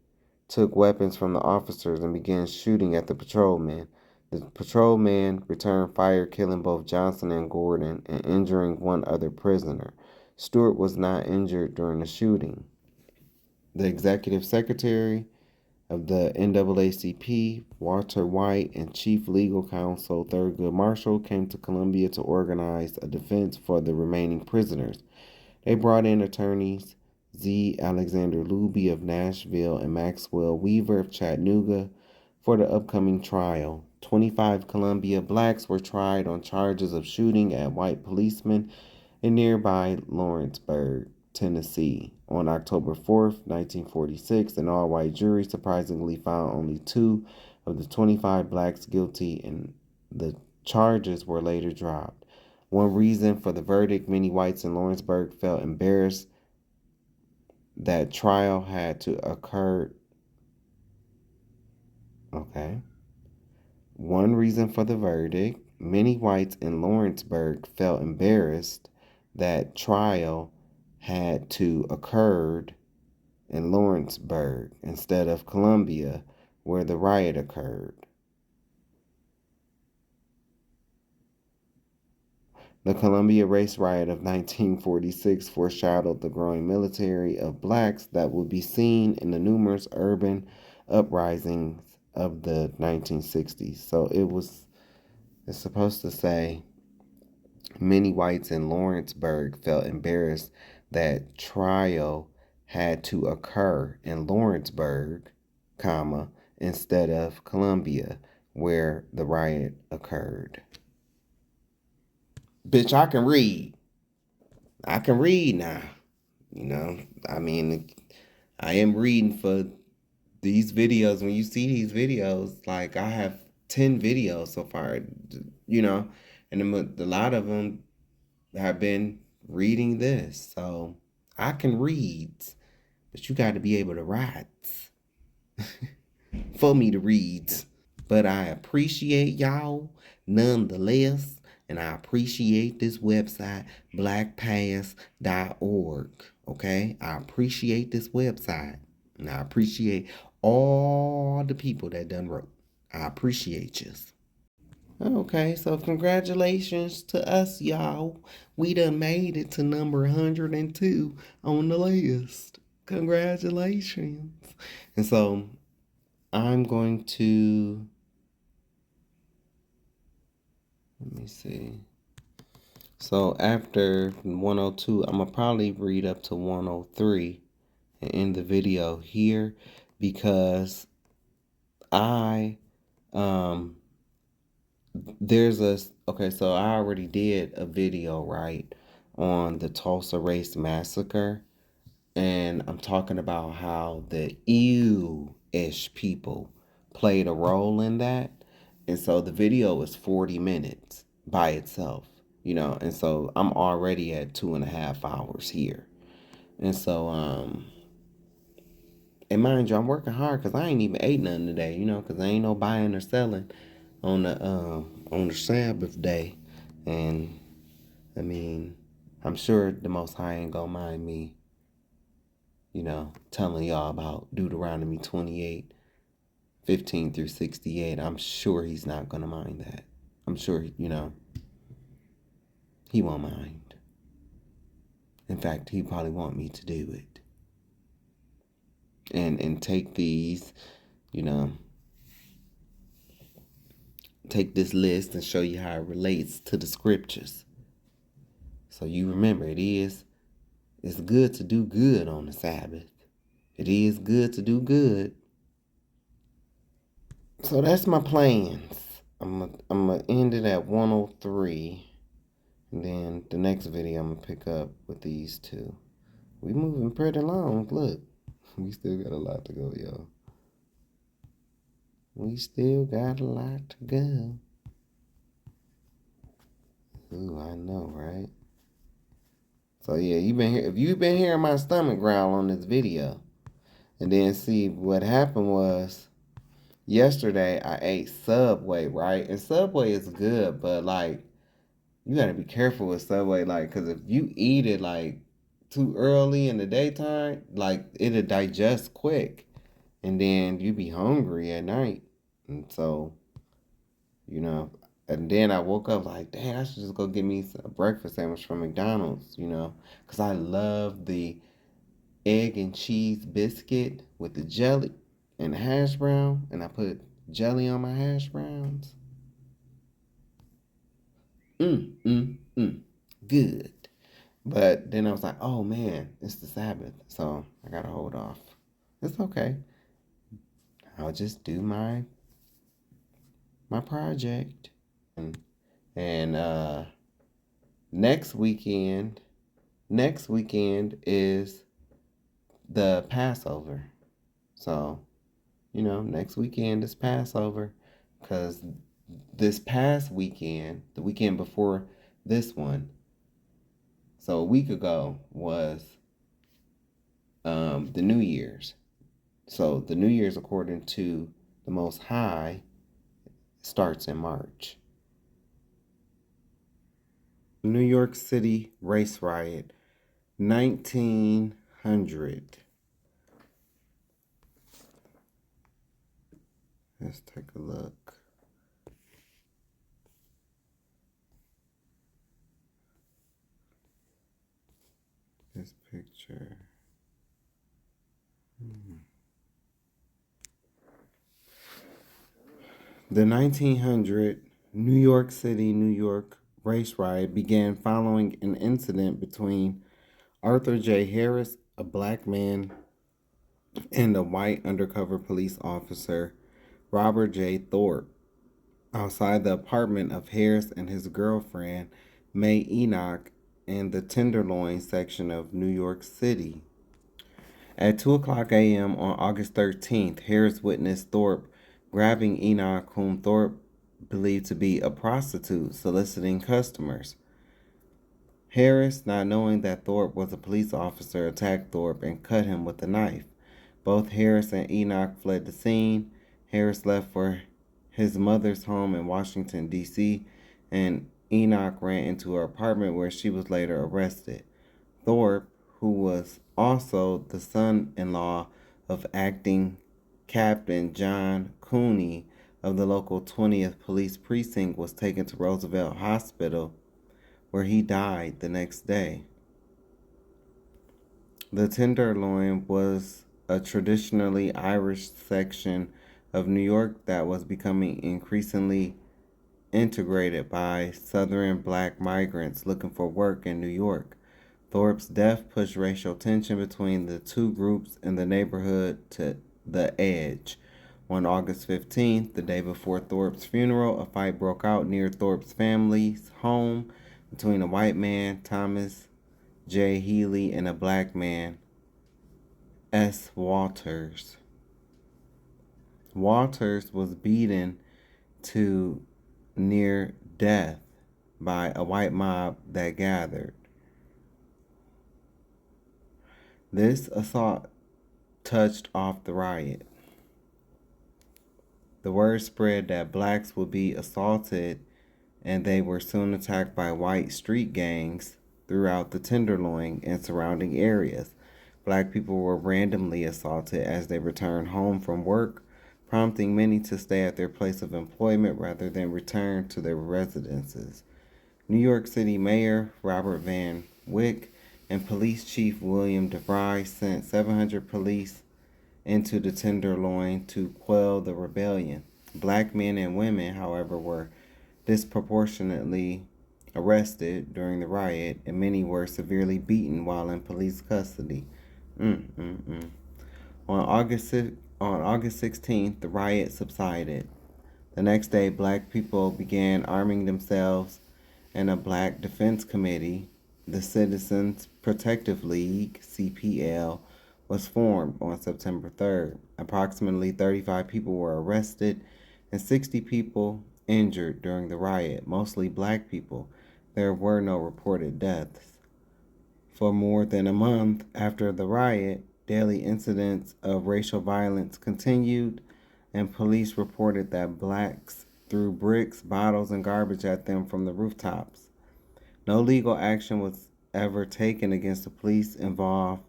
took weapons from the officers and began shooting at the patrolmen. The patrolmen returned fire, killing both Johnson and Gordon and injuring 1 other prisoner. Stewart was not injured during the shooting. The executive secretary of the NAACP, Walter White, and Chief Legal Counsel Thurgood Marshall came to Columbia to organize a defense for the remaining prisoners. They brought in attorneys Z. Alexander Luby of Nashville and Maxwell Weaver of Chattanooga for the upcoming trial. 25 Columbia blacks were tried on charges of shooting at white policemen in nearby Lawrenceburg, Tennessee. On October 4th, 1946, an all-white jury surprisingly found only 2 of the 25 blacks guilty, and the charges were later dropped. One reason for the verdict: many whites in Lawrenceburg felt embarrassed that trial had to occur. One reason for the verdict: many whites in Lawrenceburg felt embarrassed that trial had to occur in Lawrenceburg instead of Columbia, where the riot occurred. The Columbia Race Riot of 1946 foreshadowed the growing military of blacks that would be seen in the numerous urban uprisings of the 1960s. So it's supposed to say many whites in Lawrenceburg felt embarrassed that trial had to occur in Lawrenceburg, instead of Columbia, where the riot occurred. Bitch, I can read. I can read now. I am reading for these videos. When you see these videos, like I have 10 videos so far, and a lot of them have been reading this. So I can read, but you got to be able to write for me to read. But I appreciate y'all nonetheless, and I appreciate this website, blackpass.org. Okay? I appreciate this website, and I appreciate all the people that done wrote. I appreciate you. Okay, so congratulations to us, y'all. We done made it to number 102 on the list. Congratulations. And so I'm going to, let me see. So after 102, I'm going to probably read up to 103 and end the video here because okay, so I already did a video, right, on the Tulsa Race Massacre, and I'm talking about how the ew-ish people played a role in that, and so the video is 40 minutes by itself, and so I'm already at 2.5 hours here, and so, and mind you, I'm working hard because I ain't even ate nothing today, because I ain't no buying or selling on the Sabbath day. And I mean, I'm sure the Most High ain't gonna mind me, telling y'all about Deuteronomy 28:15 through 68. I'm sure he's not gonna mind that. I'm sure, he won't mind. In fact, he probably want me to do it. And take these, take this list and show you how it relates to the scriptures. So you remember, it's good to do good on the Sabbath. It is good to do good. So that's my plans. I'm gonna end it at 103. And then the next video I'm gonna pick up with these two. We moving pretty long. Look, we still got a lot to go, y'all. We still got a lot to go. Ooh, I know, right? So yeah, if you've been hearing my stomach growl on this video, and then see what happened was yesterday I ate Subway, right? And Subway is good, but like you gotta be careful with Subway, like, cause if you eat it like too early in the daytime, like it'll digest quick, and then you be hungry at night, and so and then I woke up like, dang, I should just go get me a breakfast sandwich from McDonald's, because I love the egg and cheese biscuit with the jelly and the hash brown, and I put jelly on my hash browns. Good. But then I was like, oh man, it's the Sabbath, so I gotta hold off. It's okay. I'll just do my project. And next weekend is the Passover. So, next weekend is Passover, because this past weekend, the weekend before this one, so a week ago was the New Year's. So the New Year's, according to the Most High, starts in March. New York City race riot, 1900. Let's take a look. This picture. The 1900 New York City, New York race riot began following an incident between Arthur J. Harris, a black man, and a white undercover police officer, Robert J. Thorpe, outside the apartment of Harris and his girlfriend, Mae Enoch, in the Tenderloin section of New York City. At 2:00 a.m. on August 13th, Harris witnessed Thorpe grabbing Enoch, whom Thorpe believed to be a prostitute, soliciting customers. Harris, not knowing that Thorpe was a police officer, attacked Thorpe and cut him with a knife. Both Harris and Enoch fled the scene. Harris left for his mother's home in Washington, D.C., and Enoch ran into her apartment where she was later arrested. Thorpe, who was also the son-in-law of acting Captain John Cooney of the local 20th Police Precinct, was taken to Roosevelt Hospital, where he died the next day. The Tenderloin was a traditionally Irish section of New York that was becoming increasingly integrated by Southern black migrants looking for work in New York. Thorpe's death pushed racial tension between the two groups in the neighborhood to the edge. On August 15th, the day before Thorpe's funeral, a fight broke out near Thorpe's family's home between a white man, Thomas J. Healy, and a black man, S. Walters. Walters was beaten to near death by a white mob that gathered. This assault touched off the riot. The word spread that blacks would be assaulted, and they were soon attacked by white street gangs throughout the Tenderloin and surrounding areas. Black people were randomly assaulted as they returned home from work, prompting many to stay at their place of employment rather than return to their residences. New York City Mayor Robert Van Wyck and Police Chief William DeVry sent 700 police into the Tenderloin to quell the rebellion. Black men and women, however, were disproportionately arrested during the riot, and many were severely beaten while in police custody. On August 16th, the riot subsided. The next day, black people began arming themselves, and a Black Defense Committee, the Citizens Protective League, CPL, was formed on September 3rd. Approximately 35 people were arrested and 60 people injured during the riot, mostly black people. There were no reported deaths. For more than a month after the riot, daily incidents of racial violence continued, and police reported that blacks threw bricks, bottles, and garbage at them from the rooftops. No legal action was ever taken against the police involved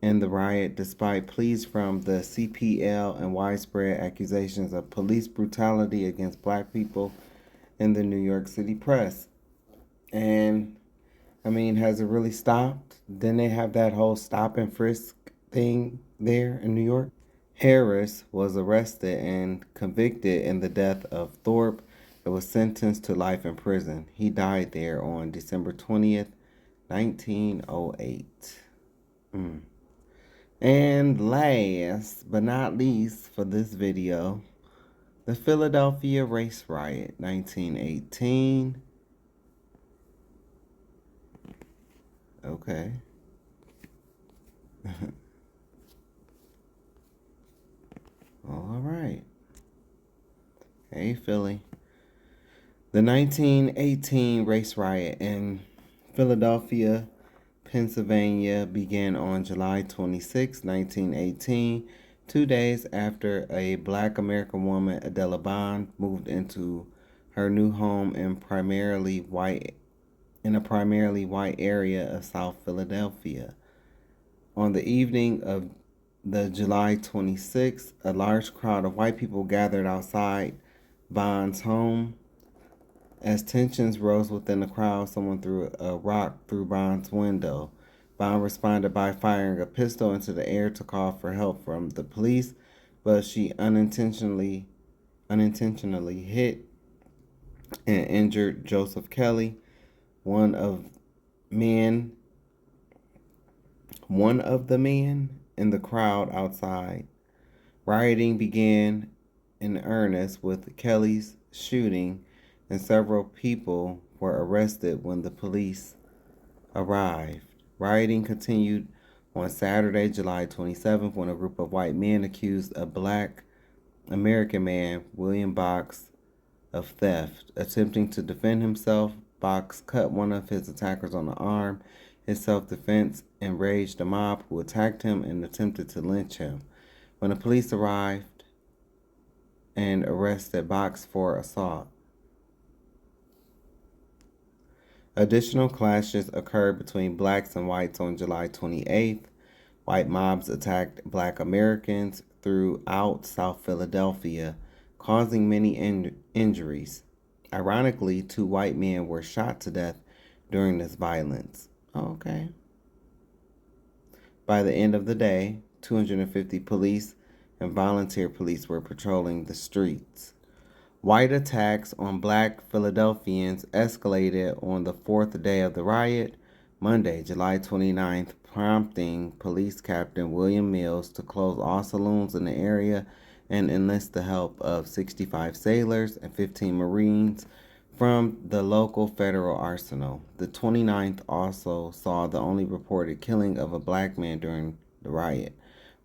in the riot, despite pleas from the CPL and widespread accusations of police brutality against black people in the New York City press. And, has it really stopped? Didn't they have that whole stop and frisk thing there in New York? Harris was arrested and convicted in the death of Thorpe and was sentenced to life in prison. He died there on December 20th, 1908. And last but not least for this video, the Philadelphia Race Riot, 1918. Okay. All right. Hey, Philly. The 1918 race riot in Philadelphia, Pennsylvania began on July 26, 1918, 2 days after a black American woman, Adela Bond, moved into her new home in a primarily white area of South Philadelphia. On the evening of the July 26th, a large crowd of white people gathered outside Bond's home. As tensions rose within the crowd, someone threw a rock through Bond's window. Bond responded by firing a pistol into the air to call for help from the police, but she unintentionally hit and injured Joseph Kelly, one of the men in the crowd outside. Rioting began in earnest with Kelly's shooting, and several people were arrested when the police arrived. Rioting continued on Saturday, July 27th, when a group of white men accused a black American man, William Box, of theft. Attempting to defend himself, Box cut one of his attackers on the arm. His self-defense enraged the mob, who attacked him and attempted to lynch him. When the police arrived, and arrested Box for assault. Additional clashes occurred between blacks and whites on July 28th. White mobs attacked black Americans throughout South Philadelphia, causing many injuries. Ironically, 2 white men were shot to death during this violence. Okay. By the end of the day, 250 police and volunteer police were patrolling the streets. White attacks on black Philadelphians escalated on the 4th day of the riot, Monday, July 29th, prompting Police Captain William Mills to close all saloons in the area and enlist the help of 65 sailors and 15 Marines from the local federal arsenal. The 29th also saw the only reported killing of a black man during the riot.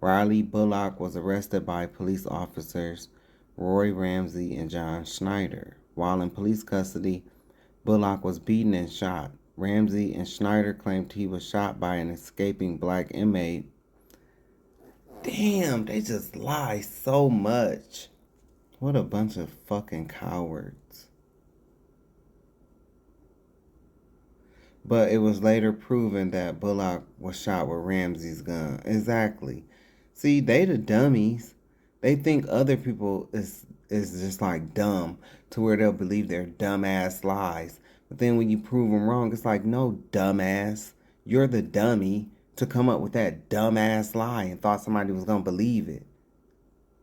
Riley Bullock was arrested by police officers Roy Ramsey and John Schneider. While in police custody, Bullock was beaten and shot. Ramsey and Schneider claimed he was shot by an escaping black inmate. Damn, they just lie so much. What a bunch of fucking cowards. But it was later proven that Bullock was shot with Ramsey's gun. Exactly. See, they the dummies. They think other people is just like dumb to where they'll believe their dumbass lies. But then when you prove them wrong, it's like, no, dumbass. You're the dummy to come up with that dumbass lie and thought somebody was going to believe it.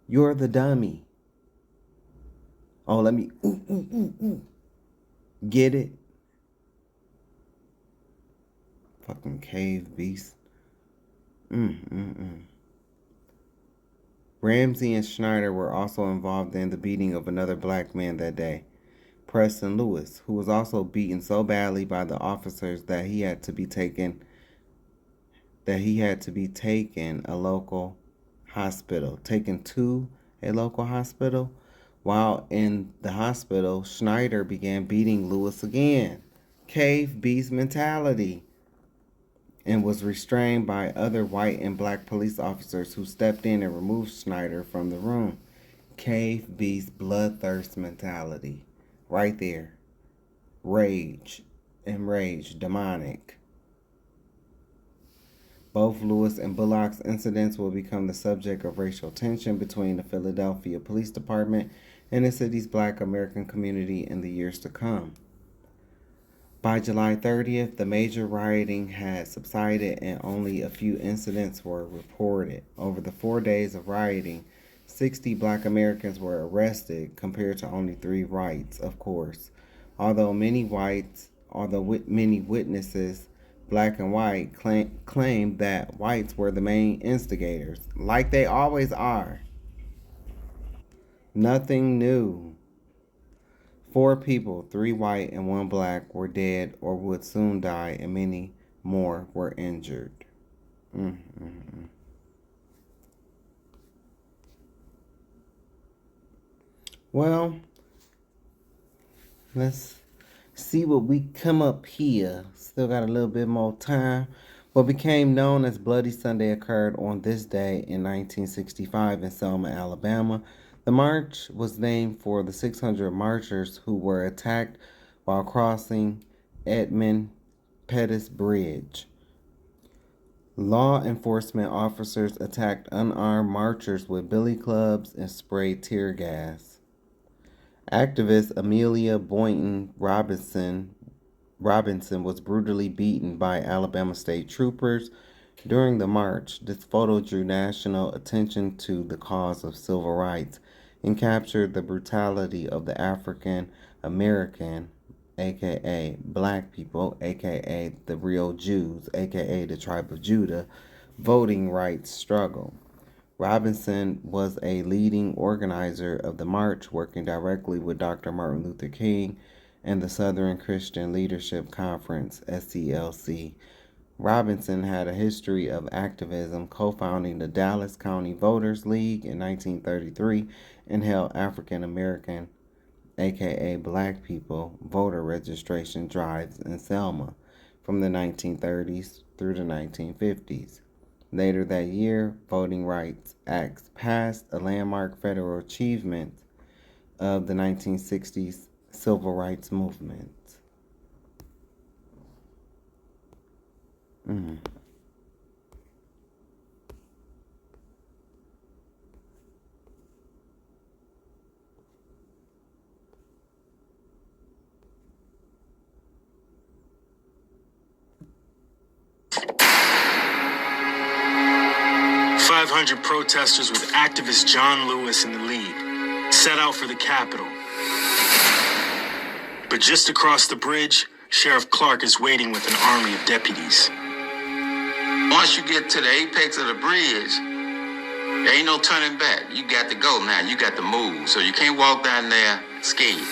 You're the dummy. Oh, let me, Get it? Fucking cave beast. Ramsey and Schneider were also involved in the beating of another black man that day, Preston Lewis, who was also beaten so badly by the officers that he had to be taken a local hospital, taken to a local hospital. While in the hospital, Schneider began beating Lewis again. Cave beast mentality. And was restrained by other white and black police officers who stepped in and removed Schneider from the room. Cave beast bloodthirst mentality. Right there. Rage. Enraged. Demonic. Both Lewis and Bullock's incidents will become the subject of racial tension between the Philadelphia Police Department and the city's black American community in the years to come. By July 30th, the major rioting had subsided and only a few incidents were reported. Over the 4 days of rioting, 60 black Americans were arrested compared to only 3 whites, of course. Although many witnesses, black and white, claimed that whites were the main instigators, like they always are. Nothing new. 4 people, 3 white and 1 black, were dead or would soon die, and many more were injured. Well, let's see what we come up here. Still got a little bit more time. What became known as Bloody Sunday occurred on this day in 1965 in Selma, Alabama. The march was named for the 600 marchers who were attacked while crossing Edmund Pettus Bridge. Law enforcement officers attacked unarmed marchers with billy clubs and sprayed tear gas. Activist Amelia Boynton Robinson was brutally beaten by Alabama state troopers during the march. This photo drew national attention to the cause of civil rights and captured the brutality of the African American, aka black people, aka the real Jews, aka the tribe of Judah, voting rights struggle. Robinson was a leading organizer of the march, working directly with Dr. Martin Luther King and the Southern Christian Leadership Conference, SCLC. Robinson had a history of activism, co-founding the Dallas County Voters League in 1933 and held African American, aka black people, voter registration drives in Selma from the 1930s through the 1950s. Later that year, Voting Rights Acts passed, a landmark federal achievement of the 1960s civil rights movement. Mm.
500 protesters with activist John Lewis in the lead set out for the Capitol. But just across the bridge, Sheriff Clark is waiting with an army of deputies.
Once you get to the apex of the bridge, there ain't no turning back. You got to go now. You got to move. So you can't walk down there scared.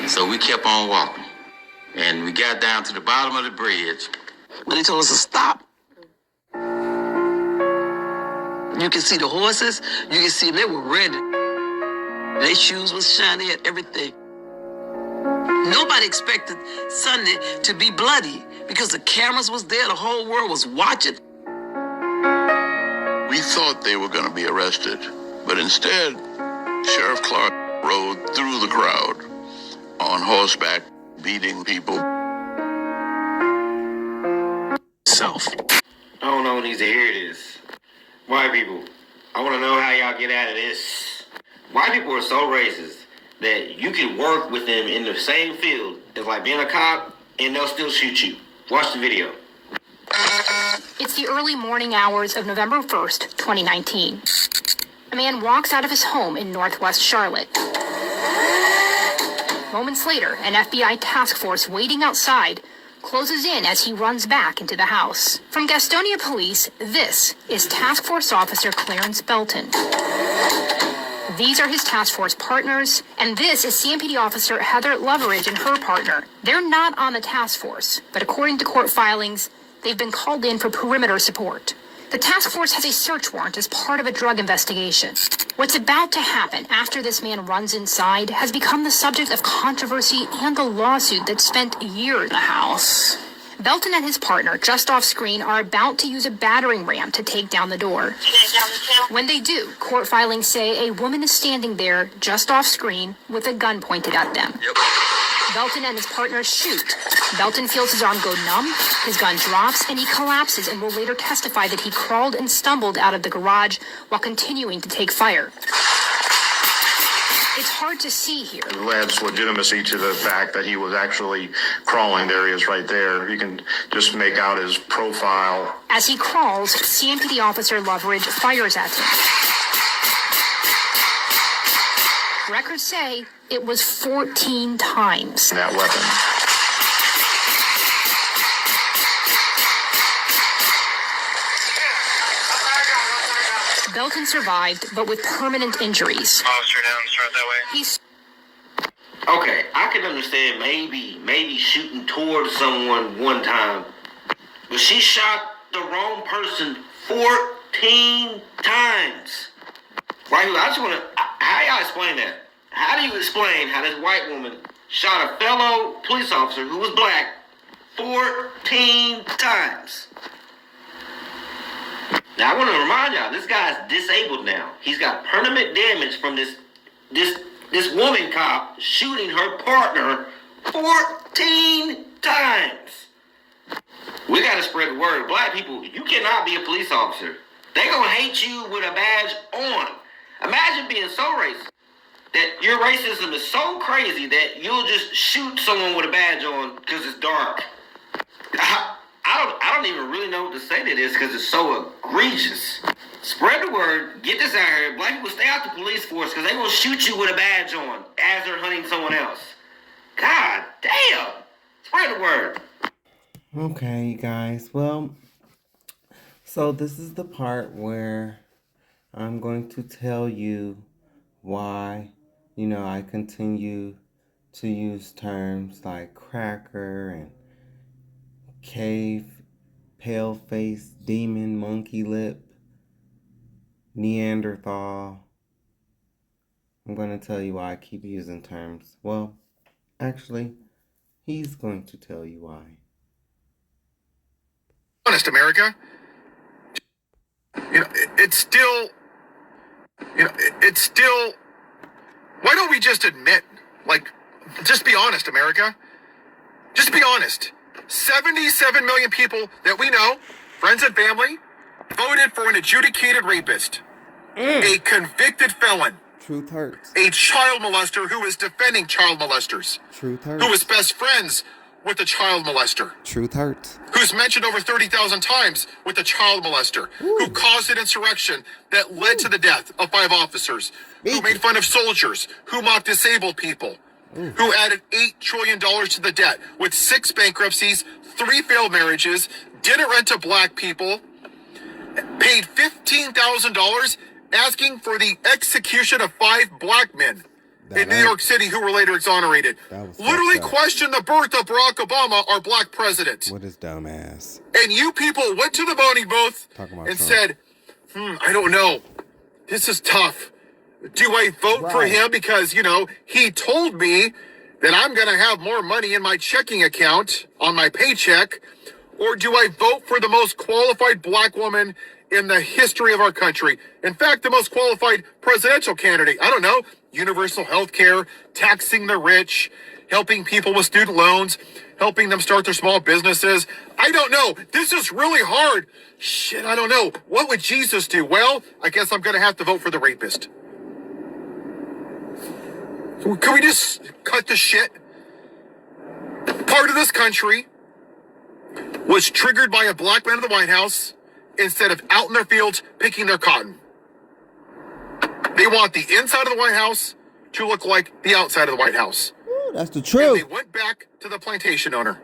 And so we kept on walking. And we got down to the bottom of the bridge.
When they told us to stop, you can see the horses. You can see they were ready. Their shoes was shiny and everything. Nobody expected Sunday to be bloody because the cameras was there. The whole world was watching.
We thought they were going to be arrested, but instead, Sheriff Clark rode through the crowd on horseback, beating people.
Self.
I don't know who needs to hear this. White people, I want to know how y'all get out of this. White people are so racist that you can work with them in the same field as like being a cop and they'll still shoot you. Watch the video.
It's the early morning hours of November 1st, 2019. A man walks out of his home in Northwest Charlotte. Moments later, an FBI task force waiting outside closes in as he runs back into the house. From Gastonia Police, this is Task Force Officer Clarence Belton. These are his task force partners, and this is CMPD Officer Heather Loveridge and her partner. They're not on the task force, but according to court filings, they've been called in for perimeter support. The task force has a search warrant as part of a drug investigation. What's about to happen after this man runs inside has become the subject of controversy and a lawsuit that spent years in the house. Belton and his partner, just off screen, are about to use a battering ram to take down the door. When they do, court filings say a woman is standing there, just off screen, with a gun pointed at them. Belton and his partners shoot. Belton feels his arm go numb, his gun drops, and he collapses and will later testify that he crawled and stumbled out of the garage while continuing to take fire. It's hard to see here.
It adds legitimacy to the fact that he was actually crawling. There he is right there. You can just make out his profile.
As he crawls, CMPD Officer Loveridge fires at him. Records say it was 14 times.
That weapon.
Belton survived, but with permanent injuries.
Officer down, start that way.
He's
Okay, I can understand maybe shooting towards someone one time, but she shot the wrong person 14 times. Right? I just want to, how y'all explain that? How do you explain how this white woman shot a fellow police officer who was black 14 times? Now, I want to remind y'all, this guy's disabled now. He's got permanent damage from this woman cop shooting her partner 14 times. We got to spread the word. Black people, you cannot be a police officer. They're going to hate you with a badge on. Imagine being so racist that your racism is so crazy that you'll just shoot someone with a badge on because it's dark. I don't even really know what to say to this because it's so egregious. Spread the word. Get this out here. Black people, stay out the police force because they're going to shoot you with a badge on as they're hunting someone else. God damn. Spread the word.
Okay, you guys. Well, so this is the part where I'm going to tell you why, I continue to use terms like cracker and cave, pale face, demon, monkey lip, Neanderthal. I'm going to tell you why I keep using terms. Well, actually, he's going to tell you why.
Honest, America. It's still Why don't we just admit, like, just be honest, America? Just be honest. 77 million people that we know, friends and family, voted for an adjudicated rapist, a convicted felon,
Truth hurts.
a child molester who is defending child molesters,
Truth hurts.
who is best friends with the child molester,
Truth hurts.
who's mentioned over 30,000 times with the child molester, who caused an insurrection that led to the death of 5 officers, who made fun of soldiers, who mocked disabled people, who added $8 trillion to the debt with 6 bankruptcies, 3 failed marriages, didn't rent to black people, paid $15,000 asking for the execution of 5 black men in New York City who were later exonerated. Literally questioned the birth of Barack Obama, our black president.
What is dumbass?
And you people went to the voting booth and said, I don't know. This is tough. Do I vote for him because, you know, he told me that I'm going to have more money in my checking account on my paycheck? Or do I vote for the most qualified black woman in the history of our country? In fact, the most qualified presidential candidate. I don't know. Universal health care, taxing the rich, helping people with student loans, helping them start their small businesses. I don't know. This is really hard. Shit, I don't know. What would Jesus do? Well, I guess I'm going to have to vote for the rapist. Can we just cut the shit? Part of this country was triggered by a black man in the White House instead of out in their fields picking their cotton. They want the inside of the White House to look like the outside of the White House.
Ooh, that's the truth.
And they went back to the plantation owner.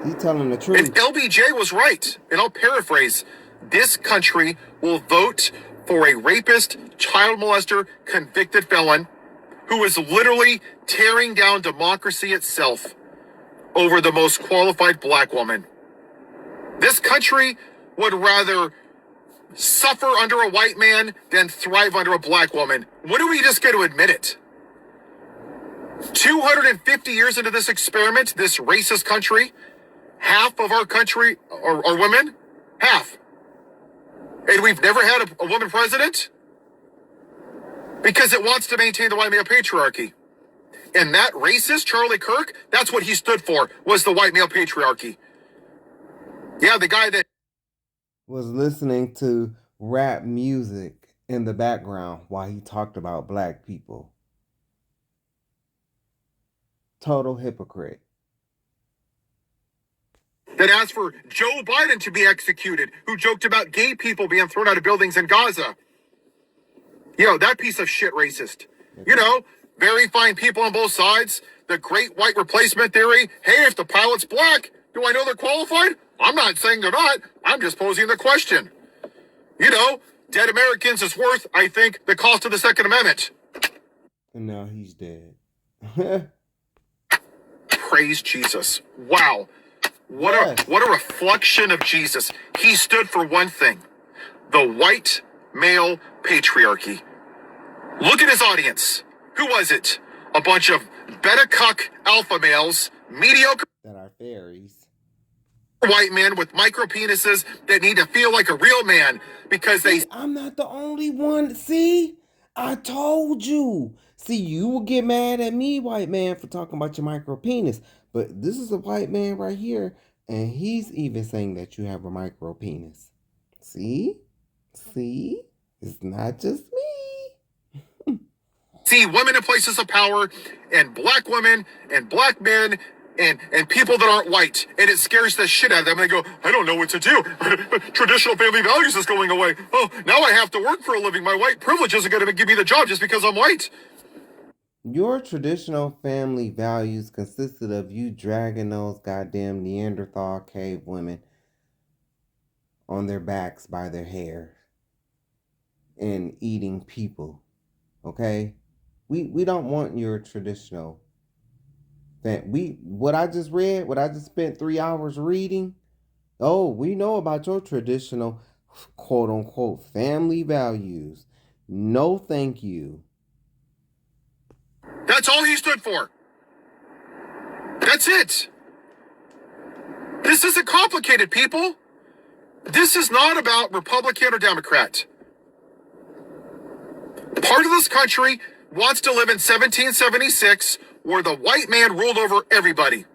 He's telling the truth.
And LBJ was right. And I'll paraphrase. This country will vote for a rapist, child molester, convicted felon who is literally tearing down democracy itself over the most qualified black woman. This country would rather suffer under a white man than thrive under a black woman. When are we just going to admit it? 250 years into this experiment, this racist country, half of our country are women. Half. And we've never had a woman president? Because it wants to maintain the white male patriarchy. And that racist, Charlie Kirk, that's what he stood for, was the white male patriarchy. Yeah, the guy that
was listening to rap music in the background while he talked about black people. Total hypocrite.
That asked for Joe Biden to be executed, who joked about gay people being thrown out of buildings in Gaza. That piece of shit racist. Very fine people on both sides. The great white replacement theory. Hey, if the pilot's black, do I know they're qualified? I'm not saying they're not. I'm just posing the question. Dead Americans is worth, I think, the cost of the Second Amendment.
And now he's dead.
Praise Jesus. Wow. What a reflection of Jesus. He stood for one thing. The white male patriarchy. Look at his audience. Who was it? A bunch of beta cuck alpha males, mediocre
that are fairies,
white men with micro penises that need to feel like a real man because they...
I'm not the only one. See? I told you. See, you will get mad at me, white man, for talking about your micro penis. But this is a white man right here, and he's even saying that you have a micro penis. See? See? It's not just me.
See women in places of power, and black women, and black men, and people that aren't white. And it scares the shit out of them. They go, I don't know what to do. Traditional family values is going away. Oh, now I have to work for a living. My white privilege isn't going to give me the job just because I'm white.
Your traditional family values consisted of you dragging those goddamn Neanderthal cave women on their backs by their hair and eating people. Okay? We don't want your traditional what I just read, what I just spent 3 hours reading. Oh, we know about your traditional quote unquote family values. No, thank you.
That's all he stood for. That's it. This isn't complicated, people. This is not about Republican or Democrat. Part of this country wants to live in 1776 where the white man ruled over everybody.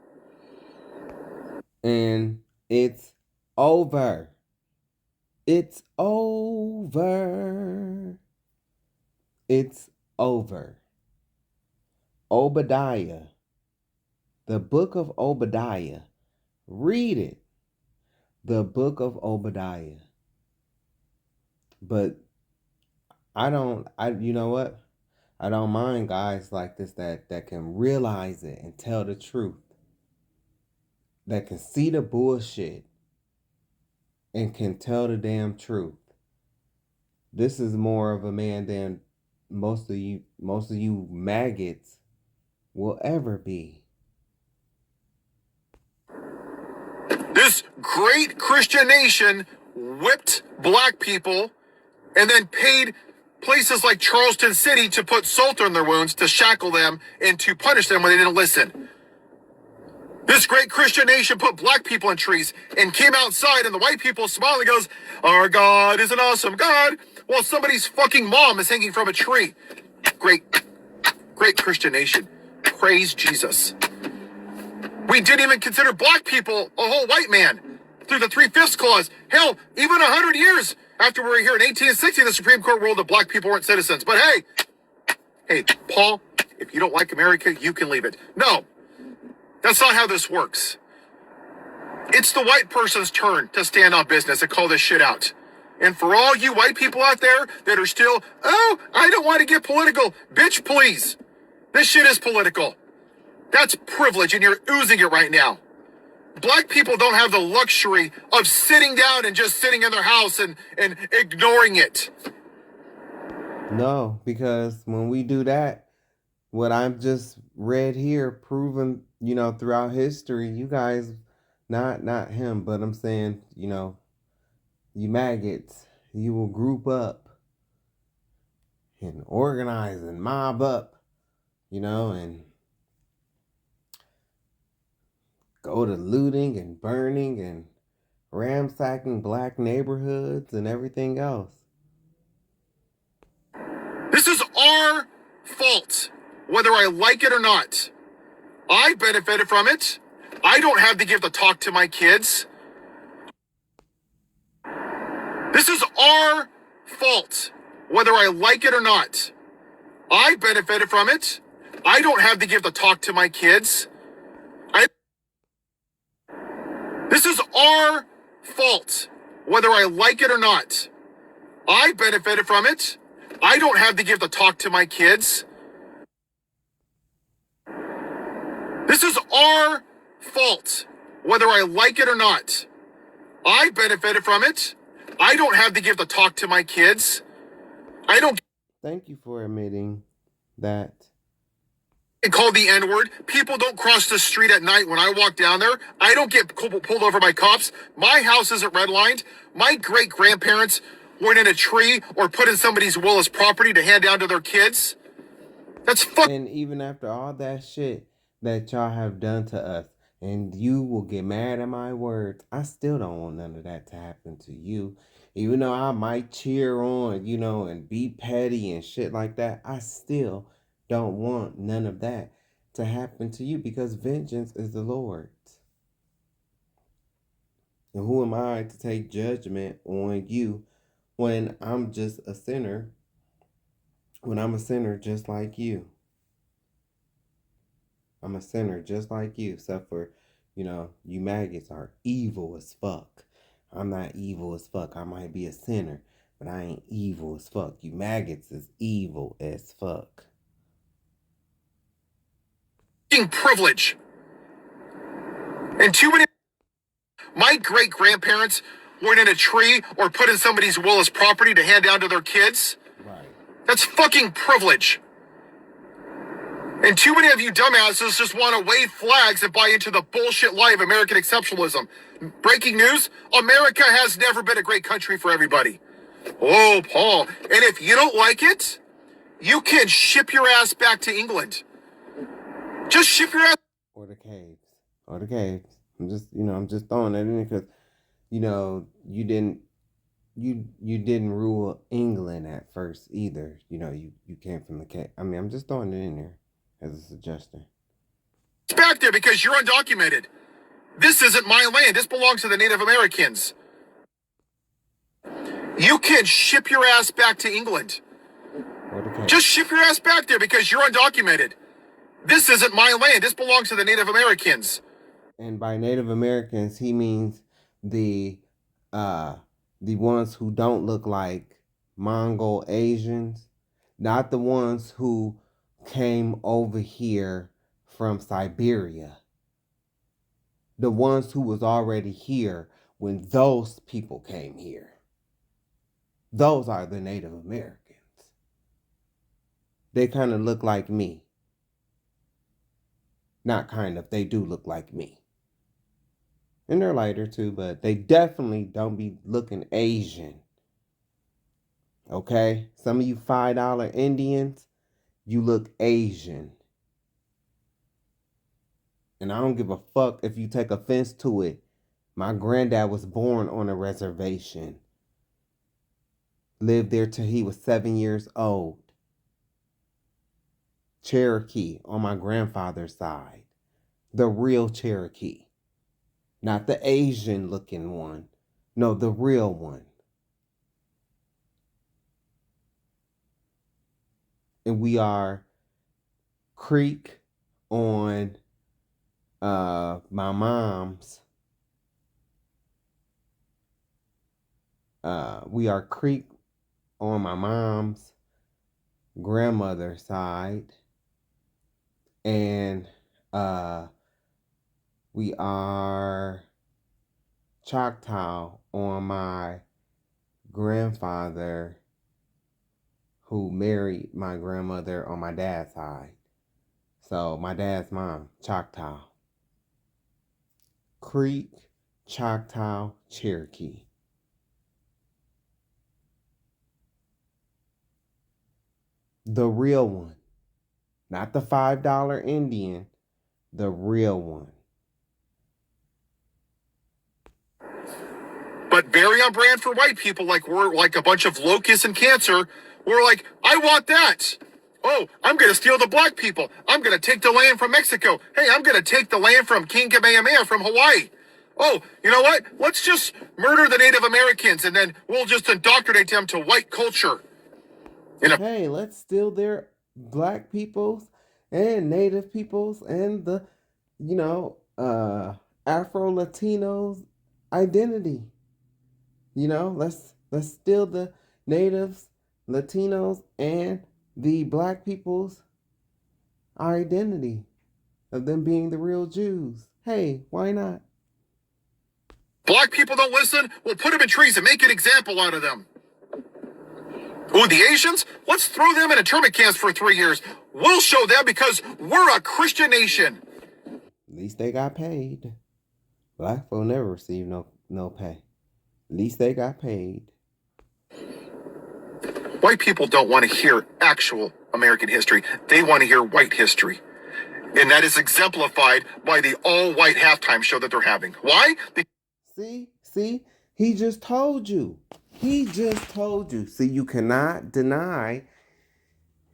And it's over. It's over. It's over. Obadiah. The book of Obadiah. Read it. The book of Obadiah. But you know what? I don't mind guys like this that can realize it and tell the truth. That can see the bullshit and can tell the damn truth. This is more of a man than most of you maggots will ever be.
This great Christian nation whipped black people and then paid places like Charleston City to put salt on their wounds, to shackle them, and to punish them when they didn't listen. This great Christian nation put black people in trees and came outside, and the white people smile and goes, "Our God is an awesome God," while somebody's fucking mom is hanging from a tree. Great Christian nation. Praise Jesus. We didn't even consider black people a whole white man through the 3/5 clause. Hell, even 100 years after we were here in 1860, the Supreme Court ruled that black people weren't citizens. But hey, Paul, if you don't like America, you can leave it. No, that's not how this works. It's the white person's turn to stand on business and call this shit out. And for all you white people out there that are still, "Oh, I don't want to get political," bitch, please. This shit is political. That's privilege, and you're oozing it right now. Black people don't have the luxury of sitting down and just sitting in their house and ignoring it.
No, because when we do that, what I've just read here, proven, throughout history, you guys, not him, but I'm saying, you maggots, you will group up and organize and mob up, and go to looting and burning and ransacking black neighborhoods and everything else.
This is our fault, whether I like it or not. I benefited from it. I don't have the gift to talk to my kids. This is our fault, whether I like it or not. I benefited from it. I don't have the gift to talk to my kids. This is our fault, whether I like it or not. I benefited from it. I don't have the gift to talk to my kids. This is our fault, whether I like it or not. I benefited from it. I don't have the gift to talk to my kids.
Thank you for admitting that.
And called the N-word. People don't cross the street at night when I walk down there. I don't get pulled over by cops. My house isn't redlined. My great-grandparents weren't in a tree or put in somebody's will as property to hand down to their kids. That's
And even after all that shit that y'all have done to us, and you will get mad at my words, I still don't want none of that to happen to you. Even though I might cheer on, and be petty and shit like that, I still don't want none of that to happen to you, because vengeance is the Lord's. And who am I to take judgment on you when I'm just a sinner, when I'm a sinner just like you? I'm a sinner just like you, except for, you maggots are evil as fuck. I'm not evil as fuck. I might be a sinner, but I ain't evil as fuck. You maggots is evil as fuck.
Privilege. And too many. My great-grandparents weren't in a tree or put in somebody's will as property to hand down to their kids.
Right.
That's fucking privilege. And too many of you dumbasses just want to wave flags and buy into the bullshit lie of American exceptionalism. Breaking news, America has never been a great country for everybody. Oh, Paul. And if you don't like it, you can ship your ass back to England. Just ship your ass.
Or the caves. I'm just throwing that in because, you didn't you didn't rule England at first either. You know, you came from the Cape. I mean, I'm just throwing it in there as a suggestion.
It's back there because you're undocumented. This isn't my land. This belongs to the Native Americans. You can ship your ass back to England. Just ship your ass back there because you're undocumented. This isn't my land. This belongs to the Native Americans.
And by Native Americans, he means the ones who don't look like Mongol Asians, not the ones who came over here from Siberia. The ones who was already here when those people came here. Those are the Native Americans. They kind of look like me. Not kind of, they do look like me. And they're lighter too, but they definitely don't be looking Asian. Okay? Some of you $5 Indians, you look Asian. And I don't give a fuck if you take offense to it. My granddad was born on a reservation. Lived there till he was 7 years old. Cherokee on my grandfather's side. The real Cherokee. Not the Asian looking one. No, the real one. And we are Creek on my mom's. We are Creek on my mom's grandmother's side. And we are Choctaw on my grandfather who married my grandmother on my dad's side. So my dad's mom, Choctaw. Creek, Choctaw, Cherokee. The real one. Not the $5 Indian. The real one.
But very on brand for white people, like we're like a bunch of locusts and cancer. We're like, I want that. Oh, I'm going to steal the black people. I'm going to take the land from Mexico. Hey, I'm going to take the land from King Kamehameha from Hawaii. Oh, you know what? Let's just murder the Native Americans and then we'll just indoctrinate them to white culture.
Hey, let's steal their black peoples and native peoples and the, Afro-Latinos identity. Let's steal the natives, Latinos, and the black people's identity of them being the real Jews. Hey, why not?
Black people don't listen? We'll put them in trees and make an example out of them. Ooh, the Asians? Let's throw them in internment camps for 3 years. We'll show them because we're a Christian nation.
At least they got paid. Black folk never receive no pay. At least they got paid.
White people don't want to hear actual American history. They want to hear white history. And that is exemplified by the all-white halftime show that they're having. Why?
See? He just told you. See, you cannot deny.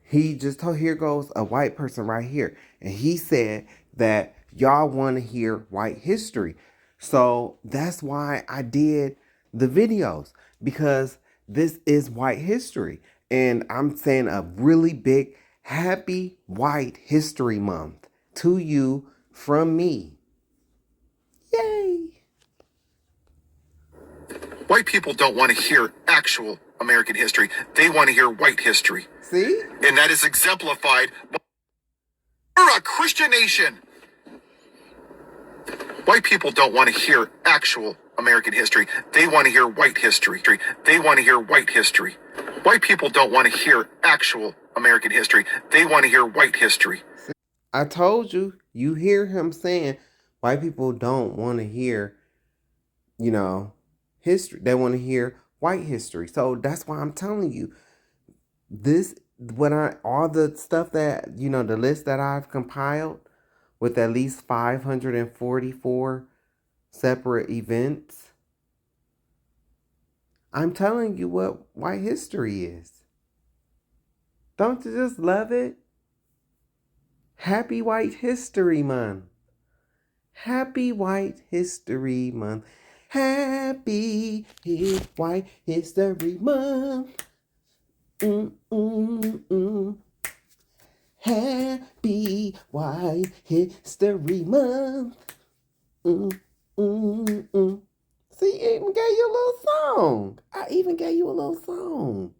Here goes a white person right here. And he said that y'all want to hear white history. So that's why I did the videos. Because this is white history. And I'm saying a really big happy White History Month to you from me. Yay!
White people don't want to hear actual American history. They want to hear white history.
See?
And that is exemplified by we're a Christian nation. White people don't want to hear actual American history. They want to hear white history. They want to hear white history. White people don't want to hear actual American history. They want to hear white history.
I told you, you hear him saying white people don't want to hear, history. They want to hear white history. So that's why I'm telling you, all the stuff that, the list that I've compiled with at least 544 separate events, I'm telling you what white history is. Don't you just love it? Happy White History Month. Happy White History Month. Happy White History Month. Happy White History Month. See, I even gave you a little song. I even gave you a little song.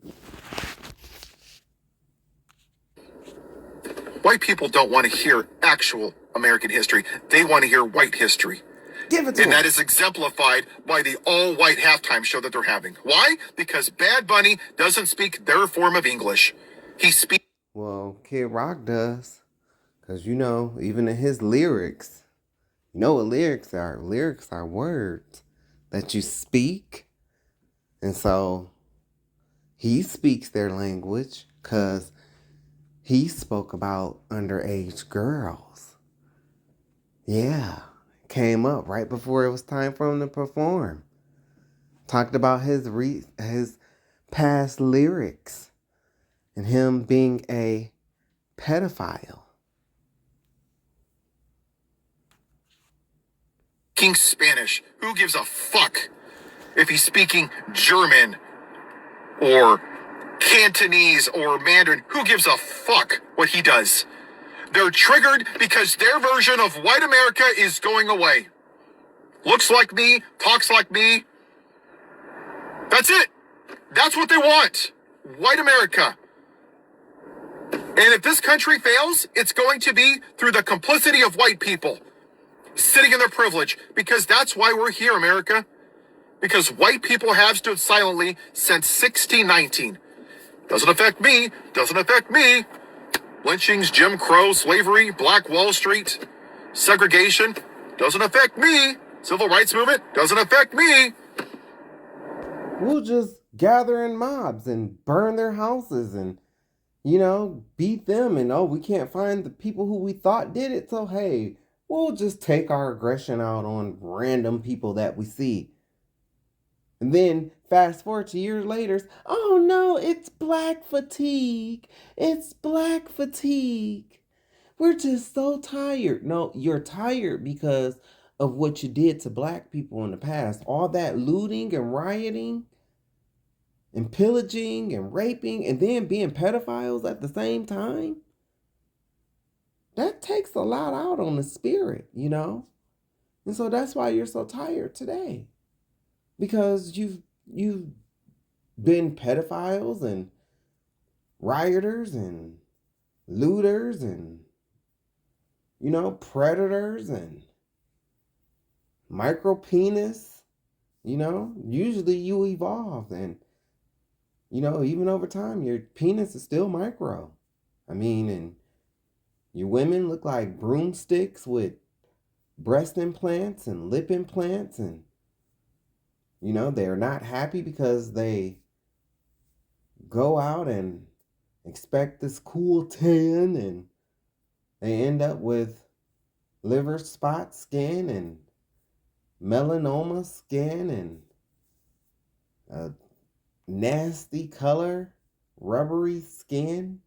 White people don't want to hear actual American history. They want to hear white history.
Give it to
And
them.
that is exemplified by the all-white halftime show that they're having. Why? Because Bad Bunny doesn't speak their form of English. He speaks...
Well, Kid Rock does. Because, you know, even in his lyrics, you know what lyrics are? Lyrics are words that you speak. And so he speaks their language because he spoke about underage girls. Yeah. Came up right before it was time for him to perform. Talked about his past lyrics and him being a pedophile.
Speaking Spanish. Who gives a fuck if he's speaking German or Cantonese or Mandarin? Who gives a fuck what he does? They're triggered because their version of white America is going away. Looks like me, talks like me. That's it. That's what they want. White America. And if this country fails, it's going to be through the complicity of white people sitting in their privilege, because that's why we're here, America. Because white people have stood silently since 1619. Doesn't affect me. Doesn't affect me. Lynchings, Jim Crow, slavery, Black Wall Street, segregation. Doesn't affect me. Civil rights movement. Doesn't affect me.
We'll just gather in mobs and burn their houses and, you know, beat them. And, oh, we can't find the people who we thought did it. So, hey, we'll just take our aggression out on random people that we see. And then fast forward to years later, oh no, it's black fatigue. It's black fatigue. We're just so tired. No, you're tired because of what you did to black people in the past. All that looting and rioting and pillaging and raping and then being pedophiles at the same time. That takes a lot out on the spirit, you know? And so that's why you're so tired today. Because you've been pedophiles and rioters and looters and, you know, predators and micro penis. You know, usually you evolve and, you know, even over time, your penis is still micro. I mean, and your women look like broomsticks with breast implants and lip implants, and you know, they're not happy because they go out and expect this cool tan and they end up with liver spot skin and melanoma skin and a nasty color, rubbery skin.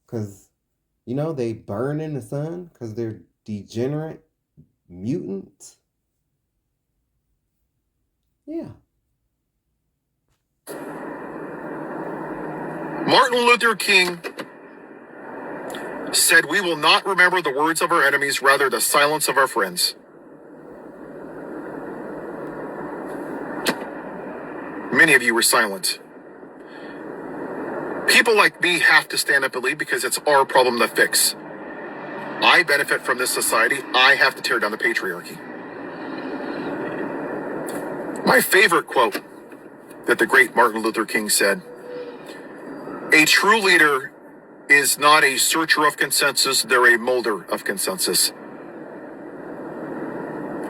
Because, you know, they burn in the sun because they're degenerate mutants. Yeah.
Martin Luther King said, "We will not remember the words of our enemies, rather the silence of our friends." Many of you were silent. People like me have to stand up and lead because it's our problem to fix. I benefit from this society. I have to tear down the patriarchy. My favorite quote that the great Martin Luther King said, "A true leader is not a searcher of consensus, they're a molder of consensus."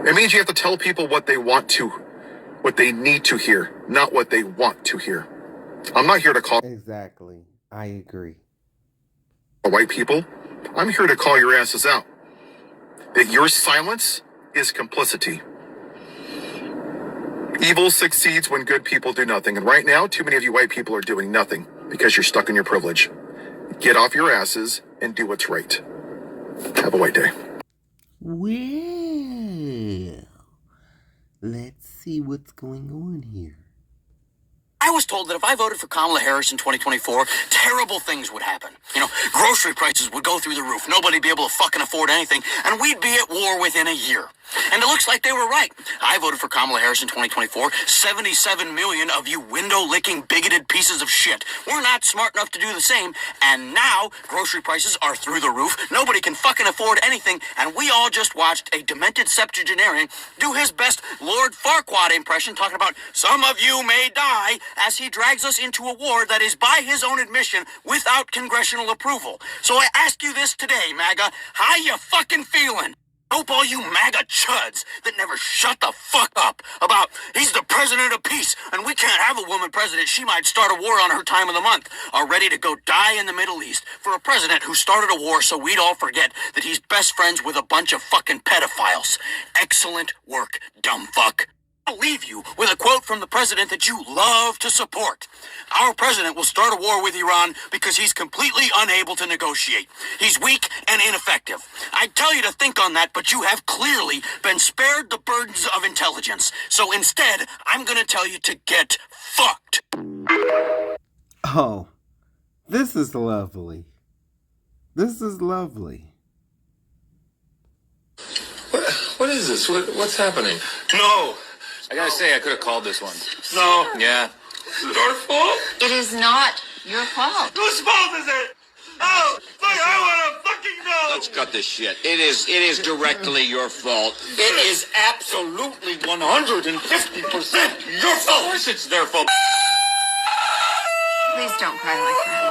It means you have to tell people what they want to, what they need to hear, not what they want to hear. I'm not here to call...
Exactly. I agree.
White people, I'm here to call your asses out. That your silence is complicity. Evil succeeds when good people do nothing. And right now, too many of you white people are doing nothing because you're stuck in your privilege. Get off your asses and do what's right. Have a white day.
Well, let's see what's going on here.
I was told that if I voted for Kamala Harris in 2024, terrible things would happen. You know, grocery prices would go through the roof. Nobody'd be able to fucking afford anything, and we'd be at war within a year. And it looks like they were right. I voted for Kamala Harris in 2024. 77 million of you window-licking, bigoted pieces of shit. We're not smart enough to do the same, and now grocery prices are through the roof. Nobody can fucking afford anything, and we all just watched a demented septuagenarian do his best Lord Farquaad impression, talking about some of you may die, as he drags us into a war that is, by his own admission, without congressional approval. So I ask you this today, MAGA, how you fucking feeling? Hope all you MAGA chuds that never shut the fuck up about he's the president of peace and we can't have a woman president, she might start a war on her time of the month, are ready to go die in the Middle East for a president who started a war so we'd all forget that he's best friends with a bunch of fucking pedophiles. Excellent work, dumb fuck. I'll leave you with a quote from the president that you love to support. Our president will start a war with Iran because he's completely unable to negotiate. He's weak and ineffective. I tell you to think on that, but you have clearly been spared the burdens of intelligence. So instead, I'm going to tell you to get fucked.
Oh, this is lovely. This is lovely.
What is this? What's happening?
No. I gotta say, I could have called this one.
No.
Yeah.
Is it our fault?
It is not your fault.
Whose fault is it? Oh, fuck, I want to fucking know.
Let's cut this shit. It is directly your fault. It is absolutely 150% your fault. Of course it's their fault.
Please don't cry like that.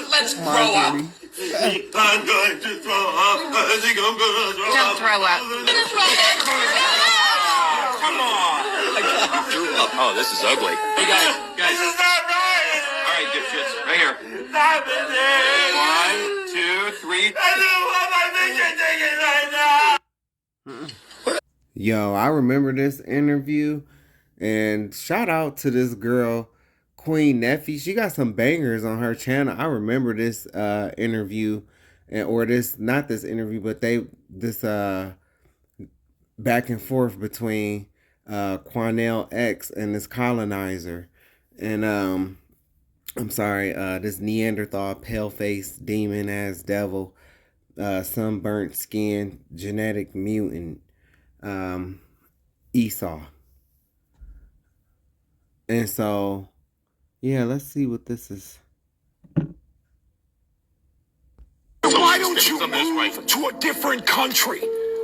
Let's grow up.
I'm going to throw up. I think I'm going to throw up.
Don't throw up.
Come on. I threw up. Oh, this is ugly. Hey, guys.
This is not right.
All right, dipshits. Right here.
Stop it.
1, 2, 3.
I don't want my picture taken right now.
Yo, I remember this interview, and shout out to this girl, Queen Neffy. She got some bangers on her channel. I remember this interview, or this, not this interview, but this back and forth between Quanell X and this colonizer, and I'm sorry, this Neanderthal pale-faced demon-ass devil, sunburnt skin, genetic mutant, Esau. And so, yeah, let's see what this is.
Why don't you move to a different country?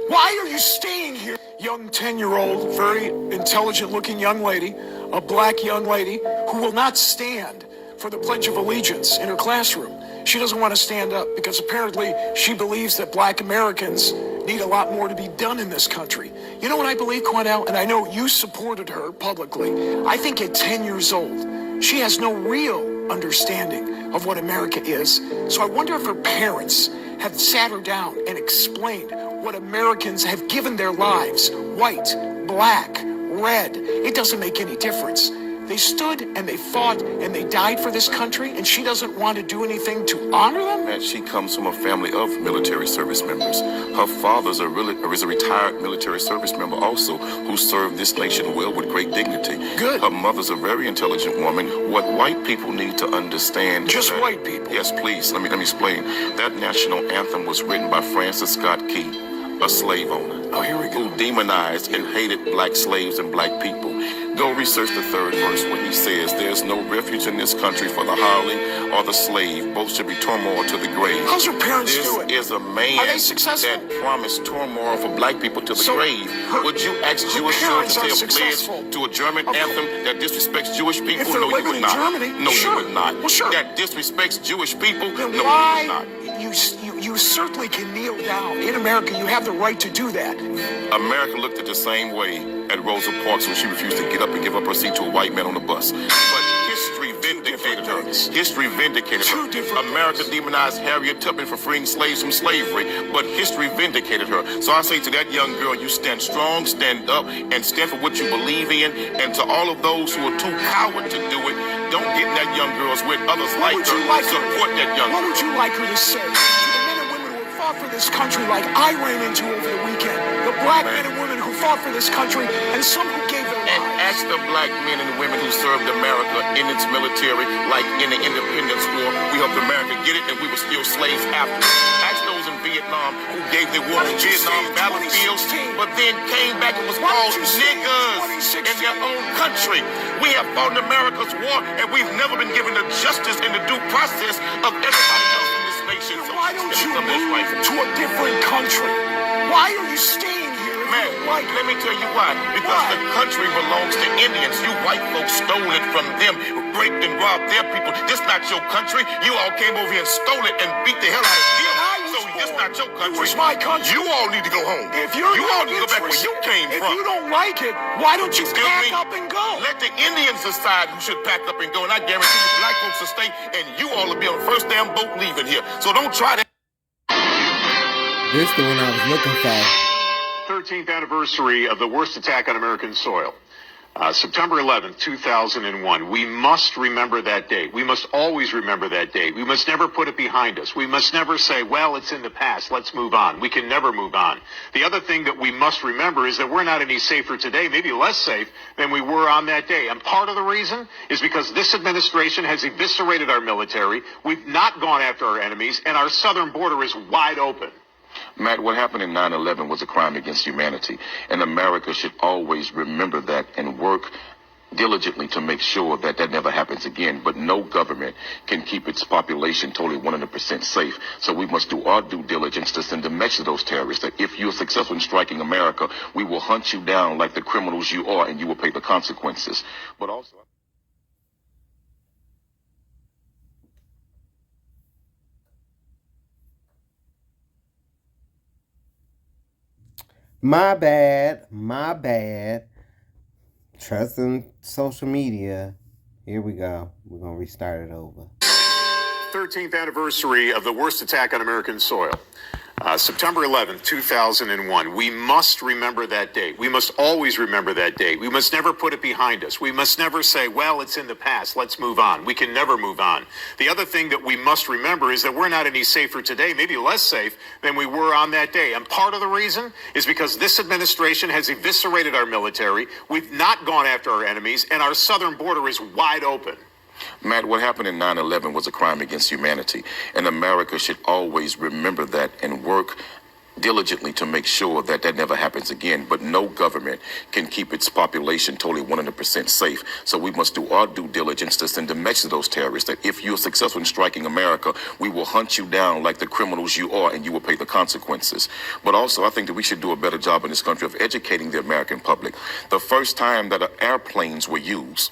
Why are you staying here? Young 10-year-old, very intelligent-looking young lady, a black young lady, who will not stand for the Pledge of Allegiance in her classroom. She doesn't want to stand up because apparently she believes that black Americans need a lot more to be done in this country. You know what I believe, Quanell? And I know you supported her publicly. I think at 10 years old, she has no real understanding of what America is. So I wonder if her parents have sat her down and explained what Americans have given their lives. White, black, red. It doesn't make any difference. They stood and they fought and they died for this country, and she doesn't want to do anything to honor them?
And she comes from a family of military service members. Her father's is a retired military service member also, who served this nation well with great dignity.
Good.
Her mother's a very intelligent woman. What white people need to understand...
Just white people?
Yes, please. Let me explain. That national anthem was written by Francis Scott Key, a slave owner.
Oh, here we go.
Who demonized and hated black slaves and black people. Go research the third verse when he says, "There's no refuge in this country for the hireling or the slave. Both should be turmoil to the grave."
How's your parents doing?
This is a man
Are they successful?
that promised turmoil for black people to the grave. Would you ask Jewish children to say a pledge to a German anthem that disrespects Jewish people?
If they're
No, you
living
would
in
not.
Germany,
No,
sure.
you would not.
Well, sure.
That disrespects Jewish people?
Then
No,
why?
you would not.
You certainly can kneel down. In America, you have the right to do that.
America looked at the same way at Rosa Parks when she refused to get up and give up her seat to a white man on the bus. But history vindicates vindicated her. History vindicated her. America demonized Harriet Tubman for freeing slaves from slavery, but history vindicated her. So I say to that young girl, you stand strong, stand up, and stand for what you believe in. And to all of those who are too coward to do it, don't get in that young girl's with others like her. Support that young girl.
What would you like her to say to the men and women who have fought for this country like I ran into over the weekend? The black men and women who fought for this country and some who gave their
and
lives.
ask the black men and women who served America in its military, like in the Independence War. We helped America get it, and we were still slaves after. Ask those in Vietnam who gave their war in Vietnam battlefields, but then came back and was called niggas in their own country. We have fought in America's war, and we've never been given the justice and the due process of everybody else in this nation. So
why don't you move to a different country? Why are you staying here?
Man, let me tell you why. Because the country belongs to Indians. You white folks stole it from them, raped and robbed their people. This not your country. You all came over here and stole it and beat the hell out of them. So this not your country.
It's my country.
You all need to go home.
If you
all need to go back where you came from.
If you don't like it, why don't you pack up and go?
Let the Indians decide who should pack up and go. And I guarantee you black folks will stay, and you all will be on the first damn boat leaving here. So don't try to.
This the one I was looking for.
13th anniversary of the worst attack on American soil. September 11th, 2001. We must remember that date. We must always remember that date. We must never put it behind us. We must never say, well, it's in the past. Let's move on. We can never move on. The other thing that we must remember is that we're not any safer today, maybe less safe than we were on that day. And part of the reason is because this administration has eviscerated our military. We've not gone after our enemies, and our southern border is wide open.
Matt, what happened in 9/11 was a crime against humanity, and America should always remember that and work diligently to make sure that that never happens again. But no government can keep its population totally 100% safe. So we must do our due diligence to send a message to those terrorists that if you're successful in striking America, we will hunt you down like the criminals you are, and you will pay the consequences. But also...
My bad. Trusting social media. Here we go. We're going to restart it over.
13th anniversary of the worst attack on American soil. September 11th, 2001. We must remember that date. We must always remember that date. We must never put it behind us. We must never say, well, it's in the past. Let's move on. We can never move on. The other thing that we must remember is that we're not any safer today, maybe less safe than we were on that day. And part of the reason is because this administration has eviscerated our military. We've not gone after our enemies, and our southern border is wide open.
Matt, what happened in 9/11 was a crime against humanity, and America should always remember that and work diligently to make sure that that never happens again. But no government can keep its population totally 100% safe. So we must do our due diligence to send a message to those terrorists that if you're successful in striking America, we will hunt you down like the criminals you are, and you will pay the consequences. But also, I think that we should do a better job in this country of educating the American public. The first time that airplanes were used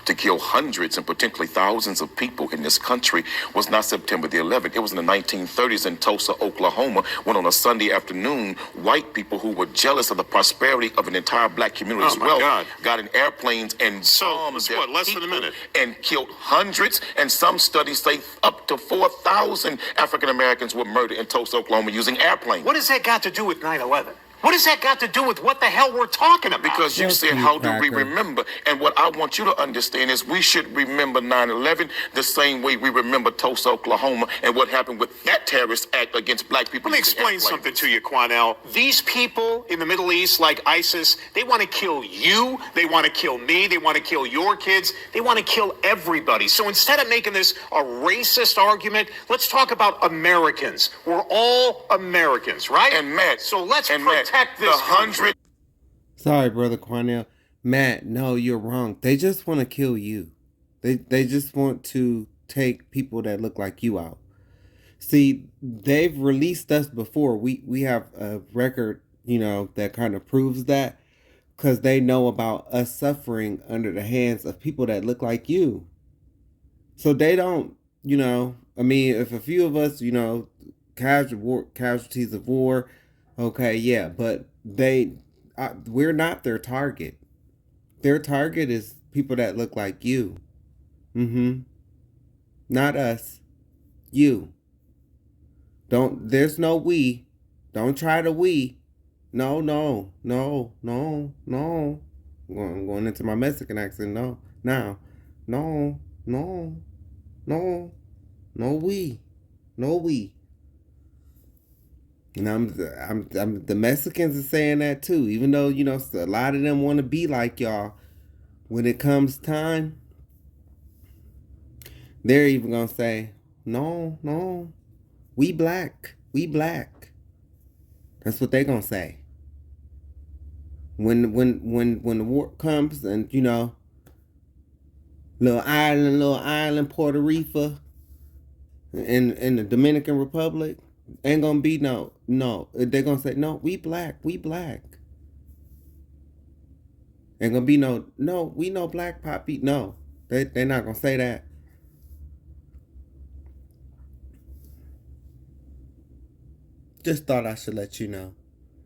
to kill hundreds and potentially thousands of people in this country was not September the 11th. It was in the 1930s in Tulsa, Oklahoma, when on a Sunday afternoon, white people who were jealous of the prosperity of an entire black community as well got in airplanes and
less than a minute
and killed hundreds. And some studies say up to 4,000 African Americans were murdered in Tulsa, Oklahoma using airplanes.
What has that got to do with 9/11? What has that got to do with what the hell we're talking about?
Because you said, how do we remember? And what I want you to understand is we should remember 9/11 the same way we remember Tulsa, Oklahoma, and what happened with that terrorist act against black people.
Let me explain something to you, Quanell. These people in the Middle East, like ISIS, they want to kill you. They want to kill me. They want to kill your kids. They want to kill everybody. So instead of making this a racist argument, let's talk about Americans. We're all Americans, right?
And Matt,
so let's protect this country.
Sorry, Brother Cornell. Matt, no, you're wrong. They just want to kill you. They just want to take people that look like you out. See, they've released us before. We have a record, that kind of proves that, because they know about us suffering under the hands of people that look like you. So they don't, if a few of us, casualties of war, okay, yeah, but we're not their target. Their target is people that look like you. Not us. You. There's no we. Don't try to we. No. I'm going into my Mexican accent. No. Now. No. We. No we. And I'm the Mexicans are saying that too, even though, you know, a lot of them want to be like y'all. When it comes time, they're even gonna say, no, we black. That's what they're gonna say. When the war comes and, you know, little island, Puerto Rico, in the Dominican Republic, ain't gonna be no. They're gonna say, no, we black. Ain't gonna be no, we no black poppy. No, they're not gonna say that. Just thought I should let you know.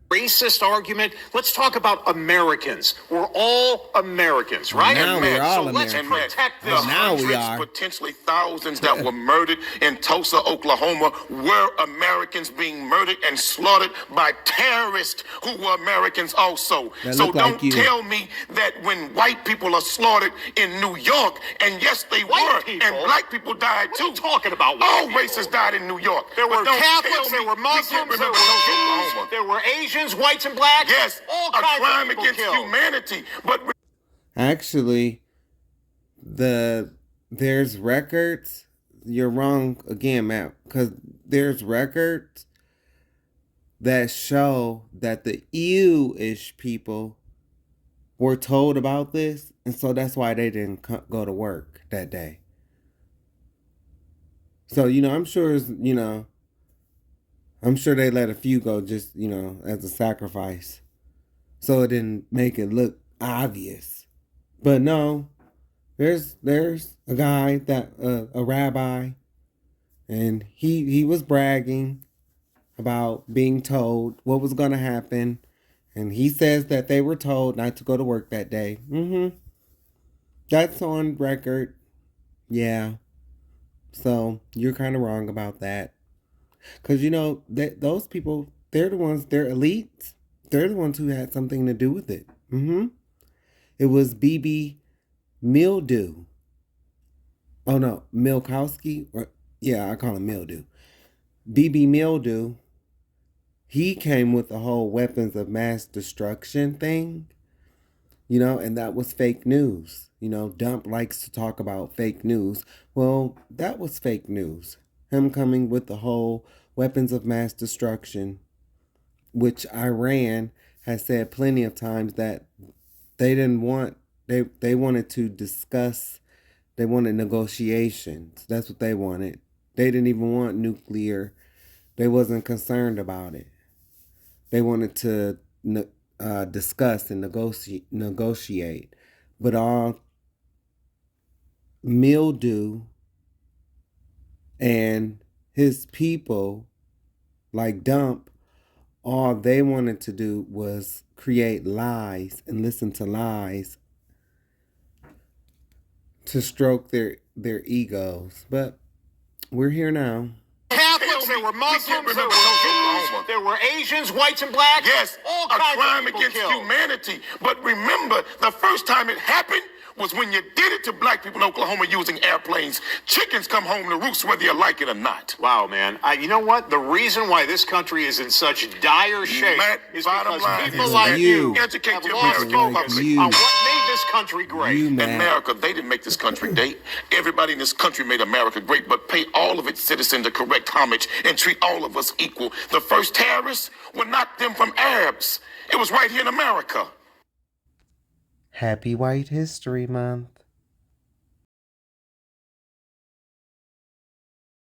Racist argument. Let's talk about Americans. We're all Americans, right?
Now we're all
Let's
Americans.
protect
The
this.
Now we
hundreds,
are.
potentially thousands that were murdered in Tulsa, Oklahoma, were Americans being murdered and slaughtered by terrorists who were Americans also.
That
So
look like
don't
you.
tell me that when white people are slaughtered in New York, and yes, they
White
were,
people?
and black people died
What
too.
are you talking about, white
All
people?
races died in New York.
There
But
were
don't
Catholics,
tell
there
me
were
we can't
Muslims, there
remember
were
those
Jews,
Oklahoma.
there were Asians, whites, and blacks.
Yes,
all
a
kinds
crime
of people
against
killed.
humanity. But
Actually, there's records. You're wrong again, Matt, because there's records that show that the Ew-ish people were told about this, and so that's why they didn't go to work that day. So, you know, I'm sure they let a few go just, you know, as a sacrifice, so it didn't make it look obvious. But no, there's a guy that a rabbi, and he was bragging about being told what was going to happen, and he says that they were told not to go to work that day. That's on record. Yeah. So you're kind of wrong about that, because, you know, those people, they're elites. They're the ones who had something to do with it. It was BB Mildew. Oh no, Milkowski. Yeah, I call him Mildew. BB Mildew. He came with the whole weapons of mass destruction thing, you know, and that was fake news. You know, Dump likes to talk about fake news. Well, that was fake news. Him coming with the whole weapons of mass destruction, which Iran has said plenty of times that they didn't want. They wanted to discuss. They wanted negotiations. That's what they wanted. They didn't even want nuclear. They wasn't concerned about it. They wanted to discuss and negotiate. But all Mildew and his people, like Dump, all they wanted to do was create lies and listen to lies to stroke their egos. But we're here now.
Catholics, there were Muslims, there were Jews, there were Asians, whites, and blacks.
yes,
all
a
kinds
crime
of people
against
killed.
humanity. But remember, the first time it happened was when you did it to black people in Oklahoma using airplanes. Chickens come home to roost whether you like it or not.
Wow, man. You know what? The reason why this country is in such dire shape is
bottom
because
line
people
is
like
that
you
educate
have
the
lost
American
focus
public.
on what made this country great.
You, man.
America, they didn't make this country great. Everybody in this country made America great, but pay all of its citizens the correct homage and treat all of us equal. The first terrorists were not them from Arabs. It was right here in America.
Happy White History Month.